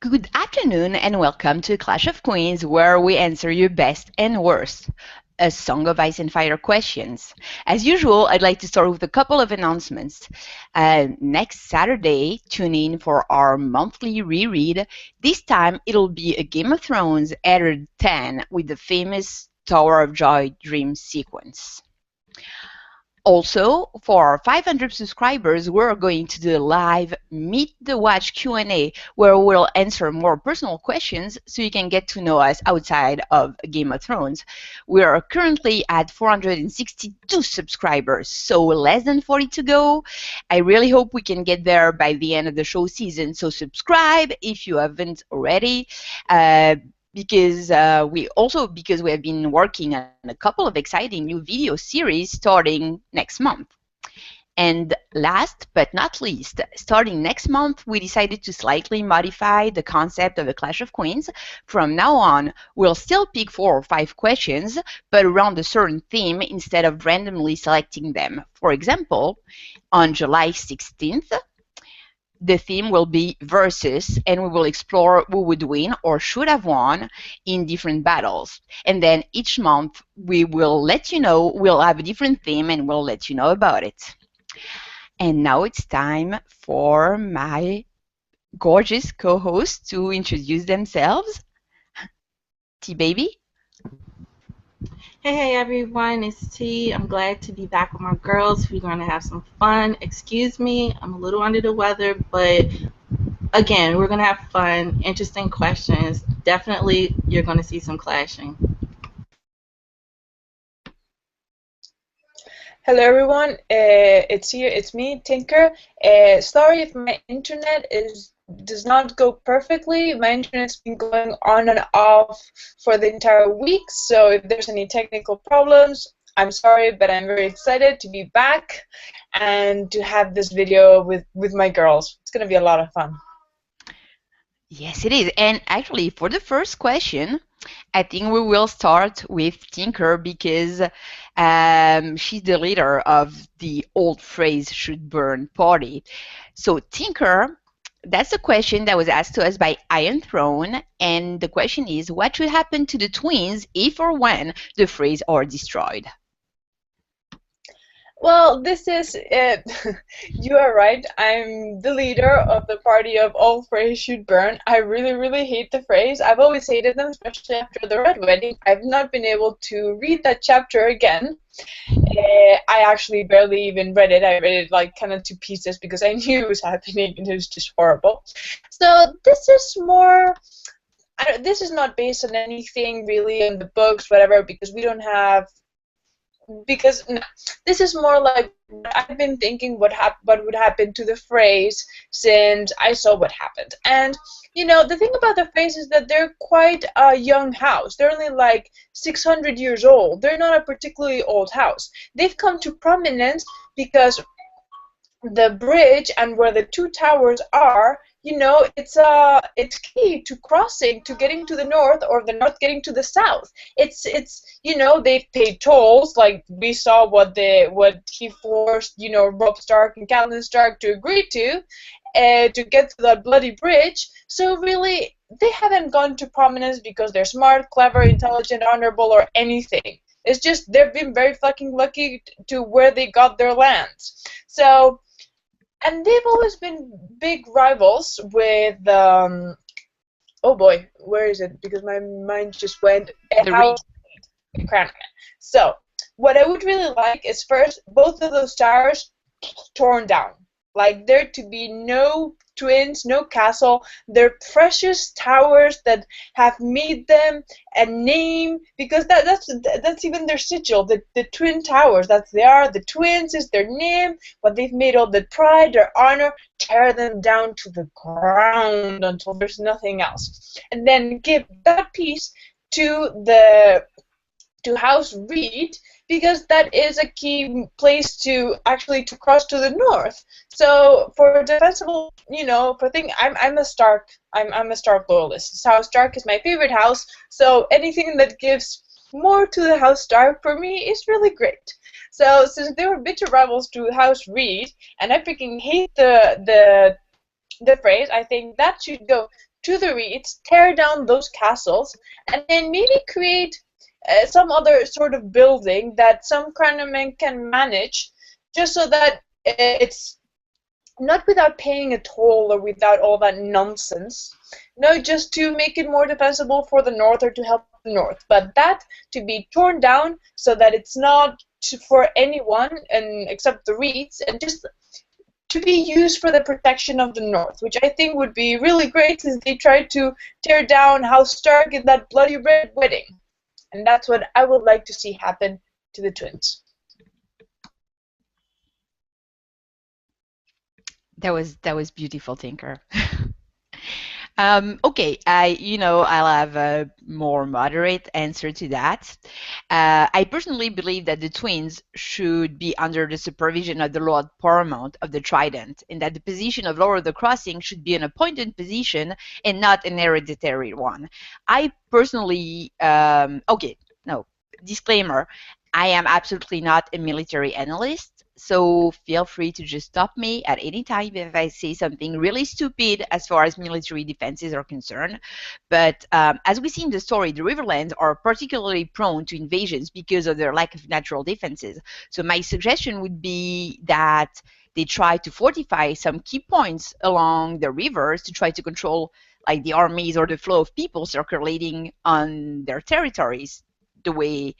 Good afternoon and welcome to Clash of Queens, where we answer your best and worst. A Song of Ice and Fire questions. As usual, I'd like to start with a couple of announcements. Next Saturday, tune in for our monthly reread. This time, it'll be a Game of Thrones Eddard 10 with the famous Tower of Joy dream sequence. Also, for our 500 subscribers, we're going to do a live Meet the Watch Q&A where we'll answer more personal questions so you can get to know us outside of Game of Thrones. We are currently at 462 subscribers, so less than 40 to go. I really hope we can get there by the end of the show season, so subscribe if you haven't already. Because we have been working on a couple of exciting new video series starting next month. And last but not least, starting next month, we decided to slightly modify the concept of a Clash of Queens. From now on, we'll still pick 4 or 5 questions, but around a certain theme instead of randomly selecting them. For example, on July 16th, the theme will be versus, and we will explore who would win or should have won in different battles. And then each month we will let you know, we'll have a different theme and we'll let you know about it. And now it's time for my gorgeous co-hosts to introduce themselves. T-Baby. Hey everyone, it's T. I'm glad to be back with my girls. We're going to have some fun. Excuse me, I'm a little under the weather, but again, we're going to have fun, interesting questions. Definitely, you're going to see some clashing. Hello everyone, it's me, Tinker. Sorry if my internet does not go perfectly. My internet's been going on and off for the entire week, so if there's any technical problems, I'm sorry, but I'm very excited to be back and to have this video with my girls. It's going to be a lot of fun. Yes, it is. And actually, for the first question, I think we will start with Tinker because she's the leader of the Old Freys Should Burn party. So Tinker, that's a question that was asked to us by Iontrone, and the question is, what should happen to the twins if or when the Freys are destroyed? Well, this is you are right. I'm the leader of the party of all Freys should burn. I really, really hate the Freys. I've always hated them, especially after the Red Wedding. I've not been able to read that chapter again. I actually barely even read it. I read it like kind of to pieces because I knew it was happening and it was just horrible. So this is more. This is not based on anything really in the books, whatever, because we don't have. Because no, this is more like I've been thinking what would happen to the Freys since I saw what happened. And you know, the thing about the Freys is that they're quite a young house. They're only like 600 years old. They're not a particularly old house. They've come to prominence because the bridge and where the 2 towers are, you know, it's key to crossing, to getting to the north, or the north getting to the south. It's you know, they've paid tolls, like we saw what he forced, you know, Robb Stark and Catelyn Stark to agree to get to that bloody bridge. So really, they haven't gone to prominence because they're smart, clever, intelligent, honorable, or anything. It's just they've been very fucking lucky to where they got their lands. So. And they've always been big rivals with, oh boy, where is it? Because my mind just went. Crown. So, what I would really like is first, both of those towers torn down. Like, there to be no twins, no castle. They're precious towers that have made them a name, because that's even their sigil, the twin towers. They are the twins is their name, what they've made all the pride, their honor. Tear them down to the ground until there's nothing else, and then give that piece to House Reed, because that is a key place to cross to the north. So for defensible, you know, I'm a Stark loyalist. House Stark is my favorite house. So anything that gives more to the House Stark for me is really great. So since they were bitter rivals to House Reed, and I freaking hate the Freys, I think that should go to the Reeds, tear down those castles, and then maybe create some other sort of building that some craftsmen can manage, just so that it's not without paying a toll or without all that nonsense. No, just to make it more defensible for the North or to help the North. But that to be torn down so that it's not for anyone and except the Reeds, and just to be used for the protection of the North, which I think would be really great since they tried to tear down House Stark in that bloody red wedding. And that's what I would like to see happen to the twins. That was beautiful, Tinker. Okay, I'll have a more moderate answer to that. I personally believe that the twins should be under the supervision of the Lord Paramount of the Trident, and that the position of Lord of the Crossing should be an appointed position and not an hereditary one. I personally, okay, no, disclaimer, I am absolutely not a military analyst. So feel free to just stop me at any time if I say something really stupid as far as military defenses are concerned. But as we see in the story, the Riverlands are particularly prone to invasions because of their lack of natural defenses. So my suggestion would be that they try to fortify some key points along the rivers to try to control like the armies or the flow of people circulating on their territories the way,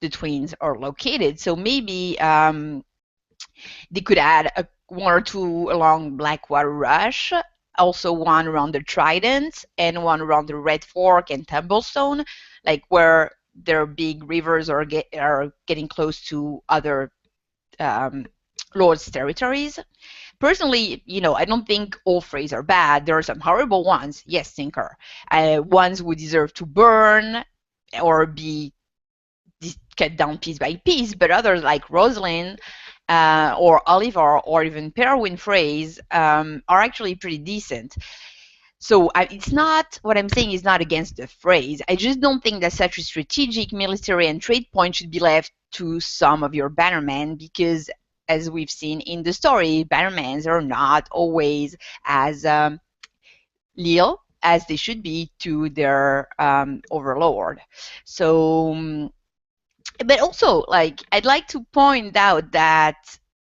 the twins are located. So maybe they could add one or two along Blackwater Rush, also one around the Trident, and one around the Red Fork and Tumblestone, like where their big rivers are getting close to other lords' territories. Personally, I don't think all Freys are bad. There are some horrible ones, yes, Tinker. Ones who deserve to burn or be cut down piece by piece, but others like Rosalind or Oliver or even Perwyn Freys are actually pretty decent. So it's not, what I'm saying is not against the Freys. I just don't think that such a strategic military and trade point should be left to some of your bannermen, because as we've seen in the story, bannermen are not always as loyal as they should be to their overlord. So but also, like, I'd like to point out that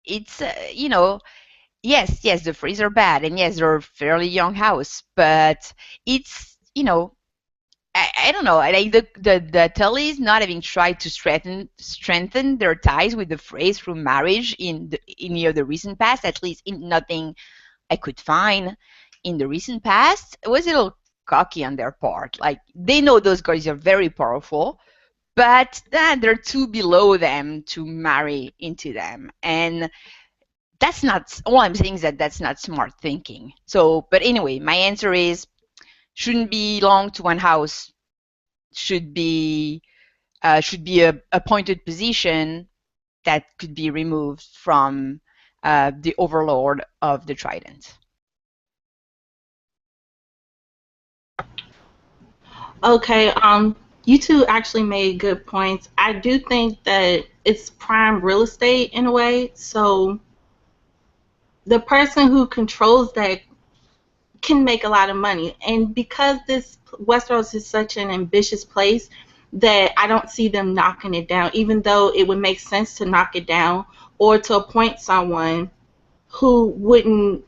it's, yes, the Freys are bad, and yes, they're a fairly young house, but it's, I don't know, like the Tullys not having tried to strengthen their ties with the Freys through marriage in the recent past, at least in nothing I could find in the recent past, it was a little cocky on their part. Like, they know those guys are very powerful, but they're too below them to marry into them. And that's not, all I'm saying is that that's not smart thinking. So, but anyway, my answer is, shouldn't belong to one house, should be a appointed position that could be removed from the overlord of the Trident. Okay, you two actually made good points. I do think that it's prime real estate in a way. So the person who controls that can make a lot of money. And because this Westeros is such an ambitious place, that I don't see them knocking it down, even though it would make sense to knock it down or to appoint someone who wouldn't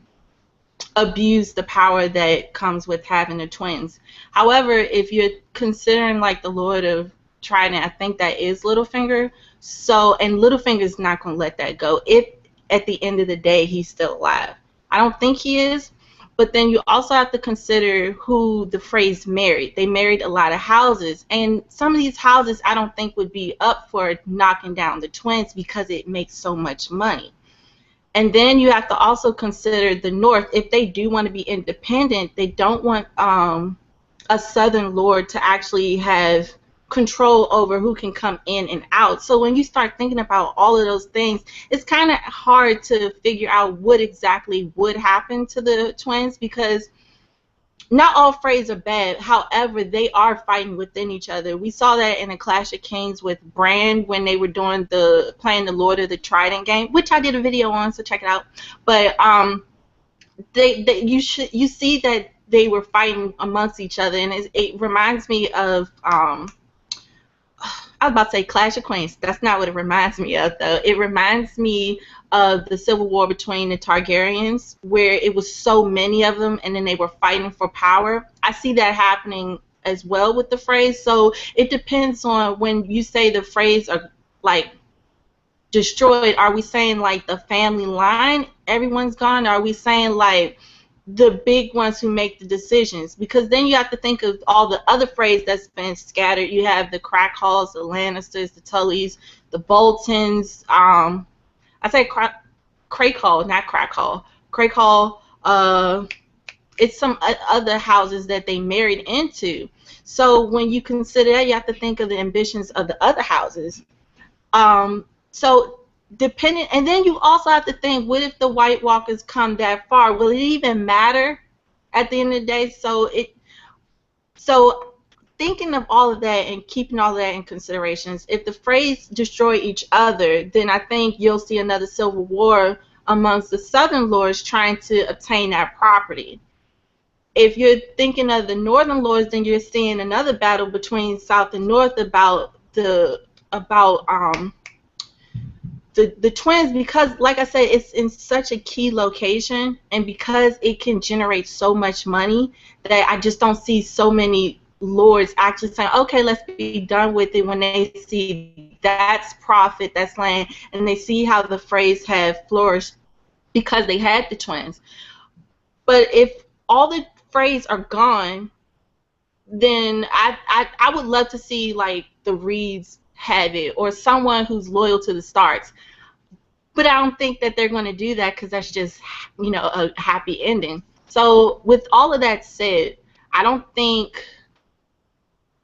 abuse the power that comes with having the twins. However, if you're considering like the Lord of Trident, I think that is Littlefinger. So, and Littlefinger's not going to let that go if at the end of the day he's still alive. I don't think he is. But then you also have to consider who the Freys married. They married a lot of houses, and some of these houses I don't think would be up for knocking down the twins because it makes so much money. And then you have to also consider the North. If they do want to be independent, they don't want a Southern Lord to actually have control over who can come in and out. So when you start thinking about all of those things, it's kind of hard to figure out what exactly would happen to the twins, because not all Freys are bad. However, they are fighting within each other. We saw that in a Clash of Kings with Bran when they were playing the Lord of the Trident game, which I did a video on, so check it out. But you see that they were fighting amongst each other, and it reminds me of I was about to say Clash of Queens. That's not what it reminds me of, though. It reminds me of the civil war between the Targaryens, where it was so many of them, and then they were fighting for power. I see that happening as well with the Freys. So it depends on when you say the Freys are like destroyed. Are we saying like the family line, everyone's gone? Or are we saying like the big ones who make the decisions? Because then you have to think of all the other Freys that's been scattered. You have the Crackhalls, the Lannisters, the Tullys, the Boltons. I say Crackhall, not Crackhall. Crackhall. It's some other houses that they married into. So when you consider that, you have to think of the ambitions of the other houses. So depending, and then you also have to think, what if the White Walkers come that far? Will it even matter at the end of the day? So thinking of all of that and keeping all of that in considerations, if the Freys destroy each other, then I think you'll see another civil war amongst the Southern Lords trying to obtain that property. If you're thinking of the Northern Lords, then you're seeing another battle between South and North about the twins, because like I said, it's in such a key location, and because it can generate so much money, that I just don't see so many lords actually saying, okay, let's be done with it, when they see that's profit, that's land, and they see how the Freys have flourished because they had the twins. But if all the Freys are gone, then I would love to see like the Reeds have it, or someone who's loyal to the Starks. But I don't think that they're going to do that, because that's just, you know, a happy ending. So with all of that said, I think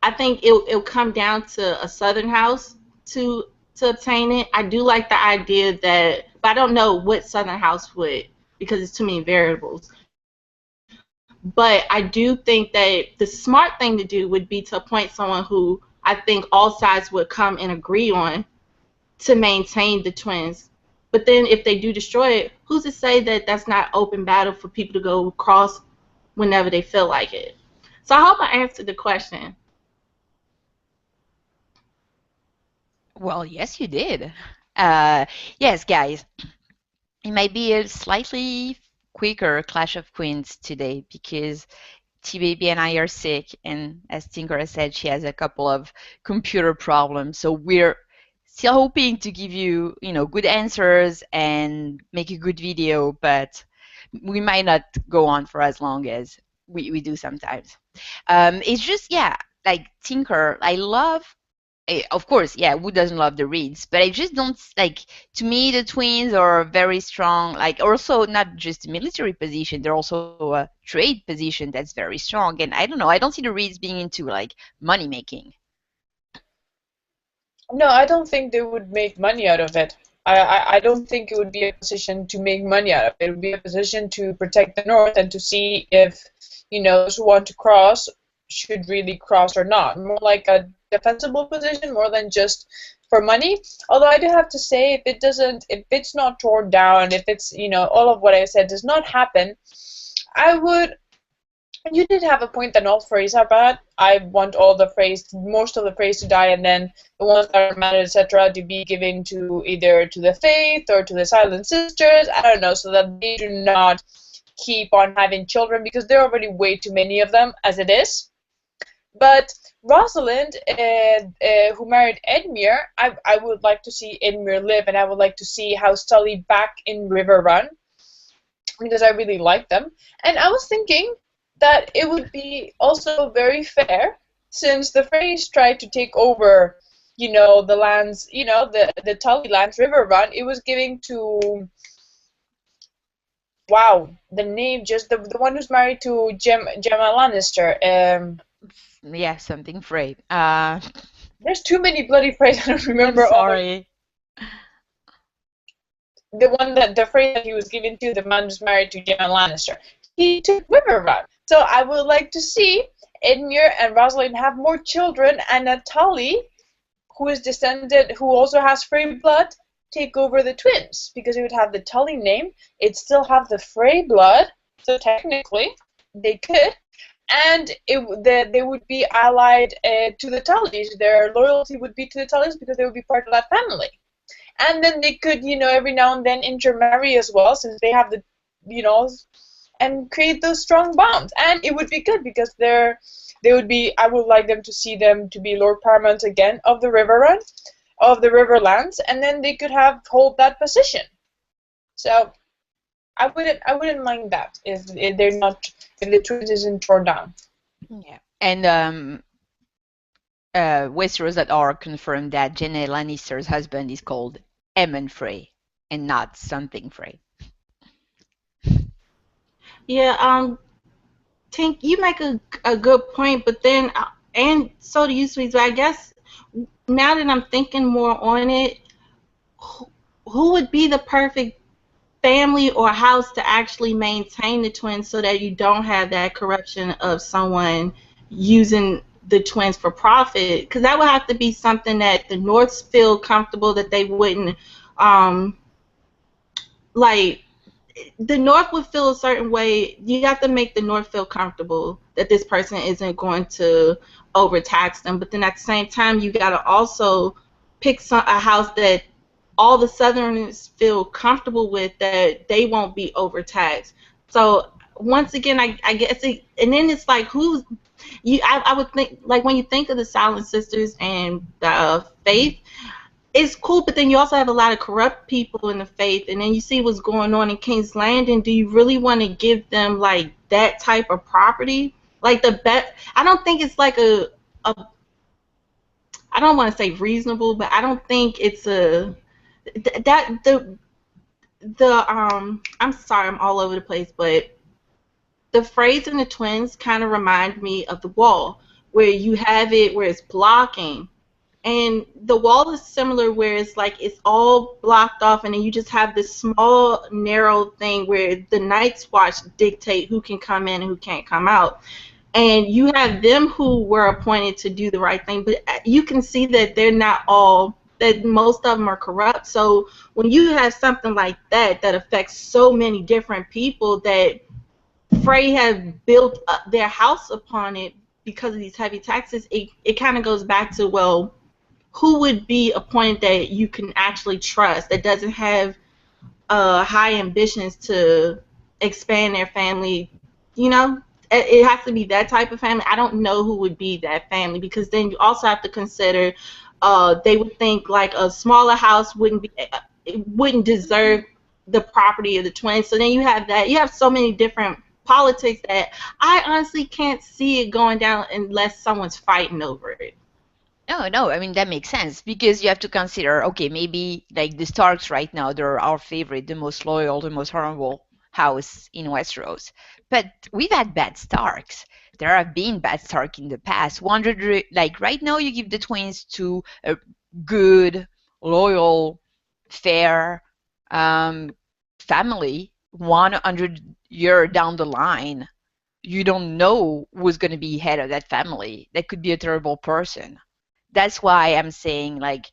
it'll come down to a Southern house to obtain it. I do like the idea that, but I don't know what Southern house would, because it's too many variables. But I do think that the smart thing to do would be to appoint someone who I think all sides would come and agree on to maintain the twins. But then if they do destroy it, who's to say that that's not open battle for people to go across whenever they feel like it? So I hope I answered the question. Well, yes, you did. Yes, guys. It might be a slightly quicker Clash of Queens today because T-Baby and I are sick, and as Tinker said, she has a couple of computer problems. So we're still hoping to give you, good answers and make a good video, but we might not go on for as long as we do sometimes. It's just, like Tinker, I love. Of course, who doesn't love the Reeds? But I just don't like. To me, the twins are very strong. Like, also not just a military position; they're also a trade position that's very strong. And I don't know. I don't see the Reeds being into like money making. No, I don't think they would make money out of it. I don't think it would be a position to make money out of it. It would be a position to protect the North and to see if, those who want to cross should really cross or not. More like a defensible position, more than just for money. Although I do have to say, if it's not torn down, if it's, all of what I said does not happen, you did have a point that all Freys are bad. I want most of the Freys to die, and then the ones that are mad, etc., to be given to either to the Faith or to the Silent Sisters. I don't know, so that they do not keep on having children, because there are already way too many of them as it is. But Rosalind, who married Edmure, I would like to see Edmure live, and I would like to see House Tully back in River Run, because I really like them. And I was thinking that it would be also very fair, since the Freys tried to take over, the lands, the Tully lands, River Run. It was giving to, wow, the name, just the one who's married to Gemma Lannister. Yeah, something Frey. There's too many bloody Freys. I don't remember. I'm sorry. The one the Frey that he was given to, the man who's married to Gemma Lannister. He took River Run. So I would like to see Edmure and Rosalind have more children, and Tully, who also has Frey blood, take over the twins, because it would have the Tully name. It'd still have the Frey blood, so technically they could, and they would be allied to the Tullys. Their loyalty would be to the Tullys because they would be part of that family. And then they could, every now and then intermarry as well, since they have the, and create those strong bonds. And it would be good because they would be. I would like them to see them to be Lord Paramount again of the Riverlands, and then they could hold that position. So I wouldn't mind that if the twins isn't torn down. Yeah, and Westeros that are confirmed that Jaime Lannister's husband is called Aemon Frey and not something Frey. Yeah, Tink, you make a good point, but then, and so do you, Sweets, but I guess now that I'm thinking more on it, who would be the perfect family or house to actually maintain the twins so that you don't have that corruption of someone using the twins for profit? Because that would have to be something that the Norths feel comfortable that they wouldn't, like, the North would feel a certain way. You have to make the North feel comfortable that this person isn't going to overtax them. But then at the same time, you got to also pick a house that all the Southerners feel comfortable with, that they won't be overtaxed. So once again, I guess and then it's like I would think, like, when you think of the Silent Sisters and the Faith, it's cool, but then you also have a lot of corrupt people in the Faith, and then you see what's going on in King's Landing. Do you really want to give them like that type of property? Like I don't think it's like I don't want to say reasonable, but I don't think it's I'm sorry, I'm all over the place, but the Freys and the twins kind of remind me of the Wall, where you have it where it's blocking. And the Wall is similar, where it's like it's all blocked off, and then you just have this small, narrow thing where the Night's Watch dictate who can come in and who can't come out. And you have them who were appointed to do the right thing, but you can see that they're not all, that most of them are corrupt. So when you have something like that affects so many different people, that Frey have built their house upon it because of these heavy taxes, it kind of goes back to, well, who would be appointed that you can actually trust, that doesn't have high ambitions to expand their family? It has to be that type of family. I don't know who would be that family, because then you also have to consider they would think like a smaller house wouldn't deserve the property of the twins. So then you have so many different politics that I honestly can't see it going down unless someone's fighting over it. No, I mean, that makes sense, because you have to consider, okay, maybe like the Starks right now, they're our favorite, the most loyal, the most honorable house in Westeros. But we've had bad Starks. There have been bad Stark in the past. Like right now, you give the twins to a good, loyal, fair family. 100 years down the line, you don't know who's going to be head of that family. That could be a terrible person. That's why I'm saying, like,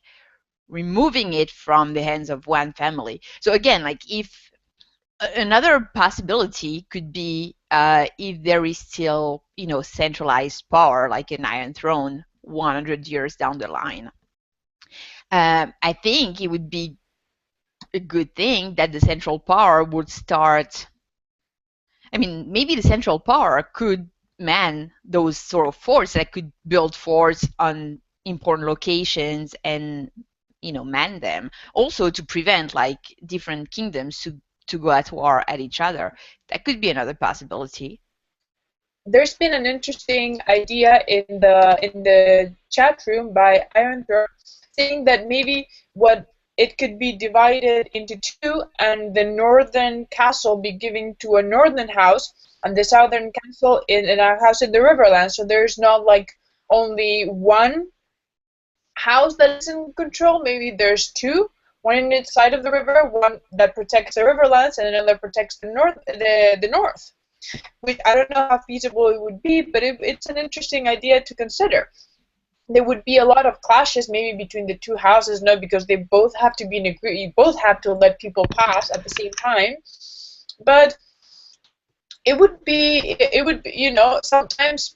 removing it from the hands of one family. So again, like, if another possibility could be if there is still, centralized power, like an Iron Throne 100 years down the line. I think it would be a good thing that the central power would start. I mean, maybe the central power could man those sort of forts that could build forts on important locations and man them, also to prevent like different kingdoms to go at war at each other. That could be another possibility. There's been an interesting idea in the chat room by Iontrone, saying that maybe it could be divided into two, and the northern castle be given to a northern house, and the southern castle in a house in the Riverlands. So there's not like only one house that is in control. Maybe there's two, one in each side of the river, one that protects the Riverlands, and another protects the north. Which I don't know how feasible it would be, but it's an interesting idea to consider. There would be a lot of clashes maybe between the two houses, no, because they both have to be in agreement. You both have to let people pass at the same time. But it would be, you know, sometimes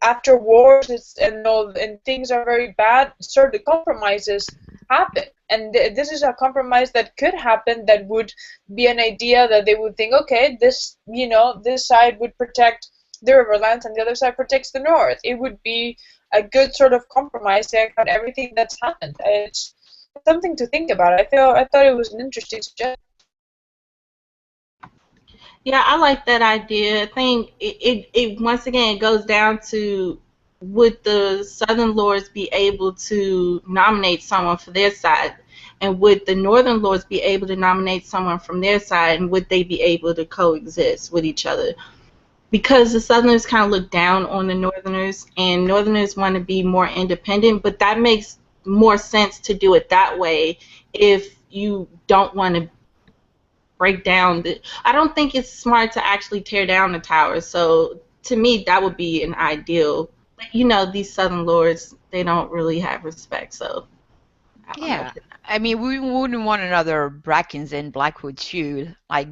after wars and things are very bad, certain compromises happen. And this is a compromise that could happen, that would be an idea that they would think, okay, this, you know, this side would protect the Riverlands and the other side protects the North. It would be a good sort of compromise there on everything that's happened. It's something to think about. I thought it was an interesting suggestion. Yeah, I like that idea. I think it once again goes down to, would the Southern Lords be able to nominate someone for their side? And would the Northern Lords be able to nominate someone from their side? And would they be able to coexist with each other? Because the Southerners kind of look down on the Northerners, and Northerners want to be more independent, but that makes more sense to do it that way if you don't want to break down I don't think it's smart to actually tear down the towers. So to me, that would be an ideal. But you know, these Southern Lords, they don't really have respect. So I don't know. I mean, we wouldn't want another Brackens and Blackwood feud, like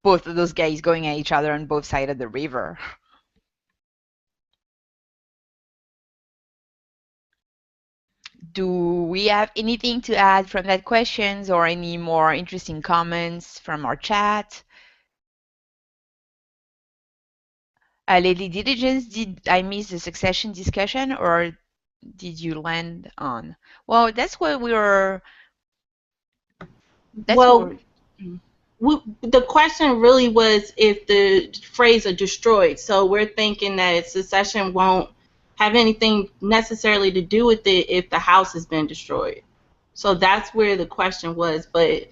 both of those guys going at each other on both sides of the river. Do we have anything to add from that questions or any more interesting comments from our chat? Lady Diligence, did I miss the succession discussion or did you land on? Well, that's what we were. That's Well, what the question really was if the Freys are destroyed. So we're thinking that secession won't have anything necessarily to do with it if the house has been destroyed. So that's where the question was. But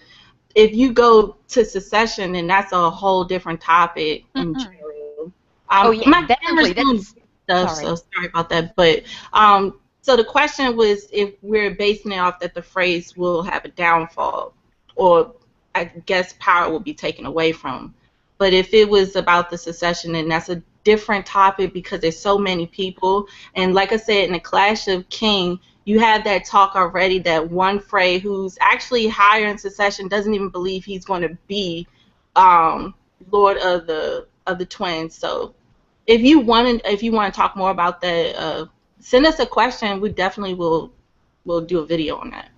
if you go to secession, then that's a whole different topic in general. Oh yeah, My definitely. camera's doing stuff, Sorry. so sorry about that. But so the question was if we're basing it off that the Freys will have a downfall, or I guess power will be taken away from. But if it was about the secession, then that's a different topic because there's so many people. And like I said, in the Clash of King, you had that talk already that one Frey who's actually higher in secession doesn't even believe he's going to be Lord of the Twins. So if you want to talk more about that, send us a question. We definitely will do a video on that.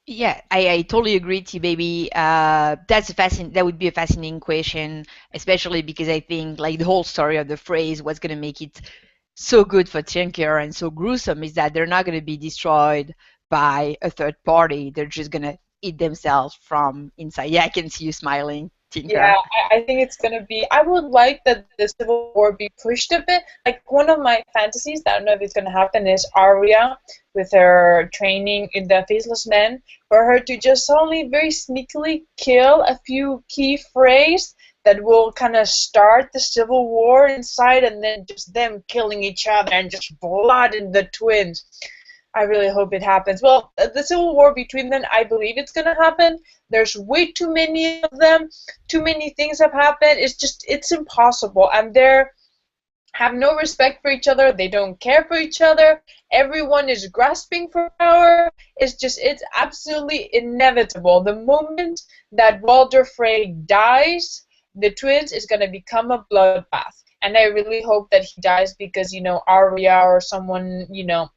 Yeah, I totally agree, T baby. That would be a fascinating question, especially because I think like the whole story of the phrase, what's gonna make it so good for Tinker and so gruesome is that they're not gonna be destroyed by a third party. They're just gonna eat themselves from inside. Yeah, I can see you smiling, Tinker. Yeah, I think it's gonna be. I would like that the Civil War be pushed a bit. Like one of my fantasies, I don't know if it's gonna happen, is Arya with her training in the Faceless Men, for her to just only very sneakily kill a few key Freys that will kind of start the Civil War inside, and then just them killing each other and just blood in the twins. I really hope it happens. Well, the Civil War between them, I believe it's going to happen. There's way too many of them. Too many things have happened. It's impossible. And they have no respect for each other. They don't care for each other. Everyone is grasping for power. It's absolutely inevitable. The moment that Walder Frey dies, the twins is going to become a bloodbath. And I really hope that he dies because, you know, Arya or someone, you know,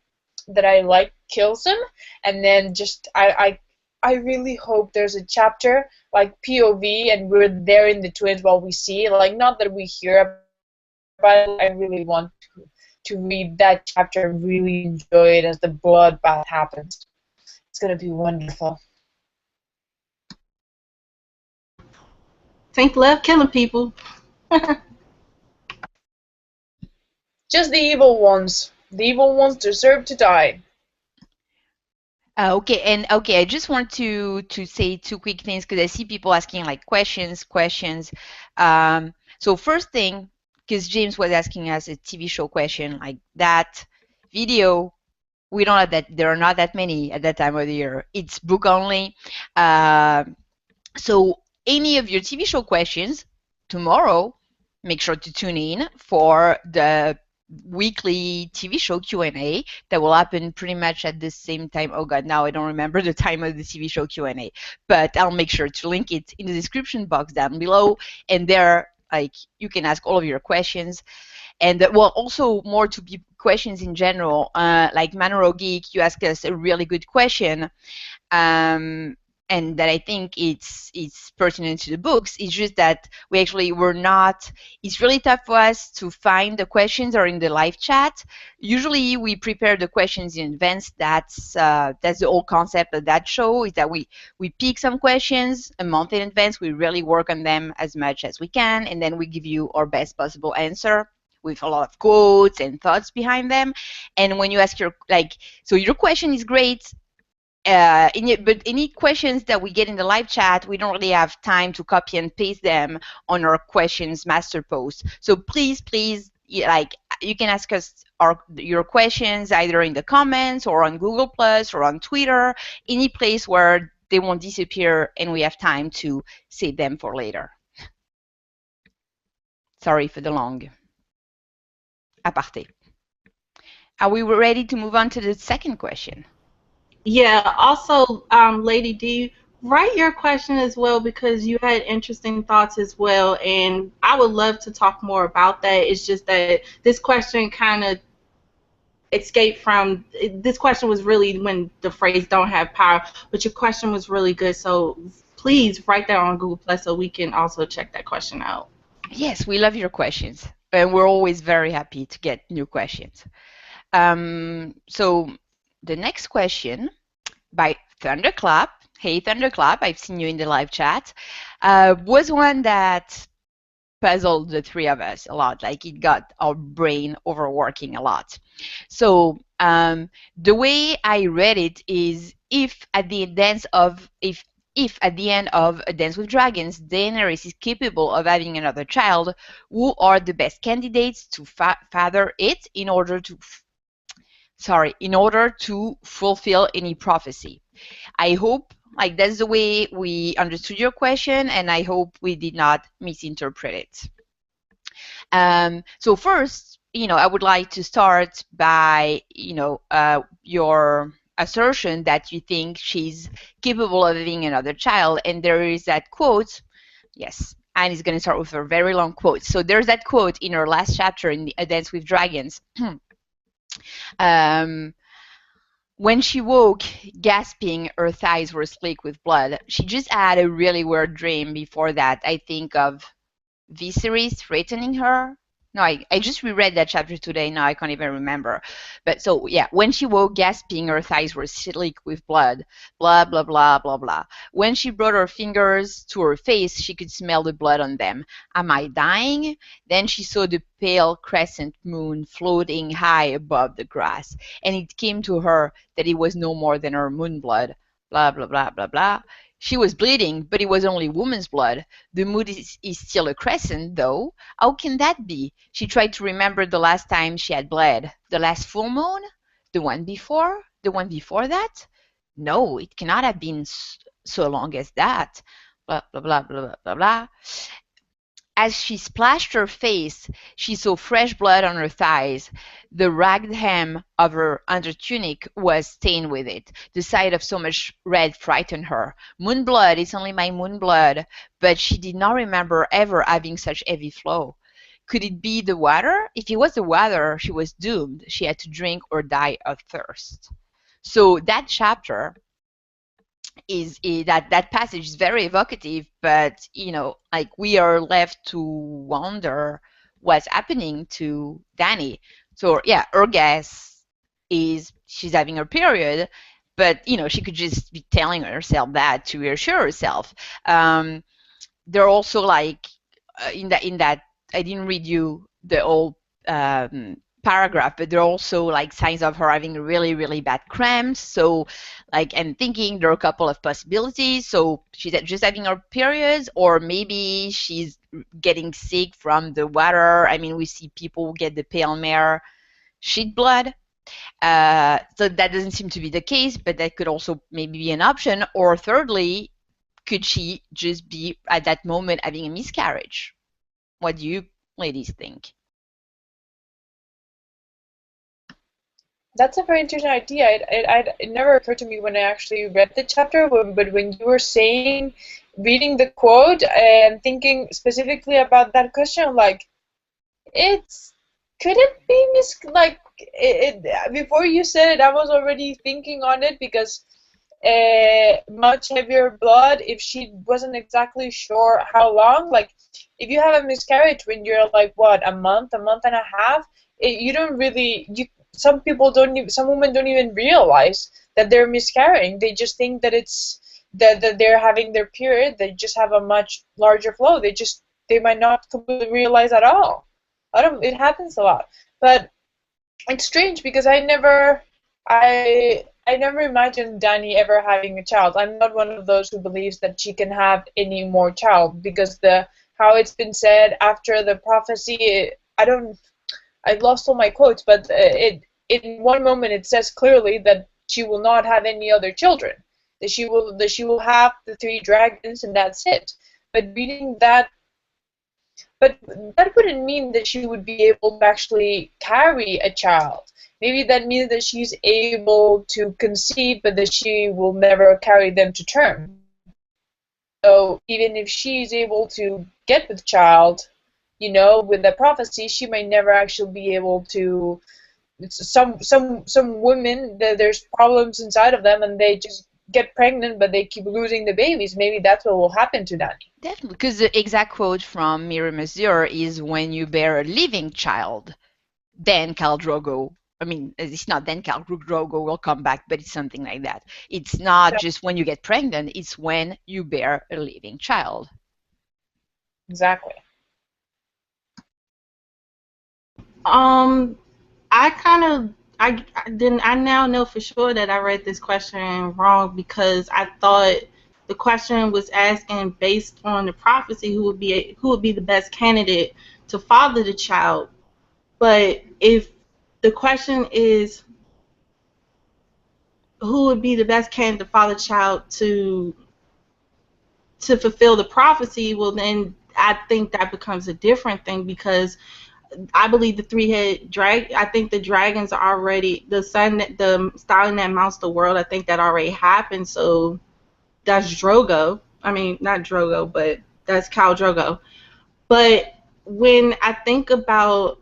that I like kills him, and then just I really hope there's a chapter like POV and we're there in the twins while we see it. Like, not that we hear about it. I really want to read that chapter and really enjoy it as the bloodbath happens. It's gonna be wonderful. Tank love killing people. Just the evil ones. The evil ones deserve to die. Okay, I just want to say two quick things because I see people asking like questions. So first thing, because James was asking us a TV show question, like that video, we don't have that. There are not that many at that time of the year. It's book only. So any of your TV show questions tomorrow, make sure to tune in for the weekly TV show Q&A that will happen pretty much at the same time. Oh God, now I don't remember the time of the TV show Q&A, but I'll make sure to link it in the description box down below. And there, like you can ask all of your questions. And well, also more to be questions in general, like Manoro Geek, you asked us a really good question, and that I think it's pertinent to the books. It's just that we actually were not. It's really tough for us to find the questions or in the live chat. Usually we prepare the questions in advance. That's the whole concept of that show, is that we pick some questions a month in advance. We really work on them as much as we can, and then we give you our best possible answer with a lot of quotes and thoughts behind them. And when you ask your so your question is great. But any questions that we get in the live chat, we don't really have time to copy and paste them on our questions master post. So please, you can ask us your questions either in the comments or on Google Plus or on Twitter, any place where they won't disappear and we have time to save them for later. Sorry for the long aparté. Are we ready to move on to the second question? Yeah, also, Lady D, write your question as well, because you had interesting thoughts as well, and I would love to talk more about that. It's just that this question kind of escaped from, this question was really when the Freys don't have power, but your question was really good, so please write that on Google Plus so we can also check that question out. Yes, we love your questions, and we're always very happy to get new questions. So the next question by Thunderclap, hey Thunderclap, I've seen you in the live chat, was one that puzzled the three of us a lot. Like, it got our brain overworking a lot. So the way I read it is, if at the end of A Dance with Dragons, Daenerys is capable of having another child, who are the best candidates to father it in order to fulfill any prophecy? I hope that's the way we understood your question, and I hope we did not misinterpret it. So first, I would like to start by, your assertion that you think she's capable of having another child, and there is that quote. Yes, and it's going to start with a very long quote. So there's that quote in her last chapter in A Dance with Dragons. When she woke, gasping, her thighs were slick with blood. She just had a really weird dream before that, I think, of Viserys threatening her. No, I just reread that chapter today. Now I can't even remember. But so, yeah, when she woke, gasping, her thighs were slick with blood. Blah, blah, blah, blah, blah. When she brought her fingers to her face, she could smell the blood on them. Am I dying? Then she saw the pale crescent moon floating high above the grass, and it came to her that it was no more than her moon blood. Blah, blah, blah, blah, blah. She was bleeding, but it was only woman's blood. The moon is still a crescent, though. How can that be? She tried to remember the last time she had bled. The last full moon? The one before? The one before that? No, it cannot have been so long as that. Blah, blah, blah, blah, blah, blah. As she splashed her face, she saw fresh blood on her thighs. The ragged hem of her undertunic was stained with it. The sight of so much red frightened her. Moon blood is only my moon blood, but she did not remember ever having such heavy flow. Could it be the water? If it was the water, she was doomed. She had to drink or die of thirst. So that chapter that passage is very evocative, but we are left to wonder what's happening to Dany. So yeah, her guess is she's having her period, but she could just be telling herself that to reassure herself. They're also in that I didn't read you the whole paragraph, but there are also signs of her having really, really bad cramps. So I'm thinking there are a couple of possibilities. So she's just having her periods, or maybe she's getting sick from the water. I mean, we see people get the pale mare sheet blood. So that doesn't seem to be the case, but that could also maybe be an option. Or thirdly, could she just be at that moment having a miscarriage? What do you ladies think? That's a very interesting idea. It never occurred to me when I actually read the chapter, but when you were saying reading the quote and thinking specifically about that question, like, it's could it be before you said it, I was already thinking on it because much heavier blood if she wasn't exactly sure how long. Like, if you have a miscarriage when you're like what, a month and a half, you don't really some people don't even, some women don't even realize that they're miscarrying. They just think that it's that they're having their period. They just have a much larger flow. They might not completely realize at all. I don't. It happens a lot, but it's strange because I never imagined Dany ever having a child. I'm not one of those who believes that she can have any more child because the how it's been said after the prophecy. I lost all my quotes, but it in one moment it says clearly that she will not have any other children. That she will have the three dragons and that's it. But reading that, but that wouldn't mean that she would be able to actually carry a child. Maybe that means that she's able to conceive, but that she will never carry them to term. So even if she's able to get the child, with the prophecy, she may never actually be able to. Some women, there's problems inside of them, and they just get pregnant, but they keep losing the babies. Maybe that's what will happen to Dany. Definitely, because the exact quote from Miriam Azure is, "When you bear a living child, then Khal Drogo." I mean, it's not then Khal Drogo will come back, but it's something like that. It's not just when you get pregnant; it's when you bear a living child. Exactly. I now know for sure that I read this question wrong because I thought the question was asking based on the prophecy who would be the best candidate to father the child. But if the question is who would be the best candidate to father the child to fulfill the prophecy, well then I think that becomes a different thing because I believe the three-head dragon. I think the dragons are already the stallion that mounts the world. I think that already happened. So that's Drogo. I mean, not Drogo, but that's Khal Drogo. But when I think about,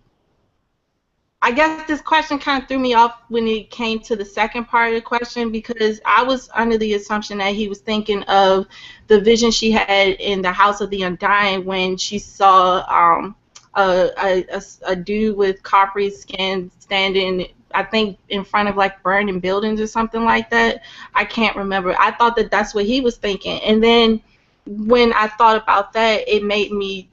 I guess this question kind of threw me off when it came to the second part of the question because I was under the assumption that he was thinking of the vision she had in the House of the Undying when she saw a dude with coppery skin standing, I think, in front of like burning buildings or something like that. I can't remember. I thought that that's what he was thinking. And then when I thought about that, it made me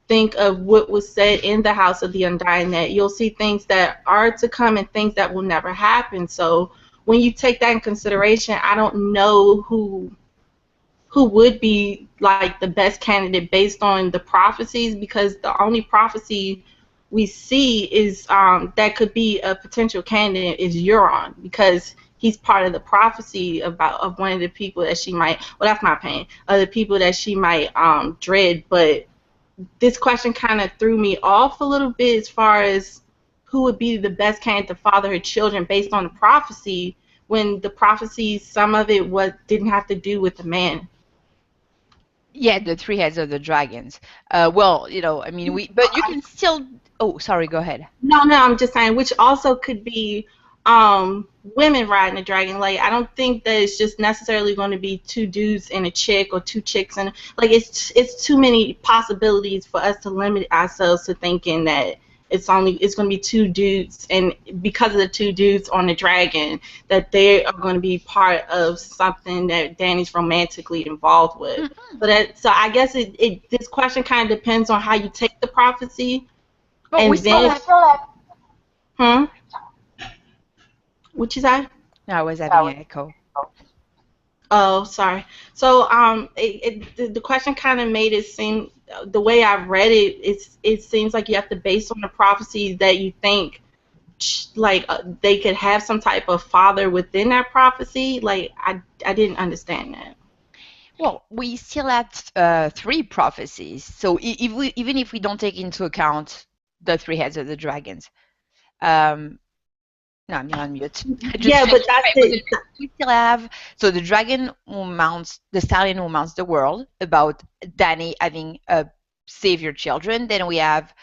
think of what was said in the House of the Undying, that you'll see things that are to come and things that will never happen. So when you take that in consideration, I don't know who would be like the best candidate based on the prophecies, because the only prophecy we see is that could be a potential candidate is Euron, because he's part of the prophecy of one of the people that she might, well, that's my opinion, of the people that she might dread. But this question kind of threw me off a little bit as far as who would be the best candidate to father her children based on the prophecy, when the prophecy, some of it didn't have to do with the man. Yeah, the three heads of the dragons. Well, I mean, but you can still. Oh, sorry. Go ahead. No, I'm just saying, which also could be women riding a dragon. Like, I don't think that it's just necessarily going to be two dudes and a chick or two chicks and like it's too many possibilities for us to limit ourselves to thinking that it's going to be two dudes, and because of the two dudes on the dragon, that they are going to be part of something that Dany's romantically involved with. Mm-hmm. So I guess this question kind of depends on how you take the prophecy. But and we still have. What you say? No, I was having an echo. Oh, sorry. So the question kind of made it seem, the way I've read it, it seems like you have to base on the prophecies that you think like they could have some type of father within that prophecy. Like I didn't understand that. Well, we still have three prophecies. So even if we don't take into account the three heads of the dragons, No, I'm on mute. Yeah, but that's it. We still have the dragon who mounts the stallion who mounts the world about Dany having save your children. Then we have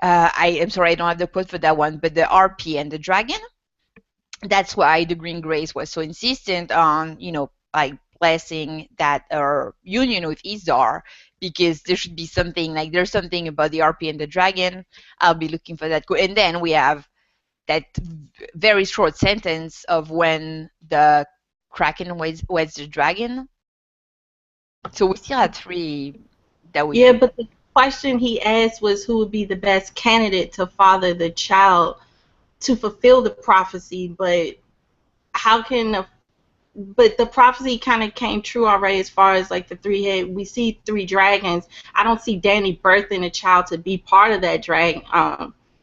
I am sorry I don't have the quote for that one, but the RP and the dragon. That's why the Green Grace was so insistent on like blessing that union with Isar, because there should be something like there's something about the RP and the dragon. I'll be looking for that quote, and then we have that very short sentence of when the Kraken weds the dragon. So we still had three that we. Yeah, but the question he asked was who would be the best candidate to father the child to fulfill the prophecy, but how can but the prophecy kind of came true already as far as like the we see three dragons. I don't see Dany birthing a child to be part of that dragon,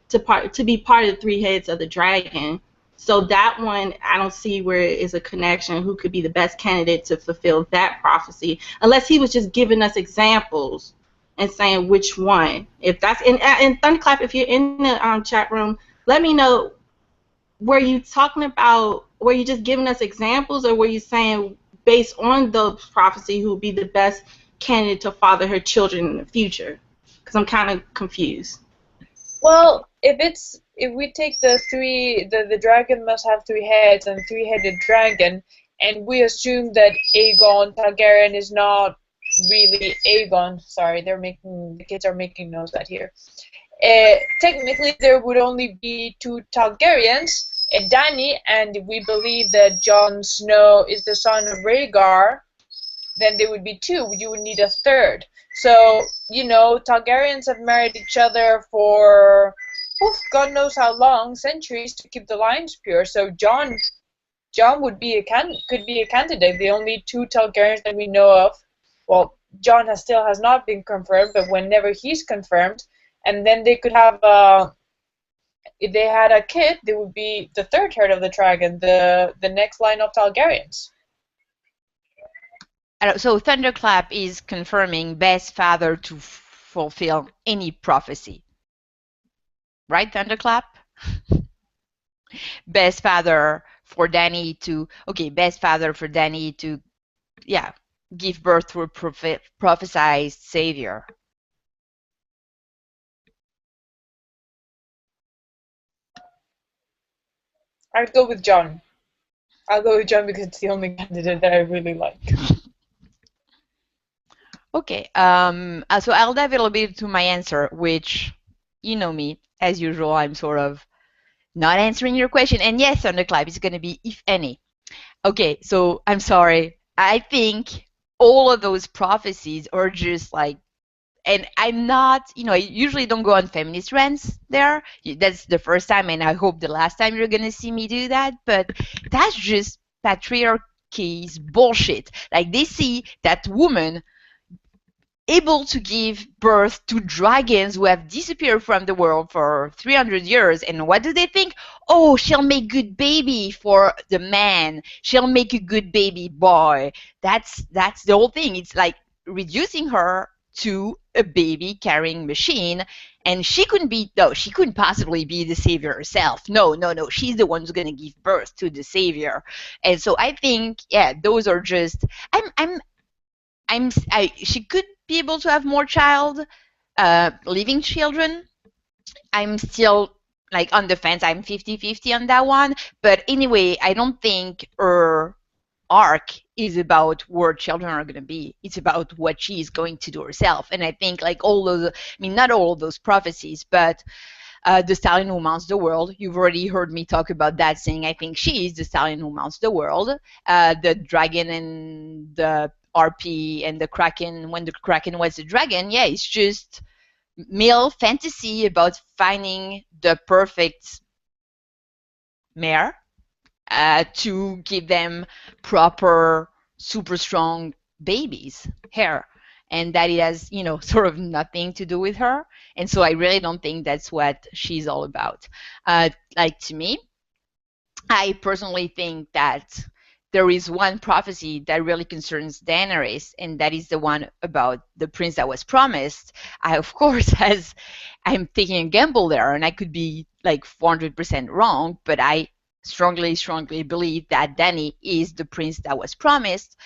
to be part of the three heads of the dragon. So that one, I don't see where it is a connection. Who could be the best candidate to fulfill that prophecy? Unless he was just giving us examples and saying which one. If that's and Thunderclap, if you're in the chat room, let me know. Were you talking about? Were you just giving us examples, or were you saying based on the prophecy who would be the best candidate to father her children in the future? Because I'm kind of confused. Well, if we take the dragon must have three heads and three-headed dragon, and we assume that Aegon Targaryen is not really Aegon. Sorry, the kids are making noise out here. Technically, there would only be two Targaryens, Dany, and if we believe that Jon Snow is the son of Rhaegar, then there would be two. You would need a third. So, Targaryens have married each other for God knows how long, centuries, to keep the lines pure. So Jon could be a candidate. The only two Targaryens that we know of. Well, Jon still has not been confirmed, but whenever he's confirmed, and then they could have if they had a kid, they would be the third head of the dragon, the next line of Targaryens. So Thunderclap is confirming best father to fulfill any prophecy. Right, Thunderclap? Best father for Dany to give birth to a prophesied savior. I'd go with Jon. I'll go with Jon because it's the only candidate that I really like. Okay, so I'll dive a little bit to my answer, which, you know me, as usual, I'm sort of not answering your question. And yes, Thunderclap is going to be if any. Okay, so I'm sorry. I think all of those prophecies are just like, and I'm not, I usually don't go on feminist rants there. That's the first time, and I hope the last time you're going to see me do that. But that's just patriarchy's bullshit. Like, they see that woman able to give birth to dragons who have disappeared from the world for 300 years. And what do they think? Oh, she'll make good baby for the man. She'll make a good baby boy. That's the whole thing. It's like reducing her to a baby carrying machine, and she couldn't possibly be the savior herself. No. She's the one who's going to give birth to the savior. And so I think, yeah, those are just, she could be able to have more living children. I'm still like on the fence. I'm 50-50 on that one. But anyway, I don't think her arc is about where children are going to be. It's about what she is going to do herself. And I think like all those, not all of those prophecies, but the stallion who mounts the world, you've already heard me talk about that, saying I think she is the stallion who mounts the world. The dragon and the RP and the Kraken, when the Kraken was the dragon, yeah, it's just male fantasy about finding the perfect mare to give them proper, super strong babies, hair. And that it has, sort of nothing to do with her. And so I really don't think that's what she's all about. Like, to me, I personally think that there is one prophecy that really concerns Daenerys, and that is the one about the prince that was promised. I, of course, I'm taking a gamble there, and I could be like 400% wrong, but I strongly believe that Dany is the prince that was promised.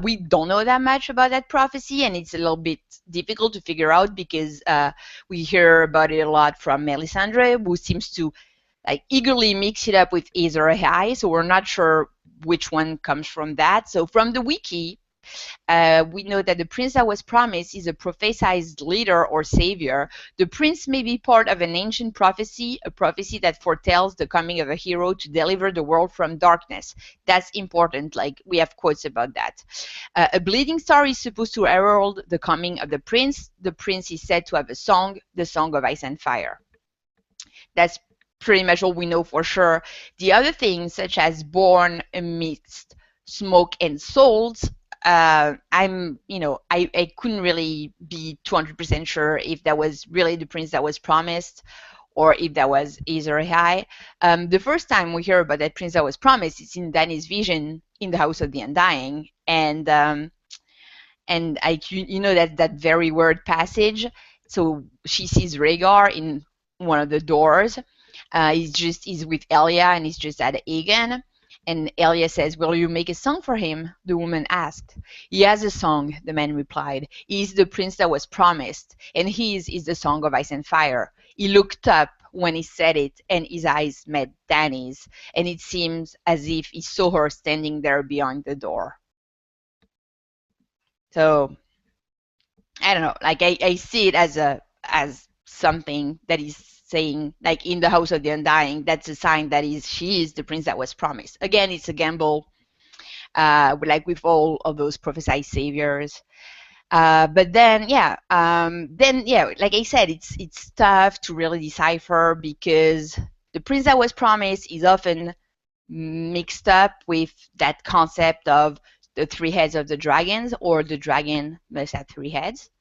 We don't know that much about that prophecy, and it's a little bit difficult to figure out because we hear about it a lot from Melisandre, who seems to like eagerly mix it up with Aes Sedai, so we're not sure which one comes from that. So from the wiki, we know that the prince that was promised is a prophesied leader or savior. The prince may be part of an ancient prophecy, a prophecy that foretells the coming of a hero to deliver the world from darkness. That's important, like we have quotes about that. A bleeding star is supposed to herald the coming of the prince. The prince is said to have a song, the Song of Ice and Fire. That's pretty much all we know for sure. The other things, such as born amidst smoke and souls, I couldn't really be 200% sure if that was really the prince that was promised or if that was Aes Sedai. The first time we hear about that prince that was promised is in Dany's vision in the House of the Undying, and that very word passage. So she sees Rhaegar in one of the doors. He's with Elia and he's just at Aegon. And Elia says, "Will you make a song for him?" The woman asked. "He has a song," the man replied. "He is the prince that was promised, and his is the Song of Ice and Fire." He looked up when he said it, and his eyes met Dany's, and it seems as if he saw her standing there behind the door. So I don't know, like I see it as something that is saying, like in the House of the Undying, that's a sign that she is the prince that was promised. Again, it's a gamble, like with all of those prophesied saviors. But then, like I said, it's tough to really decipher because the prince that was promised is often mixed up with that concept of the three heads of the dragons, or the dragon must have three heads.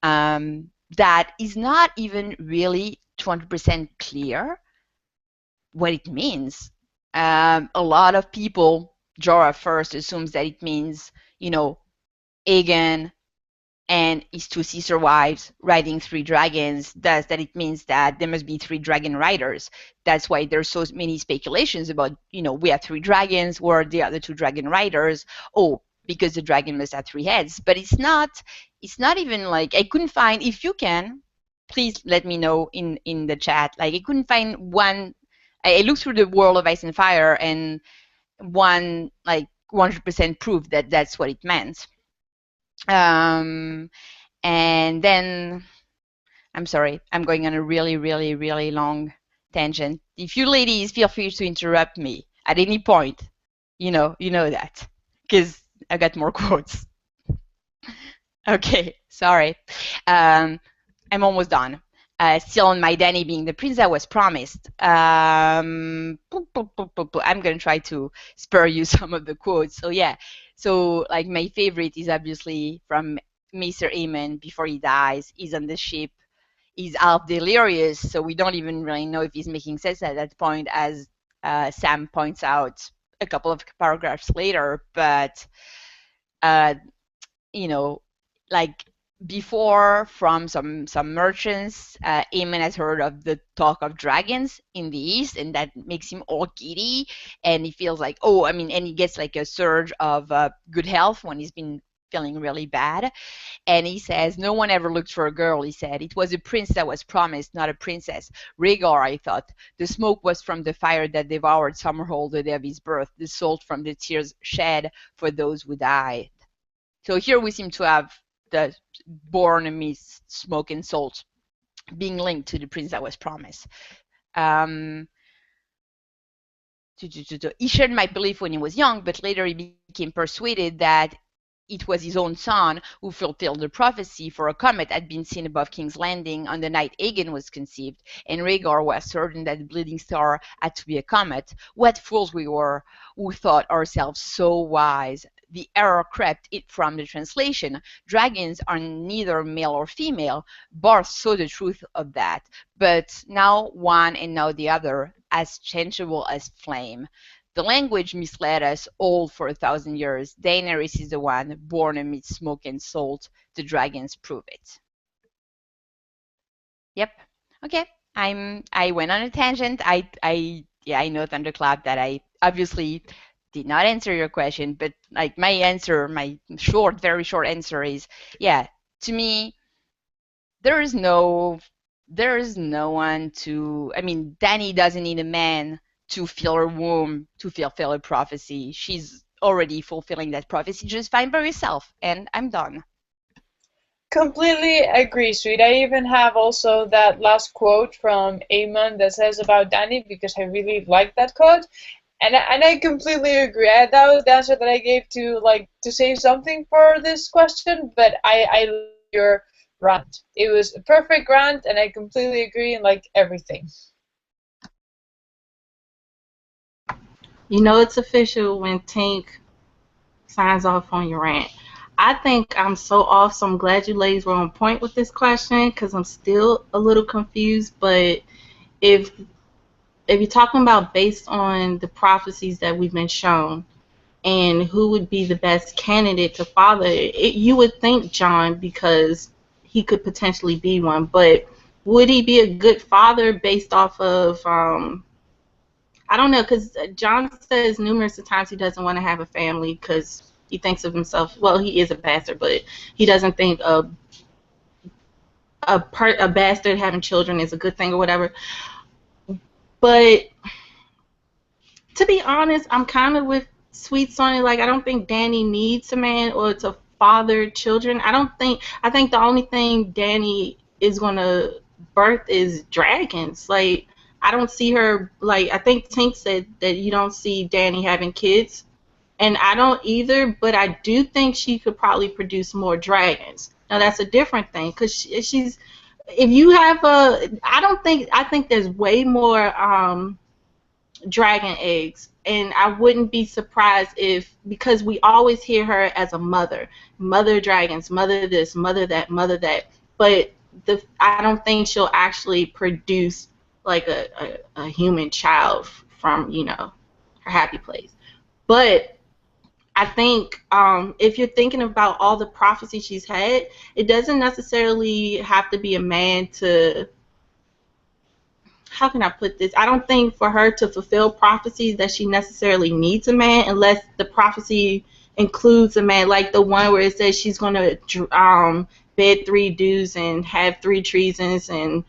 That is not even really 200% clear what it means. A lot of people, Jorah first assumes that it means, Aegon and his two sister wives riding three dragons, thus that it means that there must be three dragon riders. That's why there's so many speculations about, we have three dragons, or the other two dragon riders. Oh, because the dragon must have three heads. But it's not even like, I couldn't find, if you can, please let me know in the chat. Like, I couldn't find one. I looked through the World of Ice and Fire, and one, like, 100% proof that that's what it meant. And then, I'm sorry, I'm going on a really, really, really long tangent. If you ladies feel free to interrupt me at any point, you know that, because I got more quotes. Okay, sorry. I'm almost done. Still on my Dany being the prince that was promised. I'm going to try to spare you some of the quotes. So yeah, so like my favorite is obviously from Mr. Aemon before he dies. He's on the ship. He's half delirious, so we don't even really know if he's making sense at that point, as Sam points out a couple of paragraphs later. But like before, from some merchants, Aemon has heard of the talk of dragons in the east, and that makes him all giddy, and he feels like, and he gets like a surge of good health when he's been feeling really bad. And he says, "No one ever looked for a girl," he said. "It was a prince that was promised, not a princess. Rhaegar, I thought. The smoke was from the fire that devoured Summerhold the day of his birth, the salt from the tears shed for those who died." So here we seem to have the born amidst smoke and salt being linked to the prince that was promised. He shared my belief when he was young, but later he became persuaded that it was his own son who fulfilled the prophecy, for a comet had been seen above King's Landing on the night Aegon was conceived, and Rhaegar was certain that the bleeding star had to be a comet. What fools we were, who thought ourselves so wise! The error crept it from the translation. Dragons are neither male or female. Barth saw the truth of that, but now one and now the other, as changeable as flame. The language misled us all for 1,000 years. Daenerys is the one, born amid smoke and salt. The dragons prove it. Yep. Okay. I went on a tangent. I yeah, I know, Thunderclap, that I obviously did not answer your question, but like my answer, my short, very short answer is, yeah, to me, there is no there is no one to, I mean, Dany doesn't need a man to fill her womb, to fulfill a prophecy. She's already fulfilling that prophecy just fine by herself, and I'm done. Completely agree, sweet. I even have also that last quote from Aemon that says about Dany because I really like that quote. And I completely agree. That was the answer that I gave to like to say something for this question, but I love your rant. It was a perfect rant, and I completely agree in like everything. You know it's official when Tink signs off on your rant. I think I'm so off, so I'm glad you ladies were on point with this question because I'm still a little confused. But if you're talking about based on the prophecies that we've been shown and who would be the best candidate to father, you would think Jon because he could potentially be one. But would he be a good father based off of I don't know, because Jon says numerous times he doesn't want to have a family because he thinks of himself. Well, he is a bastard, but he doesn't think a bastard having children is a good thing or whatever. But to be honest, I'm kind of with Sweet Sonny. Like, I don't think Dany needs a man or to father children. I think the only thing Dany is gonna birth is dragons. Like, I don't see her. Like, I think Tink said that you don't see Dany having kids. And I don't either, but I do think she could probably produce more dragons. Now that's a different thing because she's. If you have I think there's way more dragon eggs, and I wouldn't be surprised if because we always hear her as a mother dragons, mother this, mother that, but I don't think she'll actually produce like a human child from her happy place, but I think if you're thinking about all the prophecies she's had, it doesn't necessarily have to be a man to. How can I put this? I don't think for her to fulfill prophecies that she necessarily needs a man unless the prophecy includes a man, like the one where it says she's going to bed 3 dudes and have 3 treasons and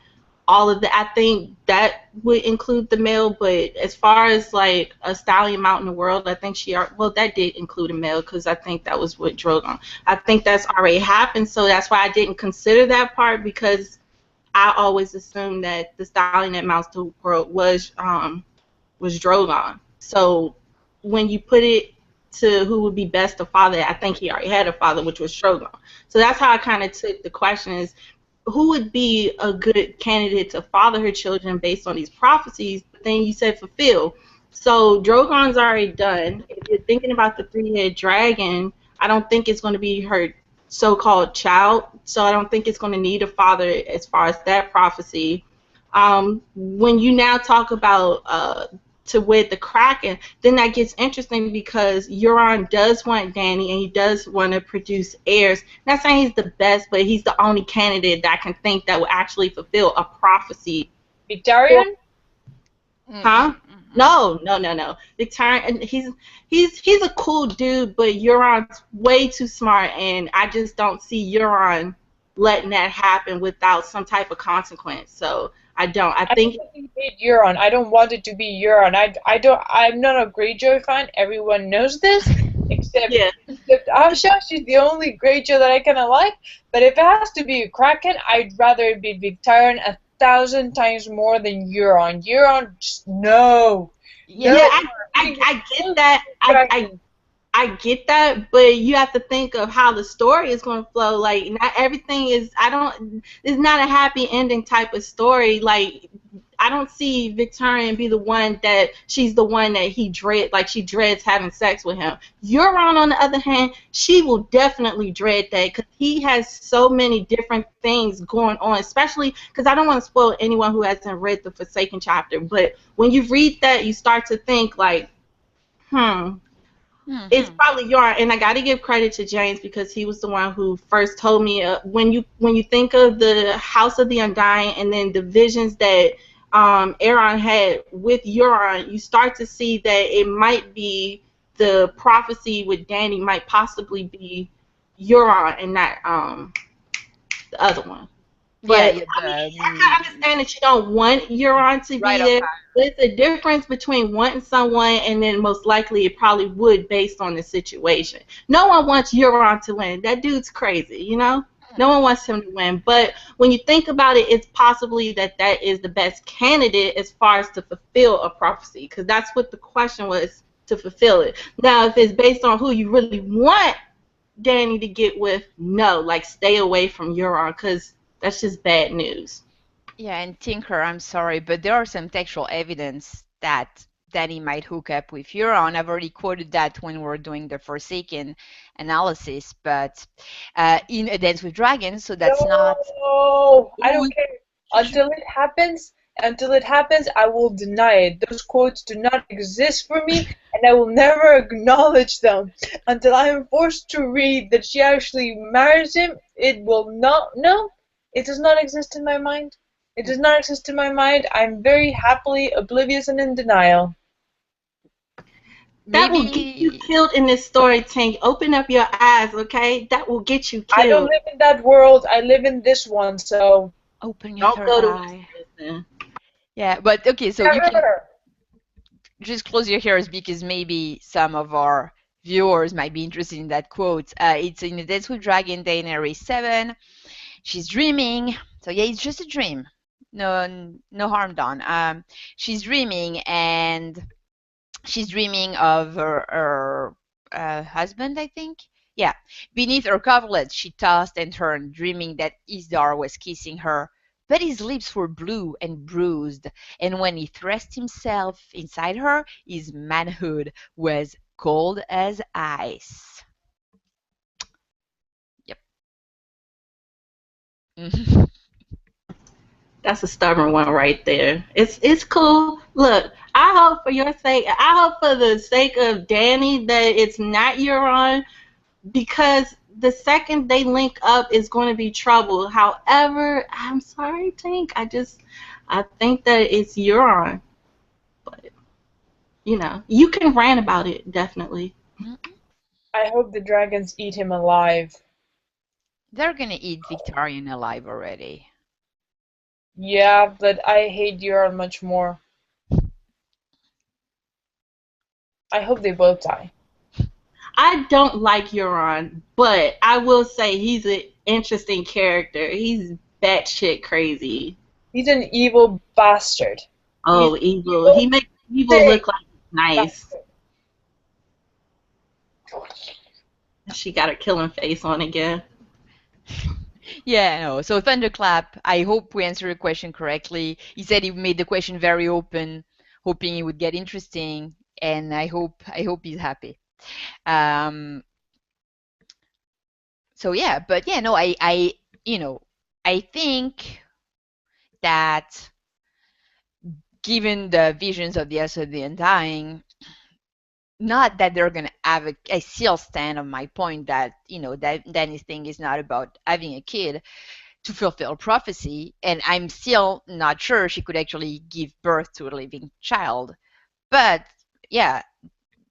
all of that. I think that would include the male, but as far as like a stallion out in the world, I think that did include a male because I think that was what Drogon. I think that's already happened, so that's why I didn't consider that part because I always assumed that the stallion that mounts the world was Drogon. So when you put it to who would be best to father, I think he already had a father, which was Drogon. So that's how I kind of took the question is who would be a good candidate to father her children based on these prophecies. But then you said fulfill. So Drogon's already done. If you're thinking about the 3-headed dragon, I don't think it's going to be her so-called child. So I don't think it's going to need a father as far as that prophecy. When you now talk about to wed the Kraken, then that gets interesting because Euron does want Dany and he does want to produce heirs. Not saying he's the best, but he's the only candidate that I can think that will actually fulfill a prophecy. Victorian? Huh? No. Victorian, he's a cool dude, but Euron's way too smart, and I just don't see Euron letting that happen without some type of consequence. So I don't. I think hate Euron. I don't want it to be Euron. I'm not a Greyjoy fan. Everyone knows this, except Asha. She's the only Greyjoy that I kind of like. But if it has to be a Kraken, I'd rather it be Victorian 1,000 times more than Euron. Euron, just no. Yeah, I get that. I get that, but you have to think of how the story is going to flow. Like, not everything is. It's not a happy ending type of story. Like, I don't see Victorian be the one that she's the one that he dread. Like, she dreads having sex with him. Euron, on the other hand, she will definitely dread that because he has so many different things going on. Especially because I don't want to spoil anyone who hasn't read the Forsaken chapter. But when you read that, you start to think like, It's probably Euron, and I got to give credit to James because he was the one who first told me when you think of the House of the Undying and then the visions that Aegon had with Euron, you start to see that it might be the prophecy with Dany might possibly be Euron and not the other one. But Yeah, I mean, I can understand that you don't want Euron to right be on there. time. There's a difference between wanting someone and then most likely it probably would based on the situation. No one wants Euron to win. That dude's crazy, you know? No one wants him to win. But when you think about it, it's possibly that that is the best candidate as far as to fulfill a prophecy, because that's what the question was, to fulfill it. Now, if it's based on who you really want Dany to get with, no, like stay away from Euron, because that's just bad news. Yeah, and Tinker, I'm sorry, but there are some textual evidence that Danny might hook up with Euron. I've already quoted that when we were doing the Forsaken analysis, but in A Dance with Dragons, so that's not. No, I Ooh, don't care. Until it happens, I will deny it. Those quotes do not exist for me, and I will never acknowledge them. Until I am forced to read that she actually marries him, it will not. No, it does not exist in my mind. It does not exist in my mind. I'm very happily oblivious and in denial. That will get you maybe. killed in this story, Tank. Open up your eyes, okay? That will get you I don't killed. live in that world. I live in this one, so. Open your Don't third go to eye. Westeros then. Yeah, but okay, so you can just close your ears because maybe some of our viewers might be interested in that quote. It's in the Death with Dragon, Daenerys 7. She's dreaming. So yeah, it's just a dream. No harm done. She's dreaming, and she's dreaming of her husband, I think. Yeah. Beneath her coverlet, she tossed and turned, dreaming that Isdar was kissing her. But his lips were blue and bruised, and when he thrust himself inside her, his manhood was cold as ice. Yep. That's a stubborn one right there. It's cool. Look, I hope for your sake, I hope for the sake of Dany that it's not Euron, because the second they link up is going to be trouble. However, I'm sorry, Tank. I think that it's Euron. But, you know, you can rant about it, definitely. I hope the dragons eat him alive. They're gonna eat Victorian alive already. Yeah, but I hate Euron much more. I hope they both die. I don't like Euron, but I will say he's an interesting character. He's batshit crazy. He's an evil bastard. Oh, He's evil. He makes evil sick look like nice. bastard. She got her killing face on again. Yeah, no. So Thunderclap, I hope we answered your question correctly. He said he made the question very open, hoping it would get interesting, and I hope he's happy. Um, so yeah, but yeah, no, I think that given the visions of the House of the Undying, not that they're gonna have I still stand on my point that that Danny's thing is not about having a kid to fulfill prophecy, and I'm still not sure she could actually give birth to a living child. But yeah,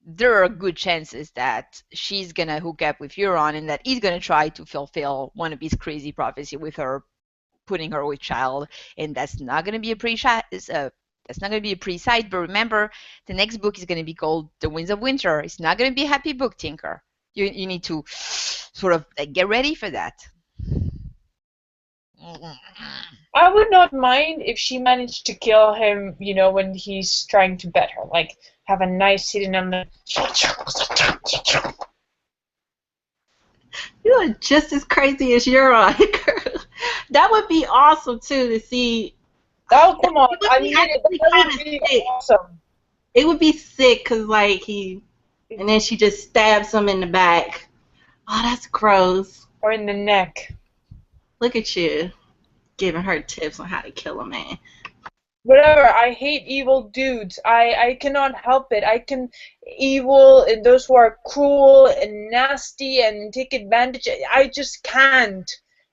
there are good chances that she's gonna hook up with Euron and that he's gonna try to fulfill one of his crazy prophecy with her, putting her with child, and that's not gonna be a that's not going to be a pre-site, but remember, the next book is going to be called The Winds of Winter. It's not going to be a happy book, Tinker. You need to sort of get ready for that. I would not mind if she managed to kill him, when he's trying to bet her. Like, have a nice sitting on the. You are just as crazy as Euron, girl. That would be awesome too to see. Oh, come on. It would be actually that kind would be of sick. awesome. It would be sick because like and then she just stabs him in the back. Oh, that's gross. Or in the neck. Look at you, giving her tips on how to kill a man. Whatever, I hate evil dudes. I cannot help it. I can evil and those who are cruel and nasty and take advantage. I just can't.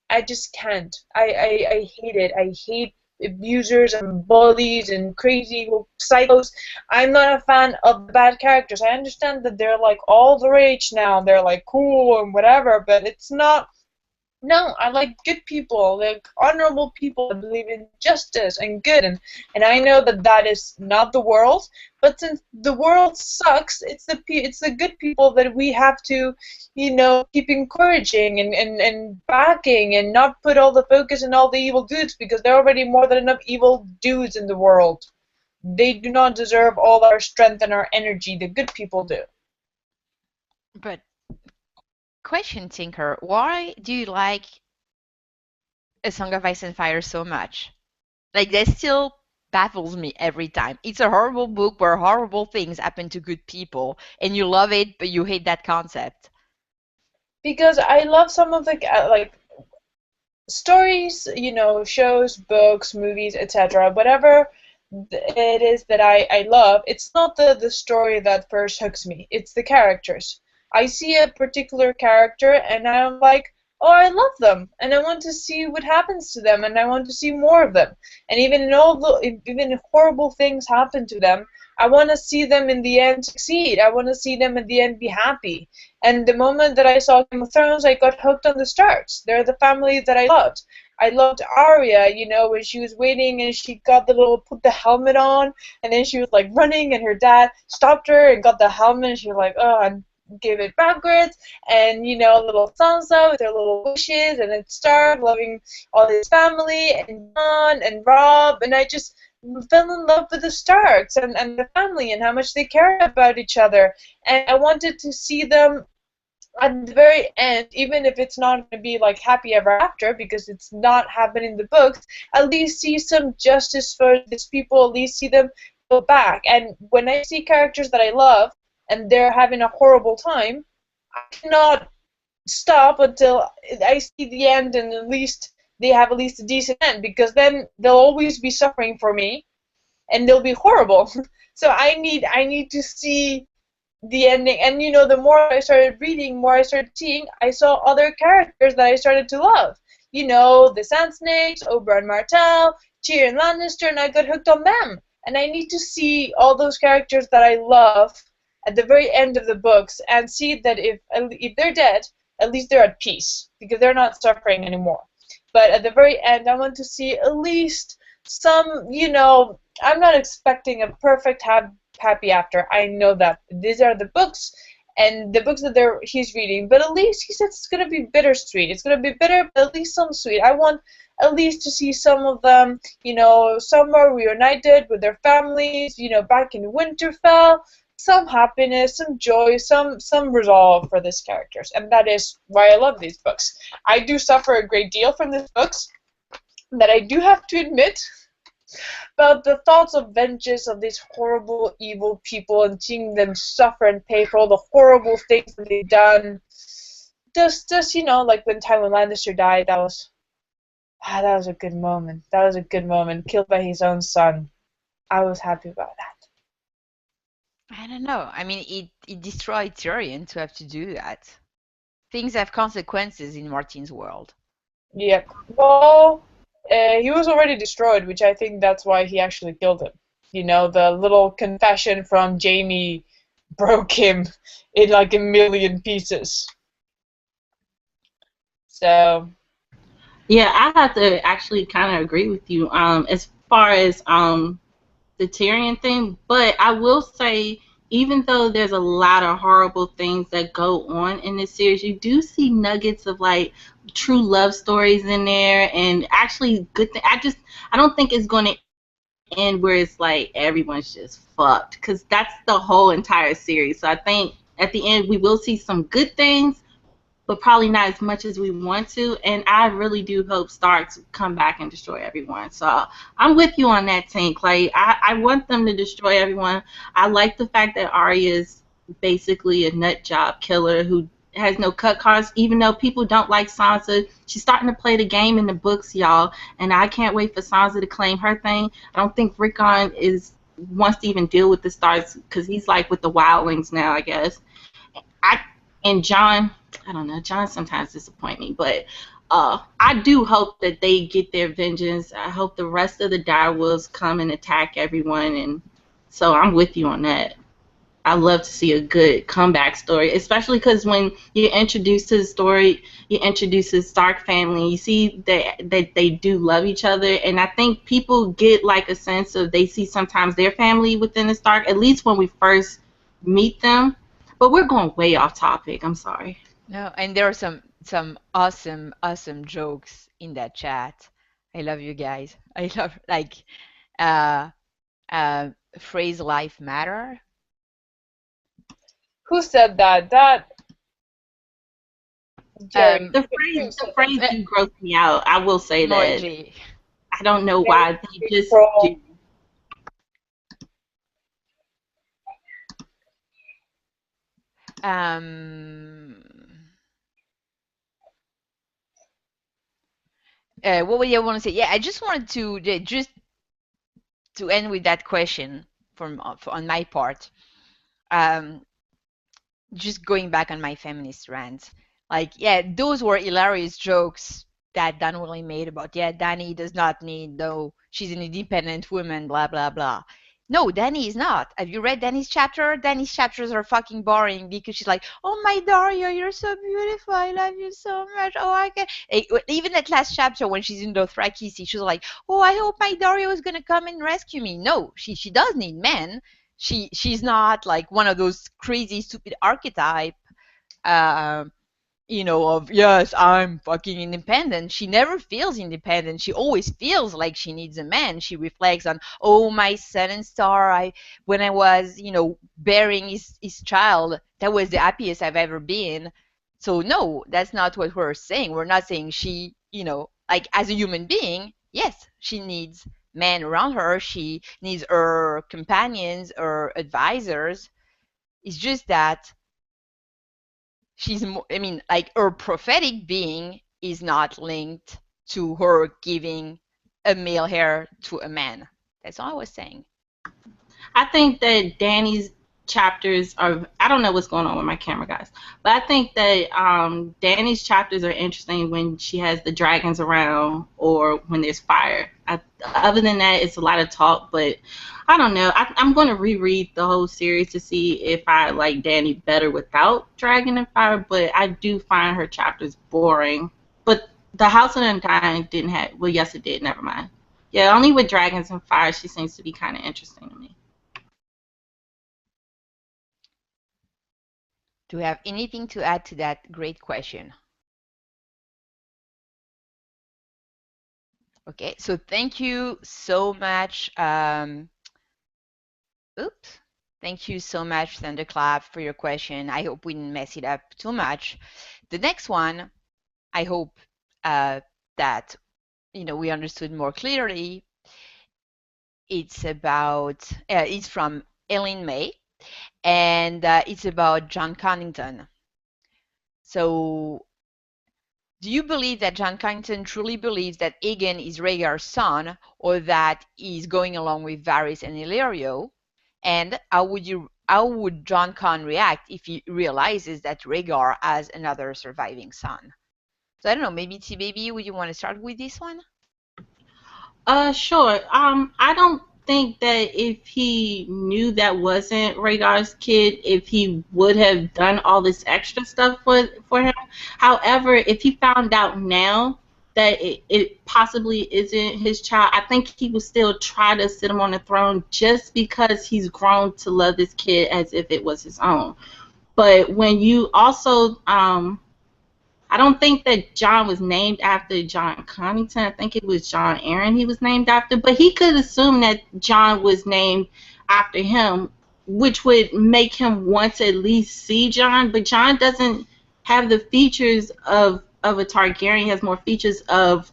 I just can't. I hate it. I hate abusers and bullies and crazy psychos. I'm not a fan of the bad characters. I understand that they're like all the rage now. They're like cool and whatever, but it's not. No, I like good people, like honorable people that believe in justice and good, and I know that that is not the world. But since the world sucks, it's the good people that we have to, keep encouraging and backing, and not put all the focus on all the evil dudes, because there are already more than enough evil dudes in the world. They do not deserve all our strength and our energy. The good people do. But question, Tinker, why do you like A Song of Ice and Fire so much? Like, that still baffles me every time. It's a horrible book where horrible things happen to good people, and you love it, but you hate that concept. Because I love some of the like stories, shows, books, movies, etc. Whatever it is that I love, it's not the story that first hooks me. It's the characters. I see a particular character and I'm like, oh, I love them, and I want to see what happens to them, and I want to see more of them. And even if horrible things happen to them, I want to see them in the end succeed. I want to see them in the end be happy. And the moment that I saw Game of Thrones, I got hooked on the starts. They're the family that I loved. I loved Arya, when she was waiting and she got put the helmet on, and then she was like running, and her dad stopped her and got the helmet, and she was like, oh, and gave it backwards, and little Sansa with her little wishes, and then Stark loving all his family, and Jon and Robb, and I just fell in love with the Starks and the family and how much they care about each other, and I wanted to see them at the very end, even if it's not going to be like happy ever after, because it's not happening in the books, at least see some justice for these people, at least see them go back. And when I see characters that I love and they're having a horrible time, I cannot stop until I see the end, and at least they have at least a decent end, because then they'll always be suffering for me and they'll be horrible. So I need to see the ending. And the more I started reading, more I started seeing, I saw other characters that I started to love. The Sand Snakes, Oberyn Martell, Tyrion Lannister, and I got hooked on them. And I need to see all those characters that I love at the very end of the books, and see that if they're dead, at least they're at peace, because they're not suffering anymore. But at the very end, I want to see at least some, I'm not expecting a perfect happy after. I know that. These are the books, and the books that he's reading, but at least he says it's going to be bittersweet. It's going to be bitter, but at least some sweet. I want at least to see some of them, some are reunited with their families, back in Winterfell, some happiness, some joy, some resolve for these characters, and that is why I love these books. I do suffer a great deal from these books, that I do have to admit, but the thoughts of vengeance of these horrible, evil people, and seeing them suffer and pay for all the horrible things that they've done, just like when Tywin Lannister died, that was a good moment. That was a good moment. Killed by his own son. I was happy about that. I don't know. I mean, it destroyed Tyrion to have to do that. Things have consequences in Martin's world. Yeah. Well, he was already destroyed, which I think that's why he actually killed him. The little confession from Jaime broke him in like a million pieces. So. Yeah, I have to actually kind of agree with you as far as the Tyrion thing, but I will say, even though there's a lot of horrible things that go on in this series, you do see nuggets of like true love stories in there, and actually good thing. I don't think it's going to end where it's like everyone's just fucked, because that's the whole entire series. So I think at the end we will see some good things, but probably not as much as we want to. And I really do hope Starks come back and destroy everyone. So I'm with you on that, Tank. Like, I want them to destroy everyone. I like the fact that Arya is basically a nut job killer who has no cut cards, even though people don't like Sansa. She's starting to play the game in the books, y'all, and I can't wait for Sansa to claim her thing. I don't think Rickon wants to even deal with the Starks, because he's like with the wildlings now, I guess. And Jon, I don't know, Jon sometimes disappoints me, but I do hope that they get their vengeance. I hope the rest of the direwolves come and attack everyone, and so I'm with you on that. I love to see a good comeback story, especially because when you're introduced to the story, you introduce the Stark family. You see that they do love each other, and I think people get like a sense of they see sometimes their family within the Stark, at least when we first meet them. But we're going way off topic. I'm sorry. No, and there are some awesome jokes in that chat. I love you guys. I love like uh phrase life matter. Who said that? That Jerry. Um, The phrase do gross me out. I will say that. Emoji. I don't know why they just do. What would you want to say? Yeah, I just wanted to just to end with that question from on my part. Um, just going back on my feminist rant, like, yeah, those were hilarious jokes that Dan Willie made about, yeah, Dany does not need, no, she's an independent woman, blah, blah, blah. No, Dany is not. Have you read Dany's chapter? Dany's chapters are fucking boring because she's like, oh, my Dario, you're so beautiful. I love you so much. Oh, I can. Even that last chapter when she's in Dothraki, she's like, oh, I hope my Dario is going to come and rescue me. No, she does need men. She's not like one of those crazy stupid archetype of, yes, I'm fucking independent. She never feels independent. She always feels like she needs a man. She reflects on, oh, my son and star, when I was bearing his child, that was the happiest I've ever been. So no, that's not what we're saying. We're not saying she, like, as a human being, yes, she needs men around her. She needs her companions or advisors. It's just that she's more, I mean, like, her prophetic being is not linked to her giving a male hair to a man. That's all I was saying. I think that Dany's chapters are, I don't know what's going on with my camera, guys, but I think that Dany's chapters are interesting when she has the dragons around or when there's fire. Other than that, it's a lot of talk, but I don't know. I'm going to reread the whole series to see if I like Dany better without dragon and fire, but I do find her chapters boring. But the House of Undying didn't have, well, yes, it did, never mind. Yeah, only with dragons and fire she seems to be kind of interesting to me. Do you have anything to add to that great question? Okay, so thank you so much. Thank you so much, Thunderclap, for your question. I hope we didn't mess it up too much. The next one, I hope that we understood more clearly. It's about it's from Helyne May, and it's about Jon Connington. So, do you believe that Jon Connington truly believes that Aegon is Rhaegar's son, or that he's going along with Varys and Illyrio? And how would JonCon react if he realizes that Rhaegar has another surviving son? So I don't know, maybe T-Baby, would you want to start with this one? Sure. I don't think that if he knew that wasn't Rhaegar's kid, if he would have done all this extra stuff for him. However, if he found out now that it possibly isn't his child, I think he would still try to sit him on the throne just because he's grown to love this kid as if it was his own. But when you also I don't think that Jon was named after Jon Connington. I think it was Jon Arryn he was named after. But he could assume that Jon was named after him, which would make him want to at least see Jon. But Jon doesn't have the features of a Targaryen. He has more features of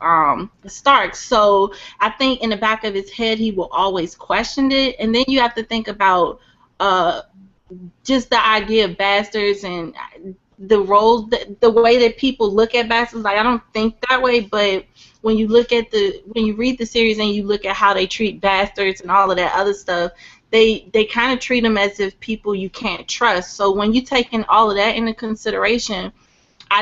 Stark. So I think in the back of his head he will always question it. And then you have to think about just the idea of bastards and the roles, the way that people look at bastards. Like, I don't think that way, but when you look at when you read the series and you look at how they treat bastards and all of that other stuff, they kind of treat them as if people you can't trust. So when you take in all of that into consideration, I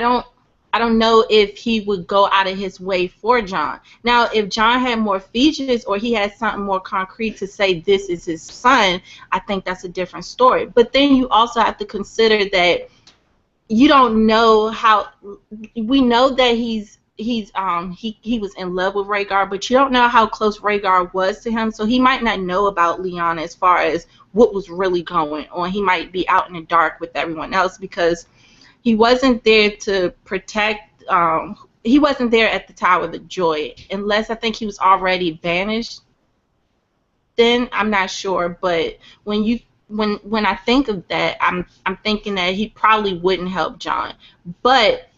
I don't know if he would go out of his way for Jon. Now, if Jon had more features or he had something more concrete to say this is his son, I think that's a different story. But then you also have to consider that you don't know how. We know that he was in love with Rhaegar, but you don't know how close Rhaegar was to him, so he might not know about Lyanna as far as what was really going on. He might be out in the dark with everyone else because he wasn't there to protect. He wasn't there at the Tower of the Joy, unless I think he was already banished. Then I'm not sure, but when I think of that, I'm thinking that he probably wouldn't help Jon. But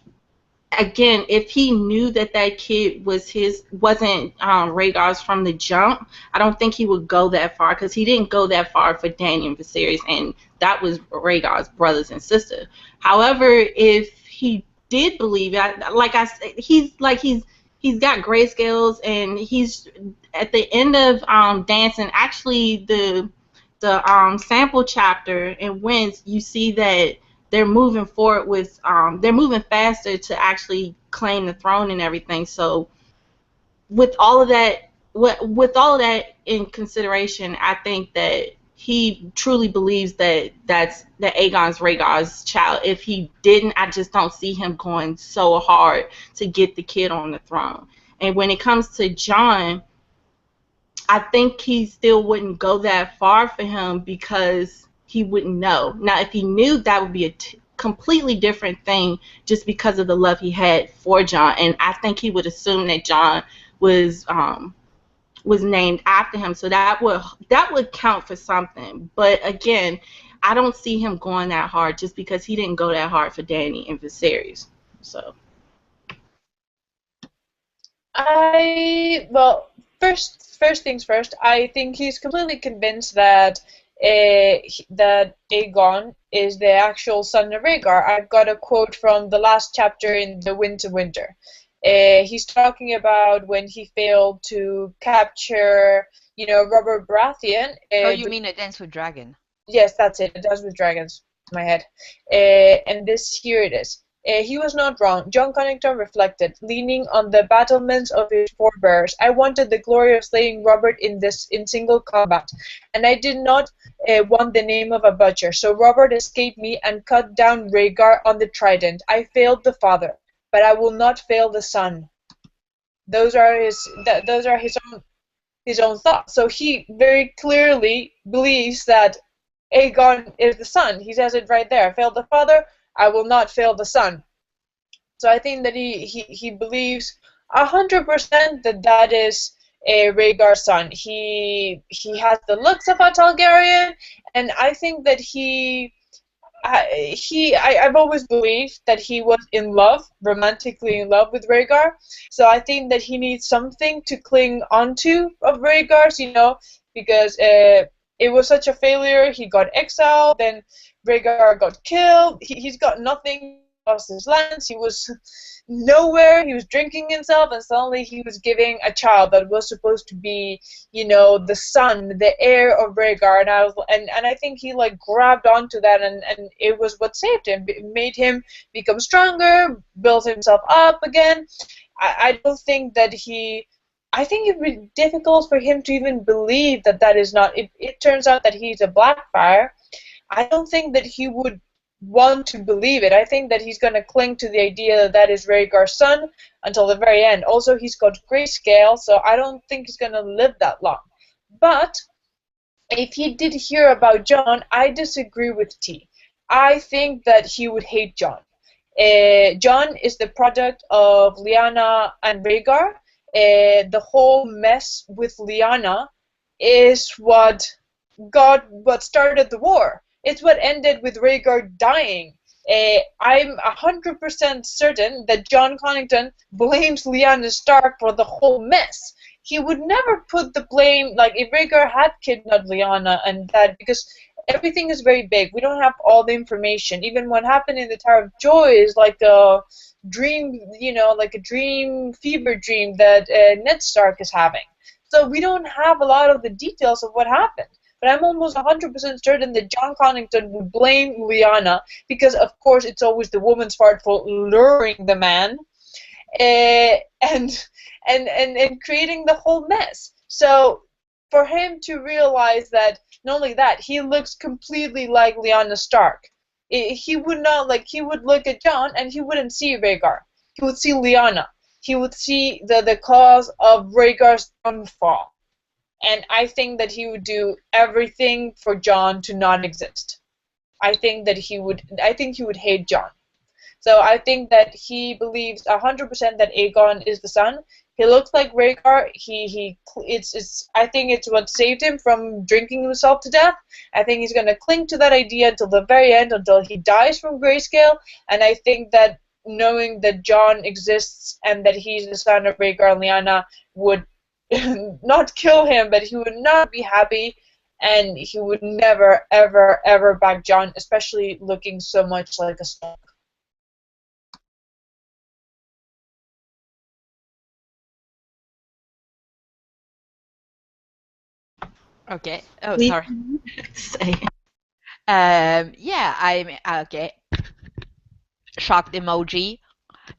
again, if he knew that that kid wasn't Rhaegar's from the jump, I don't think he would go that far because he didn't go that far for Dany and Viserys, and that was Rhaegar's brothers and sister. However, if he did believe it, like I said, he's got grayscales, and he's at the end of dancing. Actually, the sample chapter in Winds, you see that they're moving forward with they're moving faster to actually claim the throne and everything. So with all of that in consideration, I think that he truly believes that Aegon's Rhaegar's child. If he didn't, I just don't see him going so hard to get the kid on the throne. And when it comes to Jon, I think he still wouldn't go that far for him because he wouldn't know. Now, if he knew, that would be a completely different thing just because of the love he had for Jon. And I think he would assume that Jon was named after him. So that would count for something. But again, I don't see him going that hard just because he didn't go that hard for Dany and Viserys. So. First things first, I think he's completely convinced that that Aegon is the actual son of Rhaegar. I've got a quote from the last chapter in The Winds of Winter. He's talking about when he failed to capture, Robert Baratheon. Oh, you mean A Dance with Dragon? Yes, that's it. A Dance with Dragons. My head. And here it is. He was not wrong. Jon Connington reflected, leaning on the battlements of his forebears. I wanted the glory of slaying Robert in single combat, and I did not want the name of a butcher. So Robert escaped me and cut down Rhaegar on the trident. I failed the father, but I will not fail the son. Those are his own thoughts. So he very clearly believes that Aegon is the son. He says it right there. I failed the father, I will not fail the son. So I think that he believes 100% that is Rhaegar's son. He has the looks of a Targaryen, and I think that I've always believed that he was romantically in love with Rhaegar. So I think that he needs something to cling onto of Rhaegar's, because it was such a failure. He got exiled, then Rhaegar got killed. He's got nothing. Lost his lands. He was nowhere. He was drinking himself, and suddenly he was giving a child that was supposed to be, the son, the heir of Rhaegar. And I think he grabbed onto that, and it was what saved him. It made him become stronger, build himself up again. I don't think that I think it would be difficult for him to even believe that is not. If it turns out that he's a Blackfire, I don't think that he would want to believe it. I think that he's going to cling to the idea that is Rhaegar's son until the very end. Also, he's got grayscale, so I don't think he's going to live that long. But if he did hear about Jon, I disagree with T. I think that he would hate Jon. Jon is the product of Lyanna and Rhaegar. The whole mess with Lyanna is what started the war. It's what ended with Rhaegar dying. I'm 100% certain that Jon Connington blames Lyanna Stark for the whole mess. He would never put the blame, if Rhaegar had kidnapped Lyanna and that, because everything is very big. We don't have all the information. Even what happened in the Tower of Joy is like a dream, like a fever dream that Ned Stark is having. So we don't have a lot of the details of what happened. but I'm almost 100% certain that Jon Connington would blame Lyanna because, of course, it's always the woman's fault for luring the man and creating the whole mess. So for him to realize that, not only that, he looks completely like Lyanna Stark. He would not, like, he would look at Jon and he wouldn't see Rhaegar. He would see Lyanna. He would see the cause of Rhaegar's downfall. And I think that he would do everything for Jon to not exist. I think he would hate Jon. So I think that he believes 100% that Aegon is the son. He looks like Rhaegar. I think it's what saved him from drinking himself to death. I think he's going to cling to that idea until the very end, until he dies from grayscale. And I think that knowing that Jon exists and that he's the son of Rhaegar and Lyanna would not kill him, but he would not be happy, and he would never, ever, ever back Jon, especially looking so much like a Stark. Okay. Oh, sorry. Say. Yeah, I'm okay. Shocked emoji.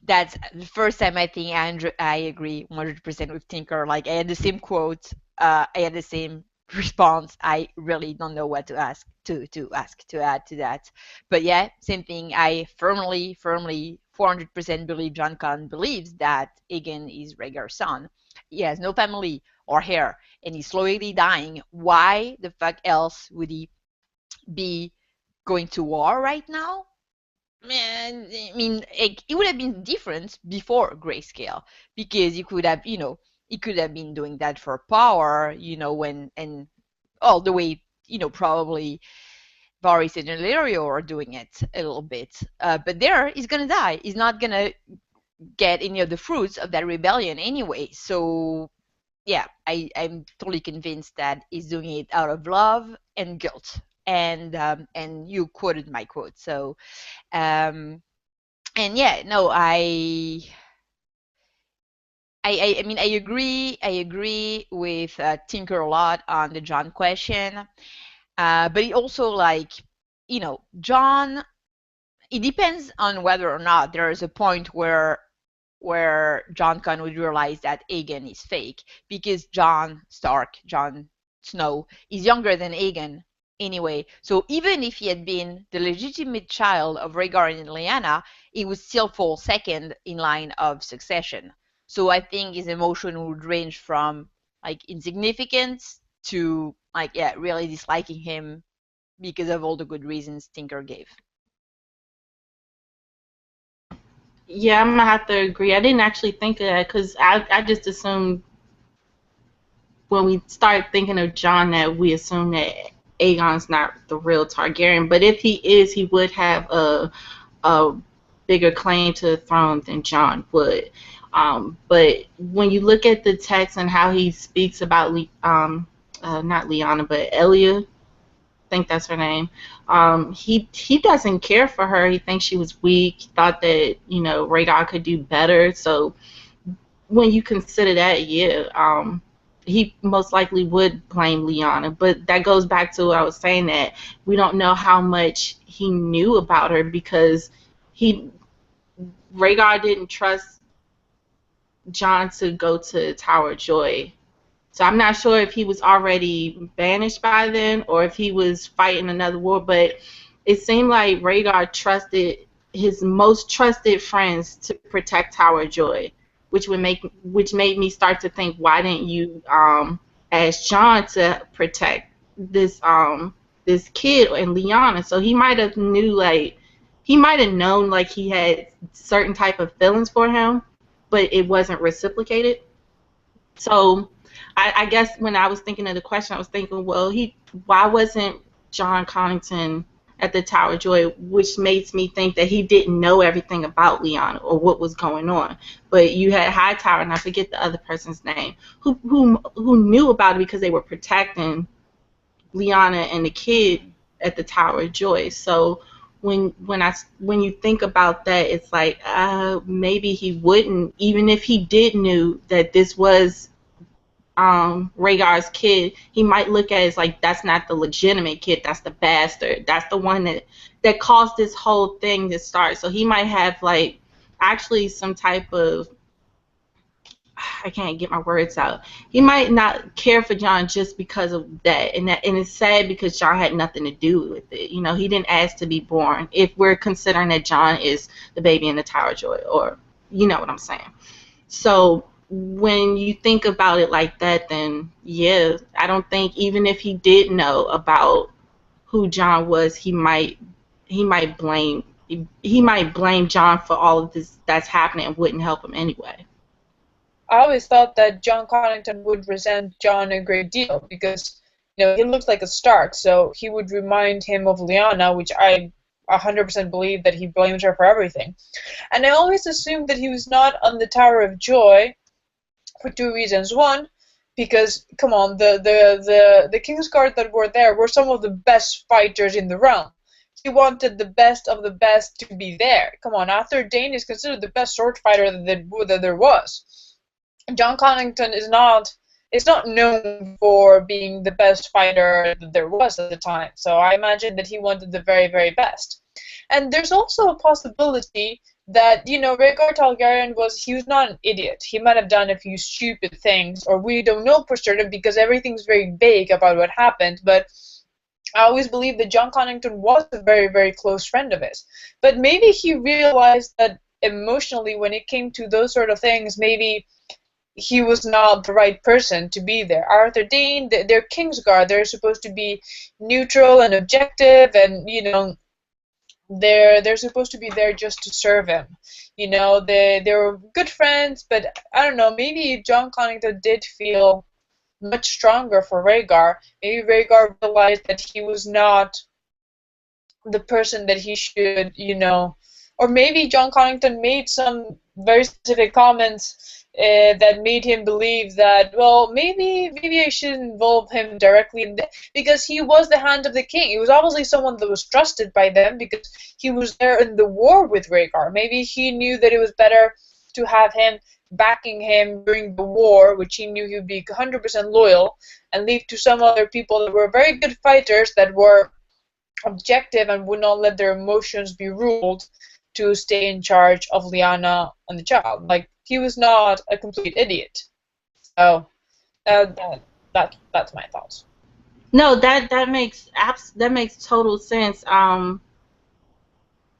That's the first time I think I agree 100% with Tinker. Like, I had the same quote. I had the same response. I really don't know what to ask to add to that. But yeah, same thing. I firmly 400% believe JonCon believes that Aegon is Rhaegar's son. He has no family or heir, and he's slowly dying. Why the fuck else would he be going to war right now? Man, I mean, it would have been different before grayscale, because you could have, he could have been doing that for power, and all the way, probably Varys and Illyrio are doing it a little bit. But there, he's gonna die. He's not gonna get any of the fruits of that rebellion anyway. So yeah, I'm totally convinced that he's doing it out of love and guilt. And you quoted my quote. So and yeah, no, I mean, I agree with Tinker a lot on the Jon question. But it also, like, Jon, it depends on whether or not there is a point where JonCon would realize that Aegon is fake, because Jon Snow, is younger than Aegon anyway. So even if he had been the legitimate child of Rhaegar and Lyanna, he would still fall second in line of succession. So I think his emotion would range from, like, insignificance to, like, yeah, really disliking him because of all the good reasons Tinker gave. Yeah, I'm gonna have to agree. I didn't actually think of that because I just assumed when we start thinking of Jon that we assume that Aegon's not the real Targaryen. But if he is, he would have a bigger claim to the throne than Jon would. But when you look at the text and how he speaks about not Lyanna, but Elia, I think that's her name. He doesn't care for her. He thinks she was weak. He thought that Rhaegar could do better. So when you consider that, yeah, he most likely would blame Lyanna. But that goes back to what I was saying, that we don't know how much he knew about her, because Rhaegar didn't trust Jon to go to Tower of Joy. So I'm not sure if he was already banished by then or if he was fighting another war, but it seemed like Rhaegar trusted his most trusted friends to protect Tower of Joy, which made me start to think, why didn't you ask Jon to protect this kid and Lyanna? So he might have known like he had certain type of feelings for him, but it wasn't reciprocated. So I guess when I was thinking of the question, I was thinking, well, why wasn't Jon Connington at the Tower of Joy, which makes me think that he didn't know everything about Lyanna or what was going on. But you had Hightower, and I forget the other person's name, who knew about it because they were protecting Lyanna and the kid at the Tower of Joy. So when you think about that, it's like maybe he wouldn't, even if he did knew that this was Rhaegar's kid, he might look at it as like that's not the legitimate kid, that's the bastard, that's the one that caused this whole thing to start. So he might have like actually some type of, I can't get my words out. He might not care for Jon just because of that, and it's sad because Jon had nothing to do with it. You know, he didn't ask to be born. If we're considering that Jon is the baby in the Tower of Joy, or you know what I'm saying. So when you think about it like that, then yeah, I don't think even if he did know about who Jon was, he might blame Jon for all of this that's happening and wouldn't help him anyway. I always thought that Jon Connington would resent Jon a great deal because, you know, he looks like a Stark, so he would remind him of Lyanna, which I 100% believe that he blames her for everything. And I always assumed that he was not on the Tower of Joy for two reasons. One, because, come on, the Kingsguard that were there were some of the best fighters in the realm. He wanted the best of the best to be there. Come on, Arthur Dayne is considered the best sword fighter that there was. Jon Connington is not known for being the best fighter that there was at the time, so I imagine that he wanted the very, very best. And there's also a possibility that, you know, Rhaegar Targaryen was not an idiot. He might have done a few stupid things, or we don't know for certain because everything's very vague about what happened, but I always believed that Jon Connington was a very, very close friend of his. But maybe he realized that emotionally when it came to those sort of things, maybe he was not the right person to be there. Arthur Dayne, they're Kingsguard. They're supposed to be neutral and objective, and you know, they're supposed to be there just to serve him. You know, they were good friends, but I don't know. Maybe Jon Connington did feel much stronger for Rhaegar. Maybe Rhaegar realized that he was not the person that he should, you know, or maybe Jon Connington made some very specific comments that made him believe that, well, maybe I should involve him directly in this, because he was the hand of the king. He was obviously someone that was trusted by them because he was there in the war with Rhaegar. Maybe he knew that it was better to have him backing him during the war, which he knew he would be 100% loyal, and leave to some other people that were very good fighters, that were objective and would not let their emotions be ruled, to stay in charge of Lyanna and the child. Like, he was not a complete idiot. So that's my thoughts. No, that makes total sense.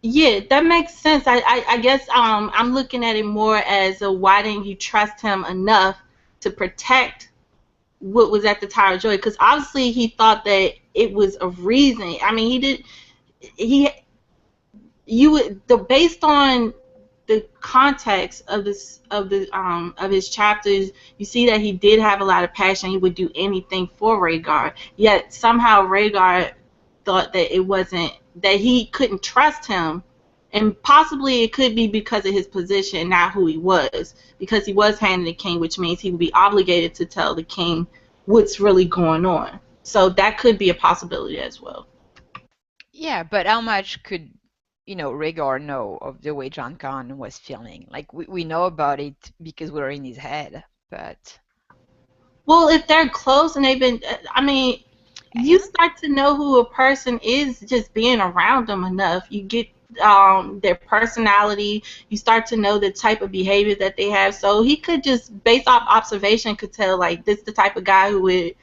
Yeah, that makes sense. I guess I'm looking at it more as a, why didn't you trust him enough to protect what was at the Tower of Joy? Because obviously he thought that it was a reason. I mean, based on the context of his chapters, you see that he did have a lot of passion. He would do anything for Rhaegar. Yet somehow Rhaegar thought that it wasn't, that he couldn't trust him, and possibly it could be because of his position, not who he was, because he was hand of the king, which means he would be obligated to tell the king what's really going on. So that could be a possibility as well. Yeah, but how much could, you know, Rhaegar know of the way JonCon was feeling? Like, we know about it because we're in his head, but... Well, if they're close and they've been, I mean, you start to know who a person is just being around them enough. You get their personality. You start to know the type of behavior that they have. So he could just, based off observation, could tell, like, this is the type of guy who would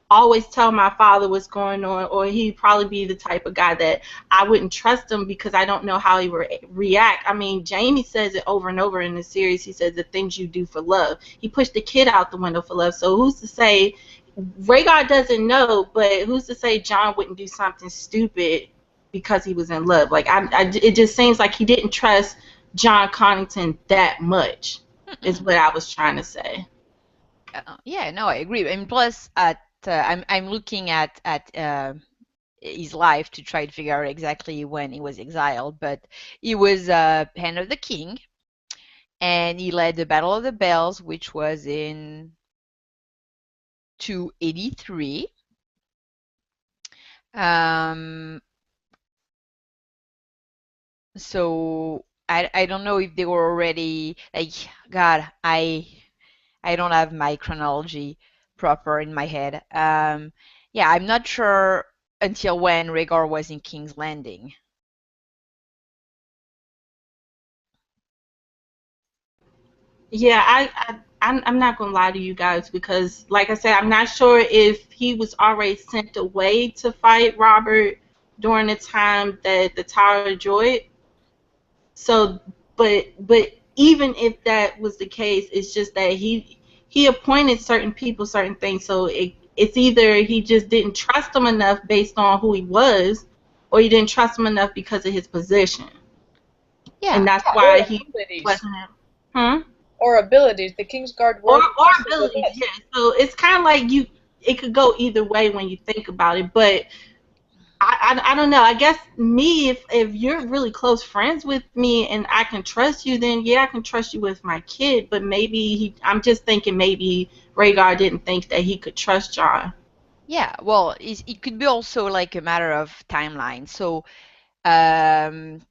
always tell my father what's going on, or he'd probably be the type of guy that I wouldn't trust him because I don't know how he would react. I mean, Jaime says it over and over in the series. He says the things you do for love. He pushed the kid out the window for love. So who's to say, Rhaegar doesn't know, but who's to say Jon wouldn't do something stupid because he was in love? Like, it just seems like he didn't trust Jon Connington that much, is what I was trying to say. Yeah, no, I agree. And plus, I'm looking at his life to try to figure out exactly when he was exiled, but he was Hand of the King, and he led the Battle of the Bells, which was in 283. So I don't know if they were already, like, God, I don't have my chronology proper in my head. Yeah, I'm not sure until when Rhaegar was in King's Landing. Yeah, I'm not gonna lie to you guys because, like I said, I'm not sure if he was already sent away to fight Robert during the time that the Tower of Joy. So, but even if that was the case, it's just that he appointed certain people, certain things. So it's either he just didn't trust him enough based on who he was, or he didn't trust him enough because of his position, Yeah, and that's Or why he abilities. wasn't. Hmm? Or abilities. The Kingsguard Or were the best of the abilities, best. yeah. So it's kind of like it could go either way when you think about it. But I don't know. I guess me, if you're really close friends with me and I can trust you, then yeah, I can trust you with my kid. But maybe I'm just thinking maybe Rhaegar didn't think that he could trust Jon. yeah. Well, it could be also like a matter of timeline. Um,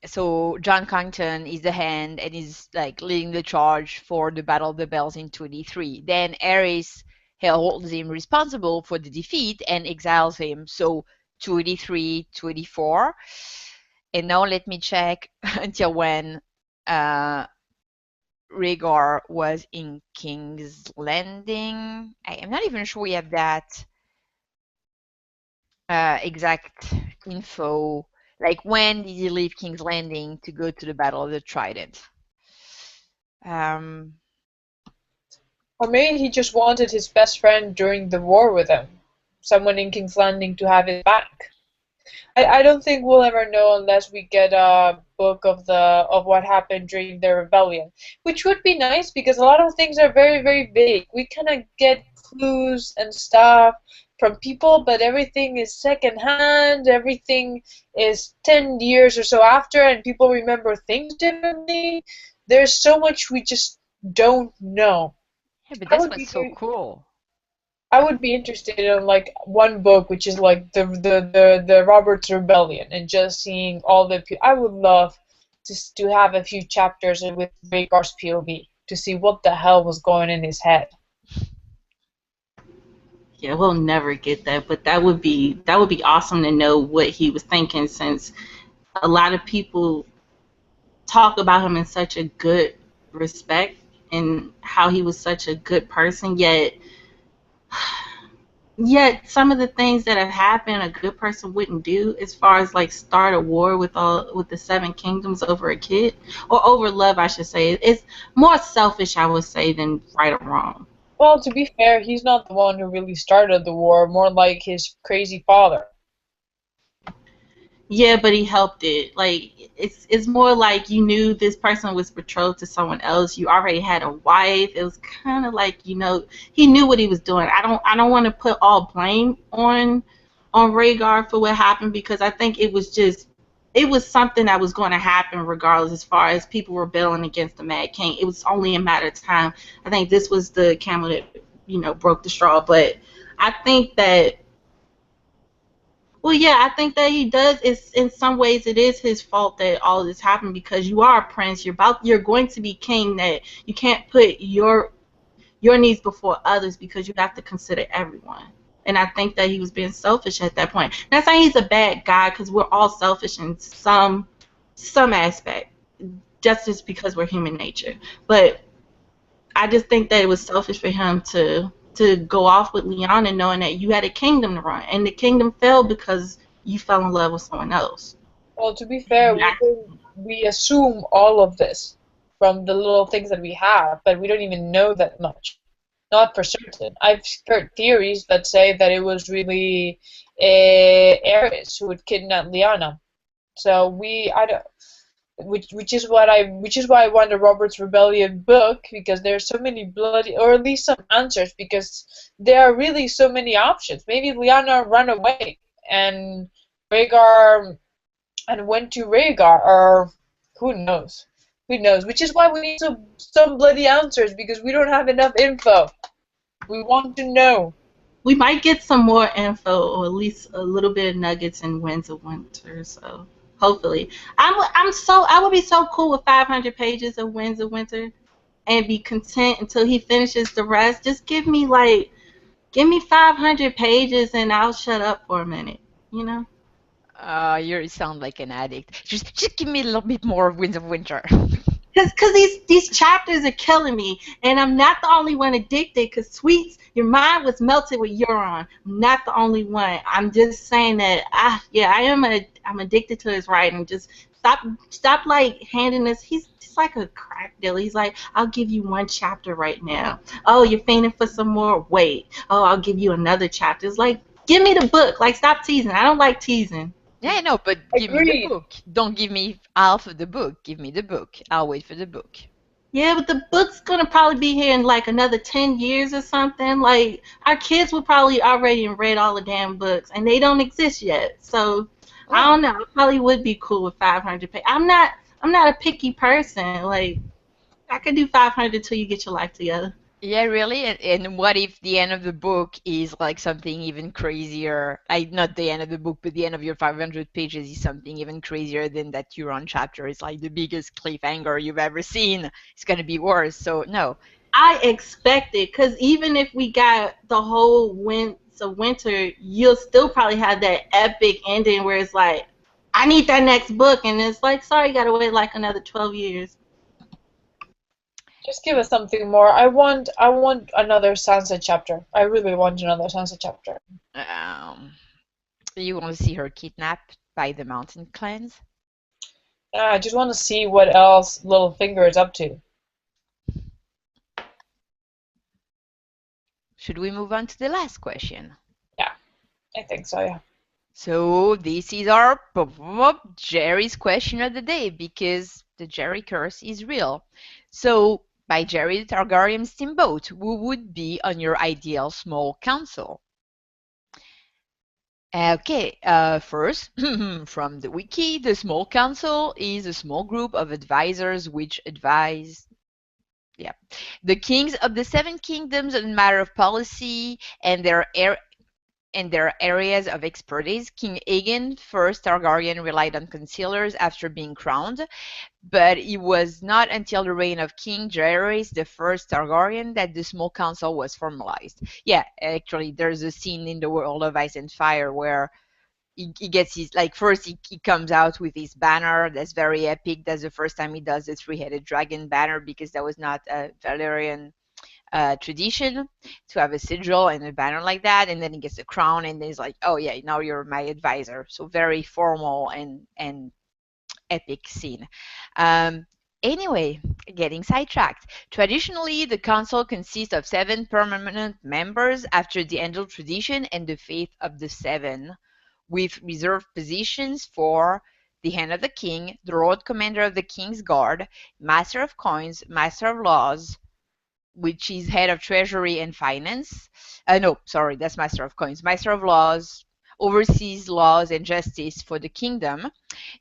so Jon Connington is the hand and is like leading the charge for the Battle of the Bells in 23. Then Aerys holds him responsible for the defeat and exiles him. So 283, 284. And now let me check until when uh, Rhaegar was in King's Landing. I am not even sure we have that exact info. Like when did he leave King's Landing to go to the Battle of the Trident? Um, Or maybe he just wanted his best friend during the war with him. Someone in King's Landing to have his back. I don't think we'll ever know unless we get a book of what happened during the rebellion, which would be nice because a lot of things are very, very vague. We kind of get clues and stuff from people, but everything is secondhand. Everything is 10 years or so after, and people remember things differently. There's so much we just don't know. yeah, but I that's would what's be so cool. I would be interested in like one book, which is like the Robert's Rebellion, and just seeing all the. I would love to have a few chapters with Rhaegar's POV to see what the hell was going in his head. Yeah, we'll never get that, but that would be awesome to know what he was thinking, since a lot of people talk about him in such a good respect and how he was such a good person, yet some of the things that have happened a good person wouldn't do, as far as like start a war with the seven kingdoms over a kid, or over love, I should say. It's more selfish, I would say, than right or wrong. Well, to be fair, he's not the one who really started the war. More like his crazy father. Yeah, but he helped it. Like it's more like you knew this person was betrothed to someone else. You already had a wife. It was kind of like, he knew what he was doing. I don't want to put all blame on Rhaegar for what happened, because I think it was something that was going to happen regardless, as far as people rebelling against the Mad King. It was only a matter of time. I think this was the camel that broke the straw. But I think that, well, yeah, I think that he does. It's, in some ways, it is his fault that all of this happened, because you are a prince. You're going to be king. That you can't put your needs before others, because you have to consider everyone. And I think that he was being selfish at that point. Not saying he's a bad guy, because we're all selfish in some aspect, just because we're human nature. But I just think that it was selfish for him to go off with Lyanna, knowing that you had a kingdom to run, and the kingdom fell because you fell in love with someone else. Well, to be fair, we assume all of this from the little things that we have, but we don't even know that much. Not for certain. I've heard theories that say that it was really Aerys who would kidnap Lyanna. So I don't, which is why I want a Robert's Rebellion book, because there's so many bloody, or at least some answers, because there are really so many options. Maybe Lyanna ran away and Rhaegar and went to Rhaegar, or who knows? Who knows? Which is why we need some bloody answers, because we don't have enough info. We want to know. We might get some more info, or at least a little bit of nuggets in Winds of Winter. So hopefully, I would be so cool with 500 pages of Winds of Winter. and be content until he finishes the rest. Just give me 500 pages and I'll shut up for a minute, you know? You sound like an addict. Just give me a little bit more of Winds of Winter. Because these chapters are killing me, and I'm not the only one addicted. Because Sweets, your mind was melted with Euron. I'm not the only one. I'm just saying that I'm addicted to his writing. Just stop like handing us. He's just like a crack dealer. He's like, I'll give you one chapter right now. Oh, you're fainting for some more. Wait. Oh, I'll give you another chapter. It's like, give me the book. Like, stop teasing. I don't like teasing. Yeah, I know, but give me the book. Don't give me half of the book. Give me the book. I'll wait for the book. Yeah, but the book's gonna probably be here in like another 10 years or something. Like our kids will probably already read all the damn books, and they don't exist yet. So I don't know. I probably would be cool with 500 pages. I'm not a picky person. Like I could do 500 till you get your life together. Yeah, really? And what if the end of the book is like something even crazier? Like, not the end of the book, but the end of your 500 pages is something even crazier than that Euron chapter. It's like the biggest cliffhanger you've ever seen. It's going to be worse. So, no. I expect it, because even if we got the whole winter, you'll still probably have that epic ending where it's like, I need that next book, and it's like, sorry, you gotta wait like another 12 years. Just give us something more. I want another Sansa chapter. I really want another Sansa chapter. You want to see her kidnapped by the Mountain Clans? I just want to see what else Littlefinger is up to. Should we move on to the last question? Yeah, I think so, yeah. So this is our Jerry's question of the day, because the Jerry curse is real. So, by Jerry the Targaryen Steamboat, who would be on your ideal small council? Okay, first, from the wiki, the small council is a small group of advisors which advise the kings of the seven kingdoms on matter of policy and their areas of expertise. King Aegon, first Targaryen, relied on concealers after being crowned, but it was not until the reign of King Jaehaerys, the first Targaryen, that the small council was formalized. Yeah, actually, there's a scene in the World of Ice and Fire where he gets his, like, first he comes out with his banner. That's very epic. That's the first time he does the three-headed dragon banner, because that was not a Valyrian tradition to have a sigil and a banner like that. And then he gets a crown, and then he's like, oh yeah, now you're my advisor. So very formal and epic scene. Anyway, getting sidetracked. Traditionally, the council consists of 7 permanent members after the Angel tradition and the Faith of the Seven, with reserved positions for the Hand of the King, the Lord Commander of the King's Guard, Master of Coins, Master of Laws, which is Head of Treasury and Finance. No, sorry, that's Master of Coins. Master of Laws oversees laws and justice for the kingdom.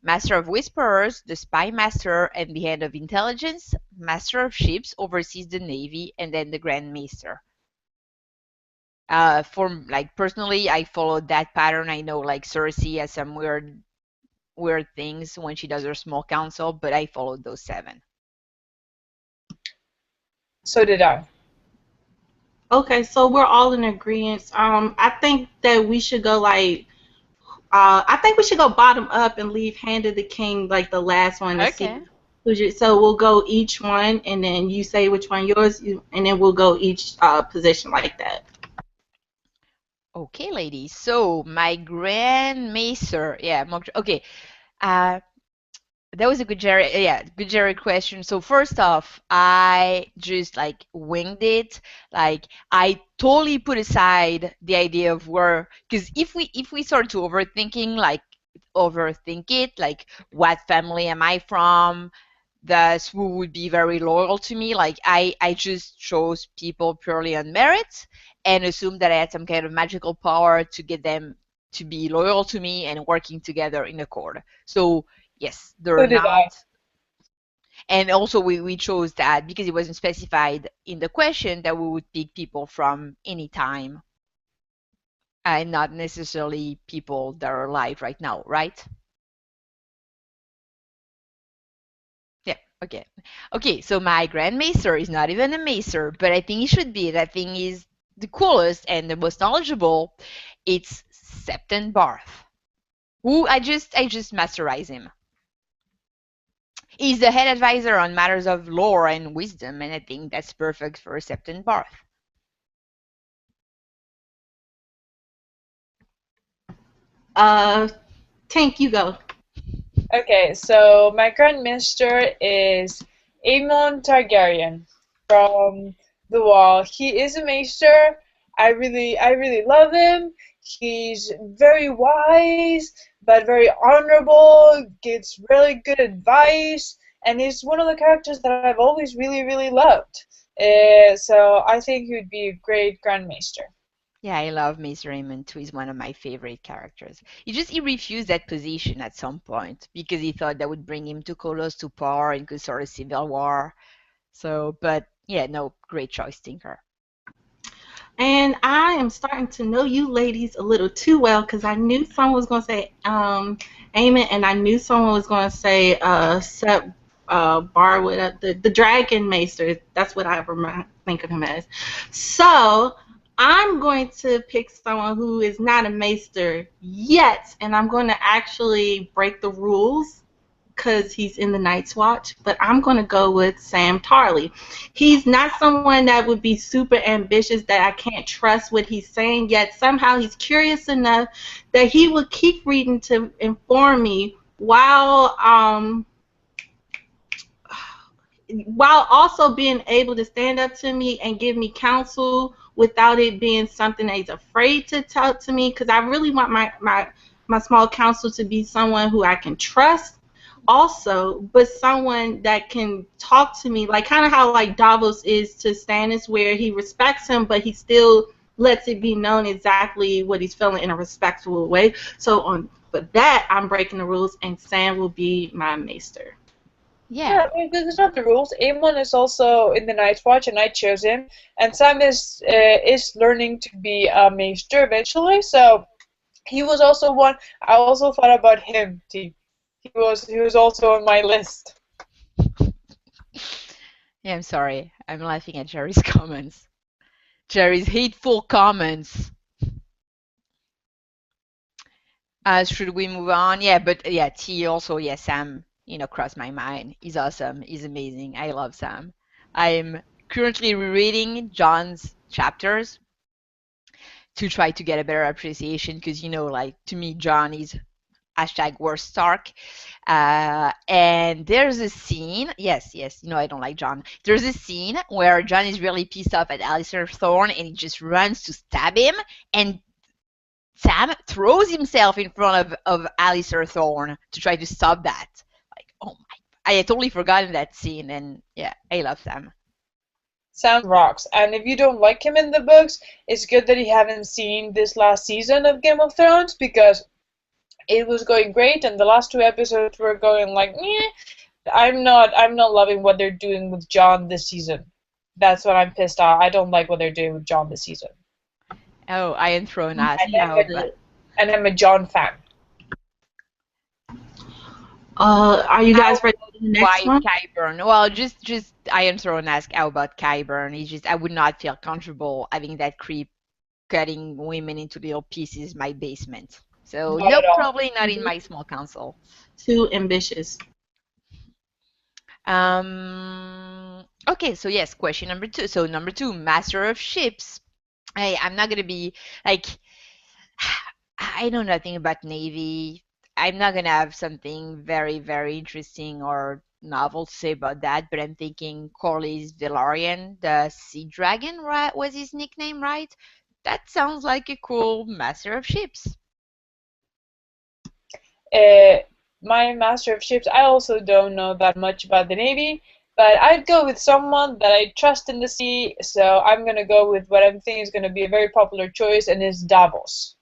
Master of Whisperers, the Spy Master and the Head of Intelligence. Master of Ships oversees the Navy, and then the Grand Maester. Personally, I followed that pattern. I know like Cersei has some weird things when she does her small council, but I followed those 7. So did I. Okay, so we're all in agreement. I think that we should go bottom up and leave Hand of the King like the last one to see. So we'll go each one, and then you say which one yours, and then we'll go each position like that. Okay, ladies. So my Grand Maester, okay. That was a good Jerry question. So first off, I just winged it. I totally put aside the idea of where, because if we start to overthink it, what family am I from? Thus, who would be very loyal to me? I just chose people purely on merit and assumed that I had some kind of magical power to get them to be loyal to me and working together in accord. So yes, they're not. And also we chose that because it wasn't specified in the question that we would pick people from any time and not necessarily people that are alive right now, right? Yeah. Okay. Okay, so my Grand Maester is not even a Maester, but I think he should be. I think he's the coolest and the most knowledgeable. It's Septon Barth. Who I just masterize him. He's the head advisor on matters of lore and wisdom, and I think that's perfect for Septon Barth. Tank, you go. Okay, so my Grand Maester is Aemon Targaryen from The Wall. He is a Maester. I really love him. He's very wise, but very honorable. Gives really good advice, and he's one of the characters that I've always really loved. So I think he would be a great Grand Maester. Yeah, I love Mace Raymond too. He's one of my favorite characters. He refused that position at some point because he thought that would bring him too close to power and could start a civil war. So, but yeah, no, great choice, Tinker. And I am starting to know you ladies a little too well because I knew someone was going to say Aemon, and I knew someone was going to say Sep Bar with the Dragon Maester. That's what I think of him as. So I'm going to pick someone who is not a Maester yet, and I'm going to actually break the rules because he's in the Night's Watch, but I'm going to go with Sam Tarly. He's not someone that would be super ambitious that I can't trust what he's saying, yet somehow he's curious enough that he will keep reading to inform me while also being able to stand up to me and give me counsel without it being something that he's afraid to talk to me, because I really want my small counsel to be someone who I can trust also, but someone that can talk to me, like kind of how like Davos is to Stannis, where he respects him, but he still lets it be known exactly what he's feeling in a respectful way. So for that, I'm breaking the rules, and Sam will be my maester. Yeah. I mean, there's not the rules. Aemon is also in the Night's Watch, and I chose him. And Sam is learning to be a maester eventually, so he was also one. I also thought about him, T. He was also on my list. Yeah, I'm sorry. I'm laughing at Jerry's comments. Jerry's hateful comments. Should we move on? Yeah, but yeah, T also, yeah, Sam, crossed my mind. He's awesome. He's amazing. I love Sam. I'm currently rereading Jon's chapters to try to get a better appreciation because, like, to me, Jon is #worst Stark. And there's a scene, yes, I don't like Jon. There's a scene where Jon is really pissed off at Alistair Thorne and he just runs to stab him, and Sam throws himself in front of Alistair Thorne to try to stop that. Like, oh my, I had totally forgotten that scene, and yeah, I love Sam. Sam rocks, and if you don't like him in the books, it's good that you haven't seen this last season of Game of Thrones, because it was going great, and the last 2 episodes were going like, meh. I'm not loving what they're doing with Jon this season. That's what I'm pissed off. I don't like what they're doing with Jon this season. Oh, Iontrone asked and I'm a Jon fan. Are you guys ready for the next one? Qyburn? Well, just Iontrone asked how about Qyburn. I would not feel comfortable having that creep cutting women into little pieces in my basement. So no, probably not in my small council. Too ambitious. Okay, so yes, question number 2. So number 2, Master of Ships. I'm not gonna be like, I know nothing about Navy. I'm not gonna have something very, very interesting or novel to say about that, but I'm thinking Corlys Velaryon, the Sea Dragon, right, was his nickname, right? That sounds like a cool Master of Ships. My Master of Ships, I also don't know that much about the Navy, but I'd go with someone that I trust in the sea, so I'm going to go with what I think is going to be a very popular choice, and is Davos.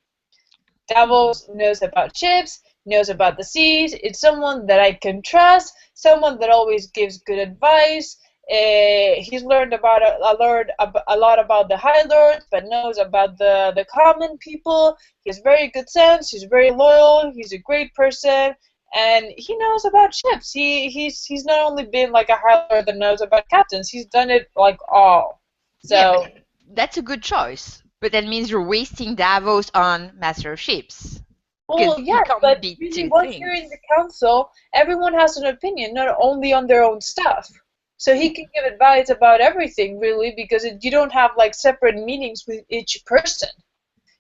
Davos knows about ships, knows about the seas. It's someone that I can trust, someone that always gives good advice. He's learned about a lot about the High Lords, but knows about the common people. He has very good sense. He's very loyal. He's a great person, and he knows about ships. He's not only been like a high lord that knows about captains. He's done it like all. So Yeah, but that's a good choice. But that means you're wasting Davos on Master of Ships. well, Because you yes, can't but be really, two once you're in things. the council, everyone has an opinion, not only on their own stuff. So he can give advice about everything, really, because you don't have like separate meetings with each person.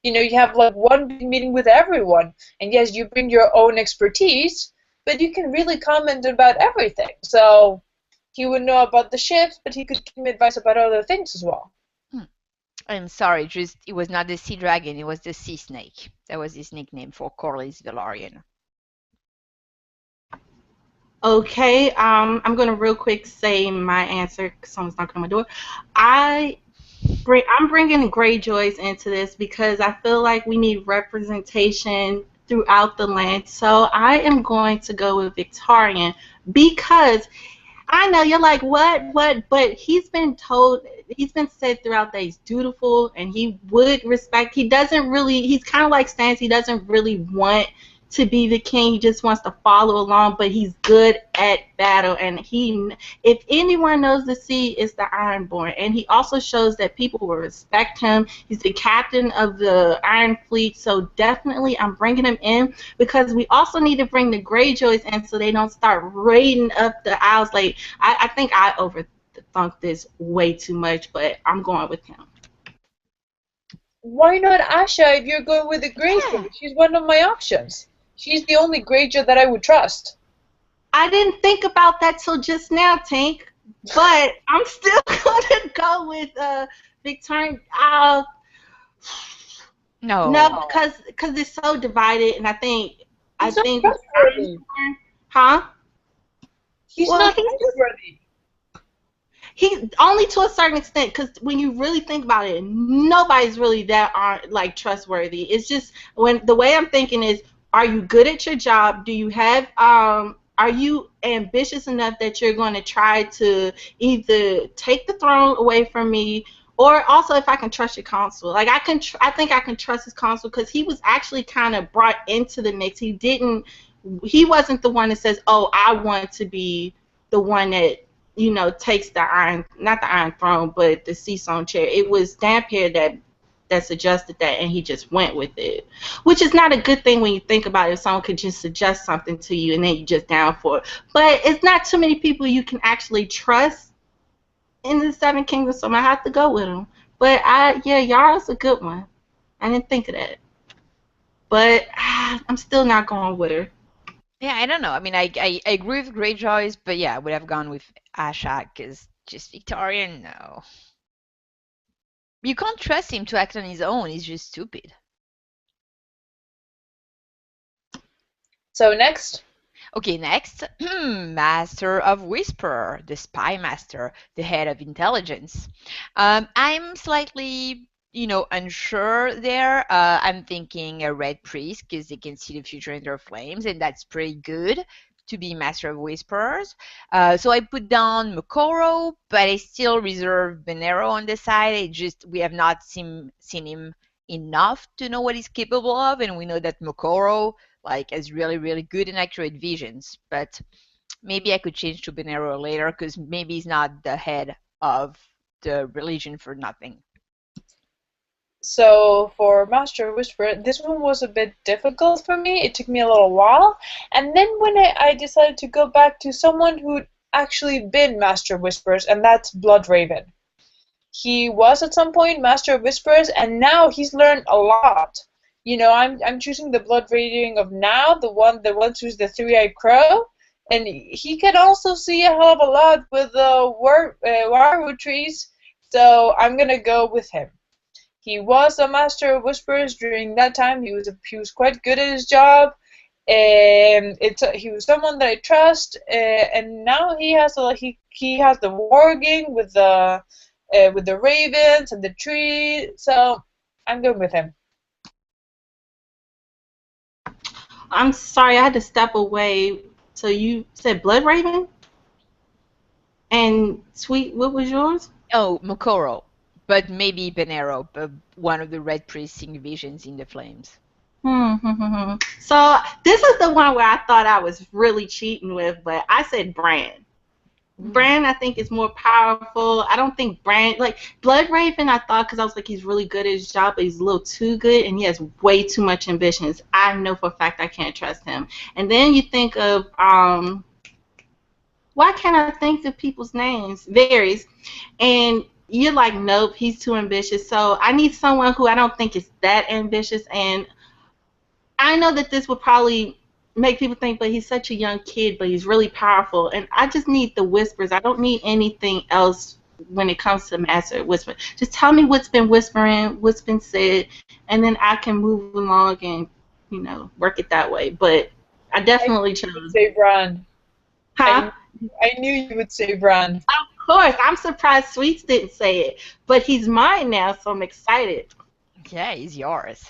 You have like one big meeting with everyone, and yes, you bring your own expertise, but you can really comment about everything. So he would know about the ships, but he could give me advice about other things as well. I'm sorry, just it was not the sea dragon, it was the sea snake. That was his nickname for Corlys Velaryon. Okay, I'm gonna real quick say my answer because someone's knocking on my door. I'm bringing Greyjoys into this because I feel like we need representation throughout the land. So I am going to go with Victorian because I know you're like, what, but he's been said throughout that he's dutiful and he would respect. He's kind of like Stance. He doesn't really want to be the king. He just wants to follow along, but he's good at battle. And if anyone knows the sea, it's the Ironborn. And he also shows that people will respect him. He's the captain of the Iron Fleet, so definitely I'm bringing him in because we also need to bring the Greyjoys in so they don't start raiding up the Isles. Like I think I overthunk this way too much, but I'm going with him. Why not Asha if you're going with the Greyjoy? Yeah. She's one of my options. She's the only Greyjoy that I would trust. I didn't think about that till just now, Tank. But I'm still gonna go with Victorian. No, because it's so divided, and I think He's not with trustworthy. Ironborn, huh? He's Well, not he's trustworthy. he only to a certain extent. Because when you really think about it, nobody's really that aren't like trustworthy. It's just when the way I'm thinking is, are you good at your job? Do you have Are you ambitious enough that you're going to try to either take the throne away from me, or also if I can trust your counsel? Like I think I can trust his counsel because he was actually kind of brought into the mix. He wasn't the one that says, "Oh, I want to be the one that takes not the Iron Throne, but the Seasong chair." It was Dampere that suggested that, and he just went with it, which is not a good thing when you think about it. If someone could just suggest something to you and then you just down for it. But it's not too many people you can actually trust in the Seven Kingdoms, so I have to go with him. But Yara's a good one. I didn't think of that, but I'm still not going with her. Yeah, I don't know. I mean, I agree with Greyjoys, but yeah, I would have gone with Asha because just Victorian, no. You can't trust him to act on his own. He's just stupid. So next. Okay, next. Master of Whisper, the spy master, the head of intelligence. I'm slightly, unsure there. I'm thinking a red priest because they can see the future in their flames, and that's pretty good to be master of whisperers. So I put down Mokoro, but I still reserve Benero on the side. We have not seen him enough to know what he's capable of, and we know that Mokoro has really, really good and accurate visions. But maybe I could change to Benero later because maybe he's not the head of the religion for nothing. So for Master Whisperer, this one was a bit difficult for me. It took me a little while. And then when I decided to go back to someone who'd actually been Master Whisperers, and that's Bloodraven. He was at some point Master of Whisperers, and now he's learned a lot. I'm choosing the Blood Rating of now, the one who's the three-eyed crow, and he can also see a hell of a lot with the wirewood trees. So I'm gonna go with him. He was a Master of Whisperers during that time. He was quite good at his job. He was someone that I trust, and now he has the warging with the ravens and the tree. So I'm going with him. I'm sorry, I had to step away. So you said Bloodraven? And Sweet, what was yours? Oh, Mokoro. But maybe Benero, but one of the red priests seeing visions in the flames. So this is the one where I thought I was really cheating with, but I said Bran. Bran, I think, is more powerful. I don't think Bran, like, Bloodraven, I thought, because I was like, he's really good at his job, but he's a little too good, and he has way too much ambitions. I know for a fact I can't trust him. And then you think of, why can't I think of people's names? Varys. And you're like, nope, he's too ambitious. So I need someone who I don't think is that ambitious. And I know that this would probably make people think, but he's such a young kid, but he's really powerful. And I just need the whispers. I don't need anything else when it comes to Master Whisper. Just tell me what's been whispering, what's been said, and then I can move along and, you know, work it that way. But I definitely chose. Say Bran. Huh? I knew you would say Bran. Of course. I'm surprised Sweets didn't say it. But he's mine now, so I'm excited. Yeah, he's yours.